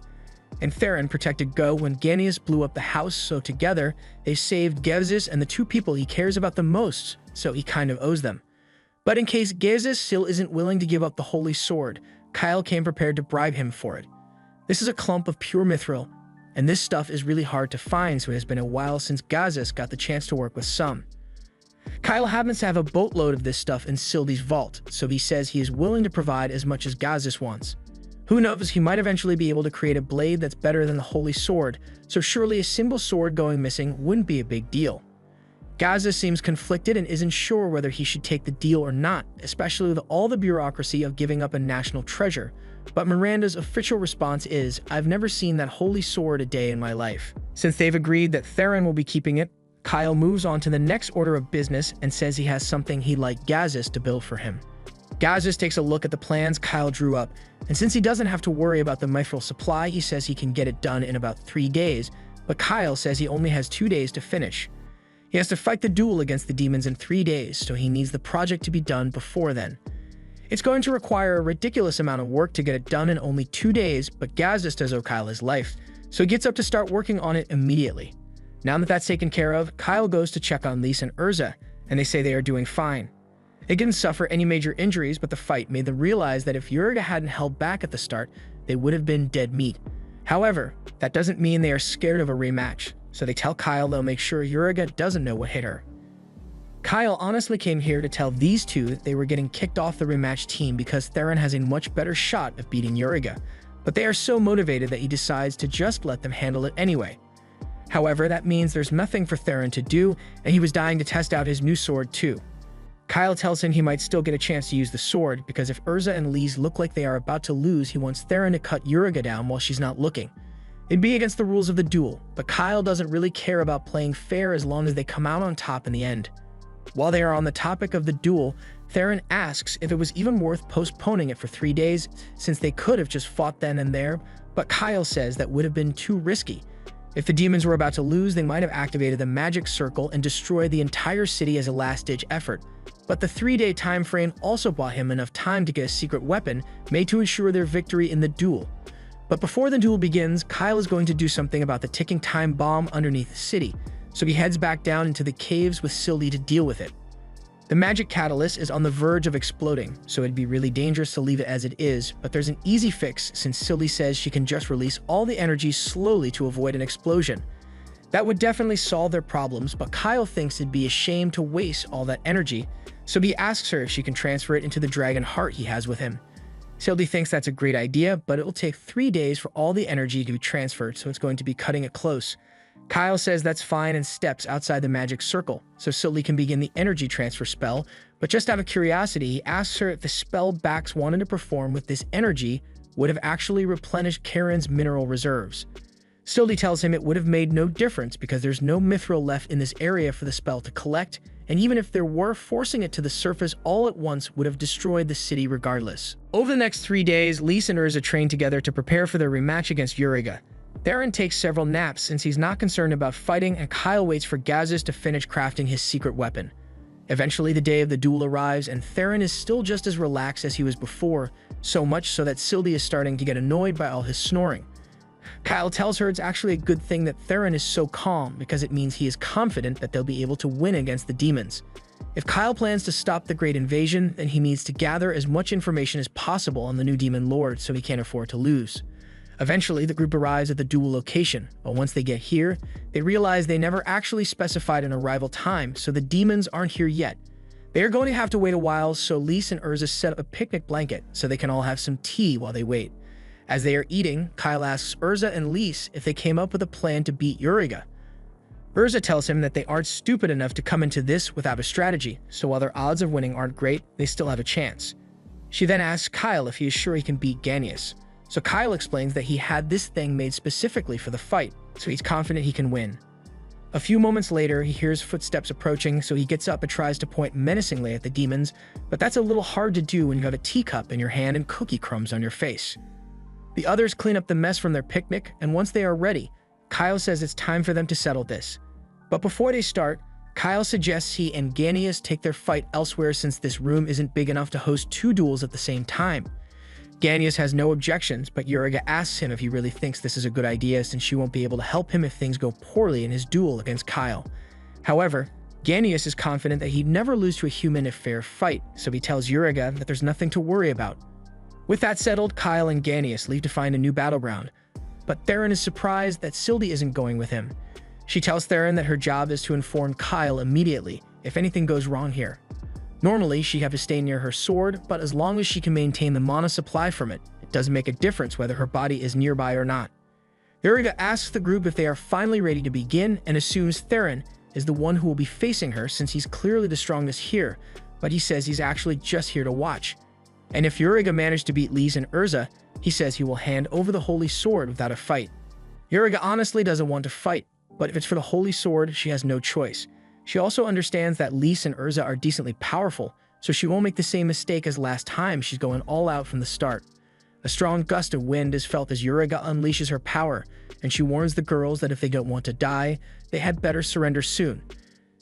And Theron protected Go when Ganius blew up the house, so together, they saved Gazis and the two people he cares about the most, so he kind of owes them. But in case Gazis still isn't willing to give up the holy sword, Kyle came prepared to bribe him for it. This is a clump of pure mithril, and this stuff is really hard to find, so it has been a while since Gazis got the chance to work with some. Kyle happens to have a boatload of this stuff in Sildi's vault, so he says he is willing to provide as much as Gazis wants. Who knows, he might eventually be able to create a blade that's better than the holy sword, so surely a single sword going missing wouldn't be a big deal. Gazis seems conflicted and isn't sure whether he should take the deal or not, especially with all the bureaucracy of giving up a national treasure. But Miranda's official response is, I've never seen that holy sword a day in my life. Since they've agreed that Theron will be keeping it, Kyle moves on to the next order of business and says he has something he'd like Gazis to build for him. Gazis takes a look at the plans Kyle drew up, and since he doesn't have to worry about the mithril supply, he says he can get it done in about 3 days, but Kyle says he only has 2 days to finish. He has to fight the duel against the demons in 3 days, so he needs the project to be done before then. It's going to require a ridiculous amount of work to get it done in only 2 days, but Gazis does owe Kyle his life, so he gets up to start working on it immediately. Now that that's taken care of, Kyle goes to check on Lise and Urza, and they say they are doing fine. They didn't suffer any major injuries, but the fight made them realize that if Eureka hadn't held back at the start, they would have been dead meat. However, that doesn't mean they are scared of a rematch, so they tell Kyle they'll make sure Eureka doesn't know what hit her. Kyle honestly came here to tell these two that they were getting kicked off the rematch team because Theron has a much better shot of beating Eureka, but they are so motivated that he decides to just let them handle it anyway. However, that means there's nothing for Theron to do, and he was dying to test out his new sword too. Kyle tells him he might still get a chance to use the sword, because if Urza and Lise look like they are about to lose, he wants Theron to cut Eureka down while she's not looking. It'd be against the rules of the duel, but Kyle doesn't really care about playing fair as long as they come out on top in the end. While they are on the topic of the duel, Theron asks if it was even worth postponing it for 3 days, since they could have just fought then and there, but Kyle says that would have been too risky. If the demons were about to lose, they might have activated the magic circle and destroyed the entire city as a last-ditch effort. But the 3-day time frame also bought him enough time to get a secret weapon made to ensure their victory in the duel. But before the duel begins, Kyle is going to do something about the ticking time bomb underneath the city, so he heads back down into the caves with Sildi to deal with it. The magic catalyst is on the verge of exploding, so it'd be really dangerous to leave it as it is, but there's an easy fix since Sildi says she can just release all the energy slowly to avoid an explosion. That would definitely solve their problems, but Kyle thinks it'd be a shame to waste all that energy, So he asks her if she can transfer it into the dragon heart he has with him. Sylvie thinks that's a great idea, but it will take 3 days for all the energy to be transferred, so it's going to be cutting it close. Kyle says that's fine and steps outside the magic circle, so Sylvie can begin the energy transfer spell, but just out of curiosity, he asks her if the spell Bax wanted to perform with this energy would have actually replenished Karen's mineral reserves. Sylvie tells him it would have made no difference because there's no mithril left in this area for the spell to collect, and even if there were, forcing it to the surface all at once would have destroyed the city regardless. Over the next 3 days, Lys and Urza train together to prepare for their rematch against Uriga. Theron takes several naps since he's not concerned about fighting, and Kyle waits for Gazis to finish crafting his secret weapon. Eventually, the day of the duel arrives, and Theron is still just as relaxed as he was before, so much so that Sylvie is starting to get annoyed by all his snoring. Kyle tells her it's actually a good thing that Theron is so calm because it means he is confident that they'll be able to win against the demons. If Kyle plans to stop the Great Invasion, then he needs to gather as much information as possible on the new demon lord so he can't afford to lose. Eventually, the group arrives at the duel location, but once they get here, they realize they never actually specified an arrival time, so the demons aren't here yet. They are going to have to wait a while, so Lys and Urza set up a picnic blanket so they can all have some tea while they wait. As they are eating, Kyle asks Urza and Lys if they came up with a plan to beat Uriga. Urza tells him that they aren't stupid enough to come into this without a strategy, so while their odds of winning aren't great, they still have a chance. She then asks Kyle if he is sure he can beat Ganius. So Kyle explains that he had this thing made specifically for the fight, so he's confident he can win. A few moments later, he hears footsteps approaching, so he gets up and tries to point menacingly at the demons, but that's a little hard to do when you have a teacup in your hand and cookie crumbs on your face. The others clean up the mess from their picnic, and once they are ready, Kyle says it's time for them to settle this. But before they start, Kyle suggests he and Ganius take their fight elsewhere since this room isn't big enough to host 2 duels at the same time. Ganius has no objections, but Uriga asks him if he really thinks this is a good idea since she won't be able to help him if things go poorly in his duel against Kyle. However, Ganius is confident that he'd never lose to a human in a fair fight, so he tells Uriga that there's nothing to worry about. With that settled, Kyle and Ganius leave to find a new battleground, but Theron is surprised that Sylvie isn't going with him. She tells Theron that her job is to inform Kyle immediately if anything goes wrong here. Normally, she'd have to stay near her sword, but as long as she can maintain the mana supply from it, it doesn't make a difference whether her body is nearby or not. Uriga asks the group if they are finally ready to begin and assumes Theron is the one who will be facing her since he's clearly the strongest here, but he says he's actually just here to watch. And if Uriga managed to beat Lys and Urza, he says he will hand over the holy sword without a fight. Uriga honestly doesn't want to fight, but if it's for the holy sword, she has no choice. She also understands that Lys and Urza are decently powerful, so she won't make the same mistake as last time. She's going all out from the start. A strong gust of wind is felt as Uriga unleashes her power, and she warns the girls that if they don't want to die, they had better surrender soon.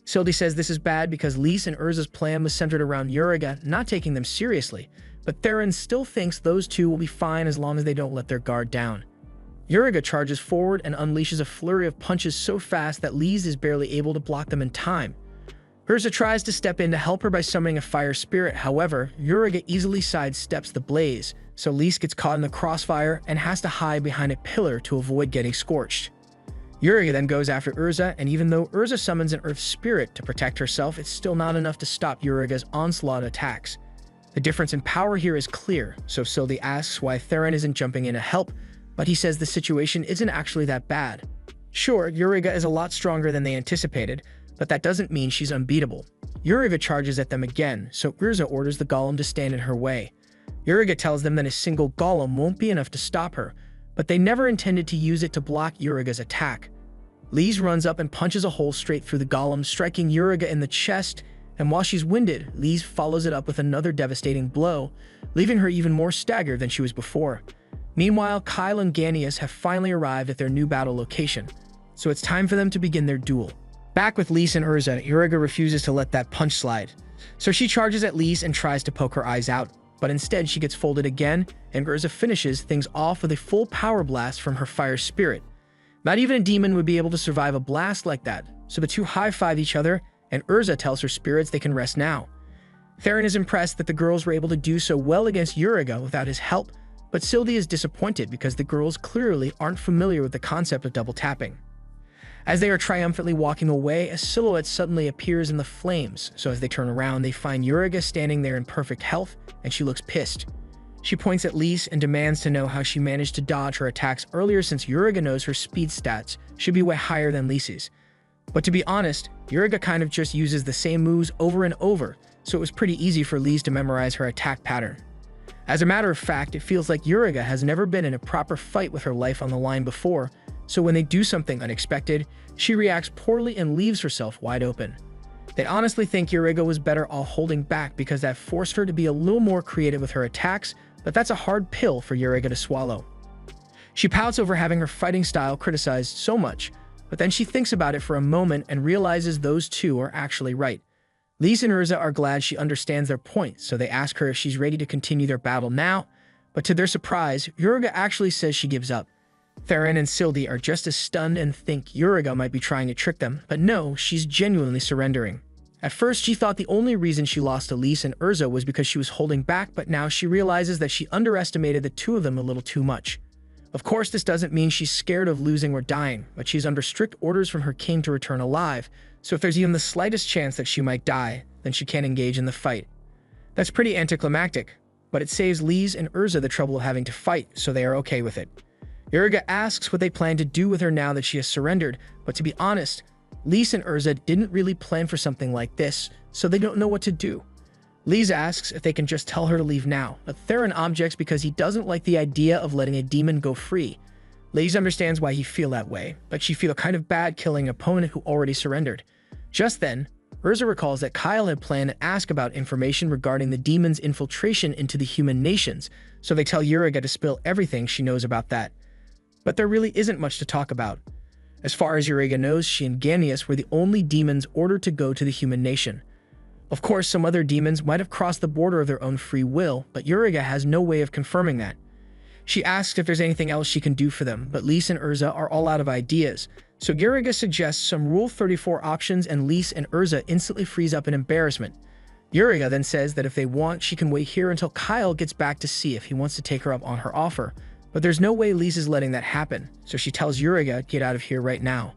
Sylvie says this is bad because Lys and Urza's plan was centered around Uriga not taking them seriously, but Theron still thinks those two will be fine as long as they don't let their guard down. Uriga charges forward and unleashes a flurry of punches so fast that Lys is barely able to block them in time. Urza tries to step in to help her by summoning a fire spirit, however, Uriga easily sidesteps the blaze, so Lys gets caught in the crossfire and has to hide behind a pillar to avoid getting scorched. Uriga then goes after Urza, and even though Urza summons an earth spirit to protect herself, it's still not enough to stop Uriga's onslaught attacks. The difference in power here is clear, so Sylvie asks why Theron isn't jumping in to help, but he says the situation isn't actually that bad. Sure, Uriga is a lot stronger than they anticipated, but that doesn't mean she's unbeatable. Uriga charges at them again, so Urza orders the golem to stand in her way. Uriga tells them that a single golem won't be enough to stop her, but they never intended to use it to block Uriga's attack. Lys runs up and punches a hole straight through the golem, striking Uriga in the chest, and while she's winded, Lys follows it up with another devastating blow, leaving her even more staggered than she was before. Meanwhile, Kyle and Ganius have finally arrived at their new battle location, so it's time for them to begin their duel. Back with Lys and Urza, Uriga refuses to let that punch slide, so she charges at Lys and tries to poke her eyes out, but instead she gets folded again, and Urza finishes things off with a full power blast from her fire spirit. Not even a demon would be able to survive a blast like that, so the two high-five each other, and Urza tells her spirits they can rest now. Theron is impressed that the girls were able to do so well against Uriga without his help, but Sylvie is disappointed because the girls clearly aren't familiar with the concept of double tapping. As they are triumphantly walking away, a silhouette suddenly appears in the flames, so as they turn around, they find Uriga standing there in perfect health, and she looks pissed. She points at Lise and demands to know how she managed to dodge her attacks earlier since Uriga knows her speed stats should be way higher than Lise's. But to be honest, Uriga kind of just uses the same moves over and over, so it was pretty easy for Lise to memorize her attack pattern. As a matter of fact, it feels like Uriga has never been in a proper fight with her life on the line before, so when they do something unexpected, she reacts poorly and leaves herself wide open. They honestly think Uriga was better off holding back because that forced her to be a little more creative with her attacks, but that's a hard pill for Uriga to swallow. She pouts over having her fighting style criticized so much, but then she thinks about it for a moment and realizes those two are actually right. Lise and Urza are glad she understands their point, so they ask her if she's ready to continue their battle now, but to their surprise, Uriga actually says she gives up. Theron and Sildi are just as stunned and think Uriga might be trying to trick them, but no, she's genuinely surrendering. At first, she thought the only reason she lost to Lise and Urza was because she was holding back, but now she realizes that she underestimated the two of them a little too much. Of course, this doesn't mean she's scared of losing or dying, but she's under strict orders from her king to return alive, so if there's even the slightest chance that she might die, then she can't engage in the fight. That's pretty anticlimactic, but it saves Lise and Urza the trouble of having to fight, so they are okay with it. Uriga asks what they plan to do with her now that she has surrendered, but to be honest, Lise and Urza didn't really plan for something like this, so they don't know what to do. Lise asks if they can just tell her to leave now, but Theron objects because he doesn't like the idea of letting a demon go free. Lise understands why he feel that way, but she feel kind of bad killing an opponent who already surrendered. Just then, Urza recalls that Kyle had planned to ask about information regarding the demon's infiltration into the human nations, so they tell Uriga to spill everything she knows about that. But there really isn't much to talk about. As far as Uriga knows, she and Ganius were the only demons ordered to go to the human nation. Of course, some other demons might have crossed the border of their own free will, but Uriga has no way of confirming that. She asks if there's anything else she can do for them, but Lise and Urza are all out of ideas, so Uriga suggests some Rule 34 options and Lise and Urza instantly freeze up in embarrassment. Uriga then says that if they want, she can wait here until Kyle gets back to see if he wants to take her up on her offer, but there's no way Lise is letting that happen, so she tells Uriga to get out of here right now.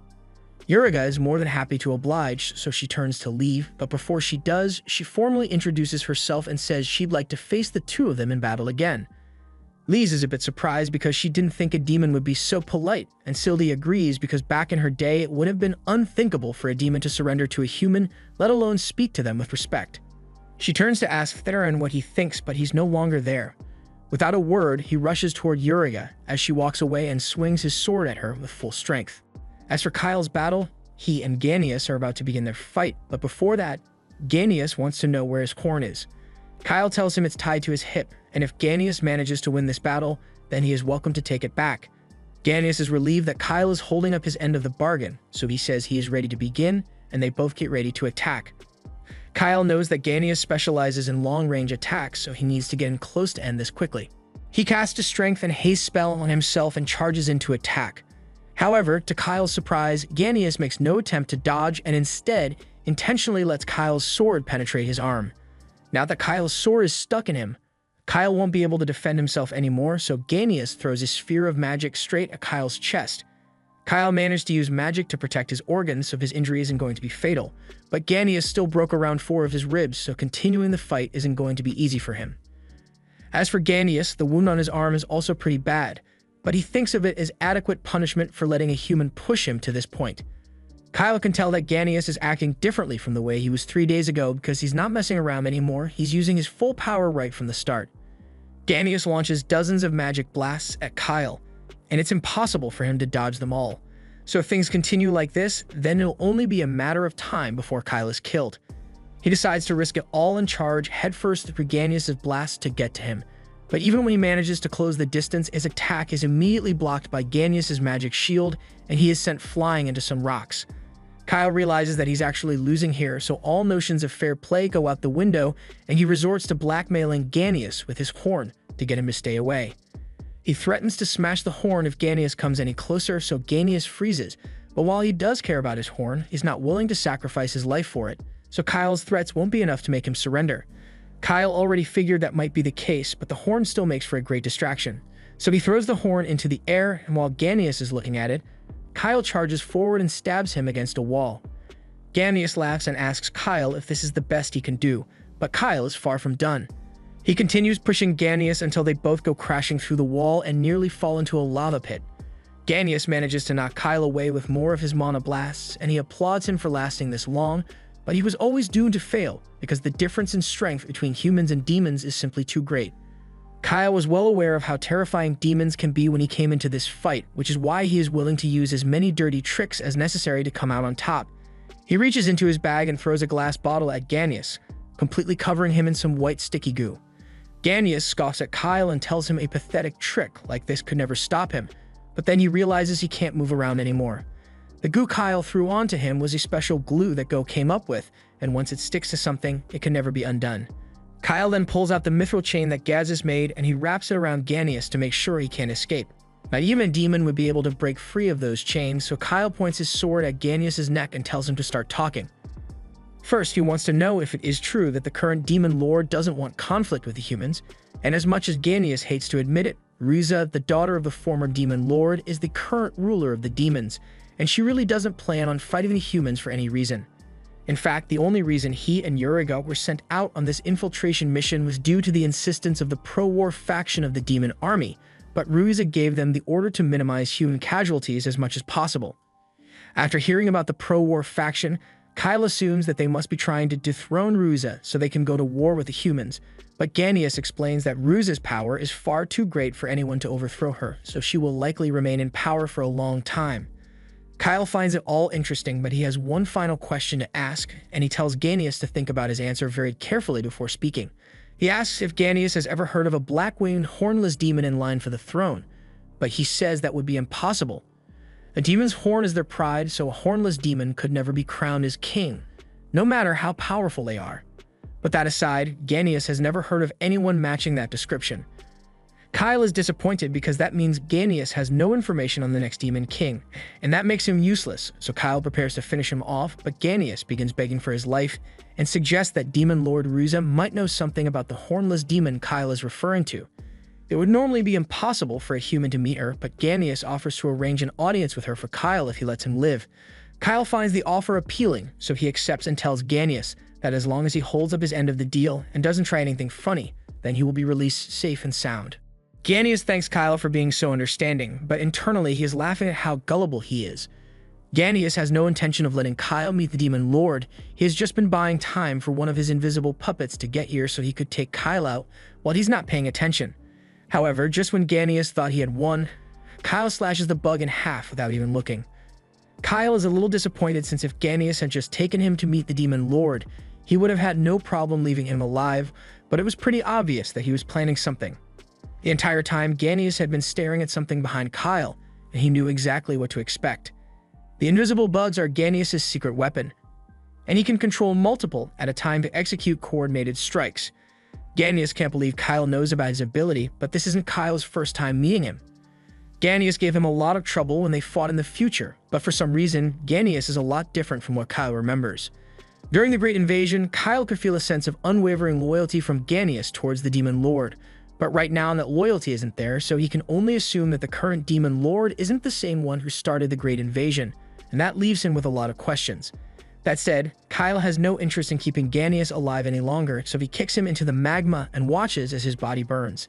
Uriga is more than happy to oblige, so she turns to leave, but before she does, she formally introduces herself and says she'd like to face the two of them in battle again. Lise is a bit surprised because she didn't think a demon would be so polite, and Sildi agrees because back in her day it would have been unthinkable for a demon to surrender to a human, let alone speak to them with respect. She turns to ask Theron what he thinks, but he's no longer there. Without a word, he rushes toward Uriga as she walks away and swings his sword at her with full strength. As for Kyle's battle, he and Ganius are about to begin their fight, but before that, Ganius wants to know where his horn is. Kyle tells him it's tied to his hip, and if Ganius manages to win this battle, then he is welcome to take it back. Ganius is relieved that Kyle is holding up his end of the bargain, so he says he is ready to begin, and they both get ready to attack. Kyle knows that Ganius specializes in long-range attacks, so he needs to get in close to end this quickly. He casts a strength and haste spell on himself and charges into attack. However, to Kyle's surprise, Ganius makes no attempt to dodge and instead intentionally lets Kyle's sword penetrate his arm. Now that Kyle's sword is stuck in him, Kyle won't be able to defend himself anymore, so Ganius throws his sphere of magic straight at Kyle's chest. Kyle managed to use magic to protect his organs, so his injury isn't going to be fatal, but Ganius still broke around 4 of his ribs, so continuing the fight isn't going to be easy for him. As for Ganius, the wound on his arm is also pretty bad, but he thinks of it as adequate punishment for letting a human push him to this point. Kyle can tell that Ganius is acting differently from the way he was 3 days ago because he's not messing around anymore, he's using his full power right from the start. Ganius launches dozens of magic blasts at Kyle, and it's impossible for him to dodge them all. So if things continue like this, then it'll only be a matter of time before Kyle is killed. He decides to risk it all and charge headfirst through Ganius' blast to get to him. But even when he manages to close the distance, his attack is immediately blocked by Ganius' magic shield, and he is sent flying into some rocks. Kyle realizes that he's actually losing here, so all notions of fair play go out the window, and he resorts to blackmailing Ganius with his horn to get him to stay away. He threatens to smash the horn if Ganius comes any closer, so Ganius freezes, but while he does care about his horn, he's not willing to sacrifice his life for it, so Kyle's threats won't be enough to make him surrender. Kyle already figured that might be the case, but the horn still makes for a great distraction. So he throws the horn into the air, and while Ganius is looking at it, Kyle charges forward and stabs him against a wall. Ganius laughs and asks Kyle if this is the best he can do, but Kyle is far from done. He continues pushing Ganius until they both go crashing through the wall and nearly fall into a lava pit. Ganius manages to knock Kyle away with more of his mana blasts, and he applauds him for lasting this long, but he was always doomed to fail because the difference in strength between humans and demons is simply too great. Kyle was well aware of how terrifying demons can be when he came into this fight, which is why he is willing to use as many dirty tricks as necessary to come out on top. He reaches into his bag and throws a glass bottle at Ganius, completely covering him in some white sticky goo. Ganius scoffs at Kyle and tells him a pathetic trick like this could never stop him, but then he realizes he can't move around anymore. The goo Kyle threw onto him was a special glue that Go came up with, and once it sticks to something, it can never be undone. Kyle then pulls out the mithril chain that Gazis made and he wraps it around Ganius to make sure he can't escape. Not even a demon would be able to break free of those chains, so Kyle points his sword at Ganius' neck and tells him to start talking. First, he wants to know if it is true that the current demon lord doesn't want conflict with the humans, and as much as Ganius hates to admit it, Riza, the daughter of the former demon lord, is the current ruler of the demons, and she really doesn't plan on fighting the humans for any reason. In fact, the only reason he and Uriga were sent out on this infiltration mission was due to the insistence of the pro-war faction of the demon army, but Riza gave them the order to minimize human casualties as much as possible. After hearing about the pro-war faction, Kyle assumes that they must be trying to dethrone Riza so they can go to war with the humans, but Ganius explains that Riza's power is far too great for anyone to overthrow her, so she will likely remain in power for a long time. Kyle finds it all interesting, but he has one final question to ask, and he tells Ganius to think about his answer very carefully before speaking. He asks if Ganius has ever heard of a black-winged, hornless demon in line for the throne, but he says that would be impossible. A demon's horn is their pride, so a hornless demon could never be crowned as king, no matter how powerful they are. But that aside, Ganius has never heard of anyone matching that description. Kyle is disappointed because that means Ganius has no information on the next demon king, and that makes him useless, so Kyle prepares to finish him off, but Ganius begins begging for his life and suggests that Demon Lord Riza might know something about the hornless demon Kyle is referring to. It would normally be impossible for a human to meet her, but Ganius offers to arrange an audience with her for Kyle if he lets him live. Kyle finds the offer appealing, so he accepts and tells Ganius that as long as he holds up his end of the deal and doesn't try anything funny, then he will be released safe and sound. Ganius thanks Kyle for being so understanding, but internally he is laughing at how gullible he is. Ganius has no intention of letting Kyle meet the Demon Lord. He has just been buying time for one of his invisible puppets to get here so he could take Kyle out while he's not paying attention. However, just when Ganius thought he had won, Kyle slashes the bug in half without even looking. Kyle is a little disappointed since if Ganius had just taken him to meet the Demon Lord, he would have had no problem leaving him alive, but it was pretty obvious that he was planning something. The entire time, Ganius had been staring at something behind Kyle, and he knew exactly what to expect. The invisible bugs are Ganius' secret weapon, and he can control multiple at a time to execute coordinated strikes. Ganius can't believe Kyle knows about his ability, but this isn't Kyle's first time meeting him. Ganius gave him a lot of trouble when they fought in the future, but for some reason, Ganius is a lot different from what Kyle remembers. During the Great Invasion, Kyle could feel a sense of unwavering loyalty from Ganius towards the Demon Lord, but right now that loyalty isn't there, so he can only assume that the current Demon Lord isn't the same one who started the Great Invasion, and that leaves him with a lot of questions. That said, Kyle has no interest in keeping Ganius alive any longer, so he kicks him into the magma and watches as his body burns.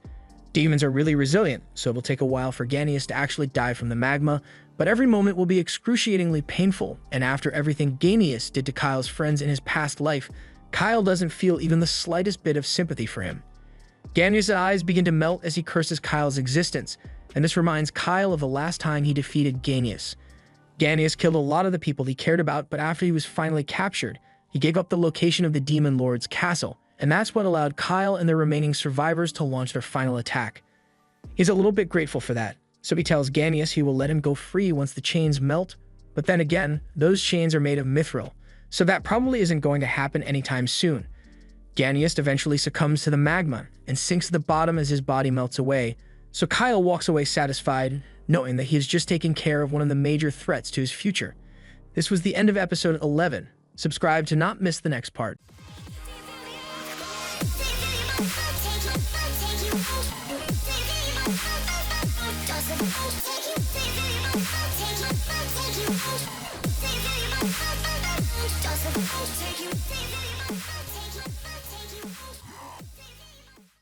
Demons are really resilient, so it will take a while for Ganius to actually die from the magma, but every moment will be excruciatingly painful, and after everything Ganius did to Kyle's friends in his past life, Kyle doesn't feel even the slightest bit of sympathy for him. Ganius' eyes begin to melt as he curses Kyle's existence, and this reminds Kyle of the last time he defeated Ganius. Ganius killed a lot of the people he cared about, but after he was finally captured, he gave up the location of the Demon Lord's castle, and that's what allowed Kyle and the remaining survivors to launch their final attack. He's a little bit grateful for that, so he tells Ganius he will let him go free once the chains melt, but then again, those chains are made of mithril, so that probably isn't going to happen anytime soon. Ganius eventually succumbs to the magma and sinks to the bottom as his body melts away, so Kyle walks away satisfied, knowing that he has just taken care of one of the major threats to his future. This was the end of episode 11. Subscribe to not miss the next part. Take you Take you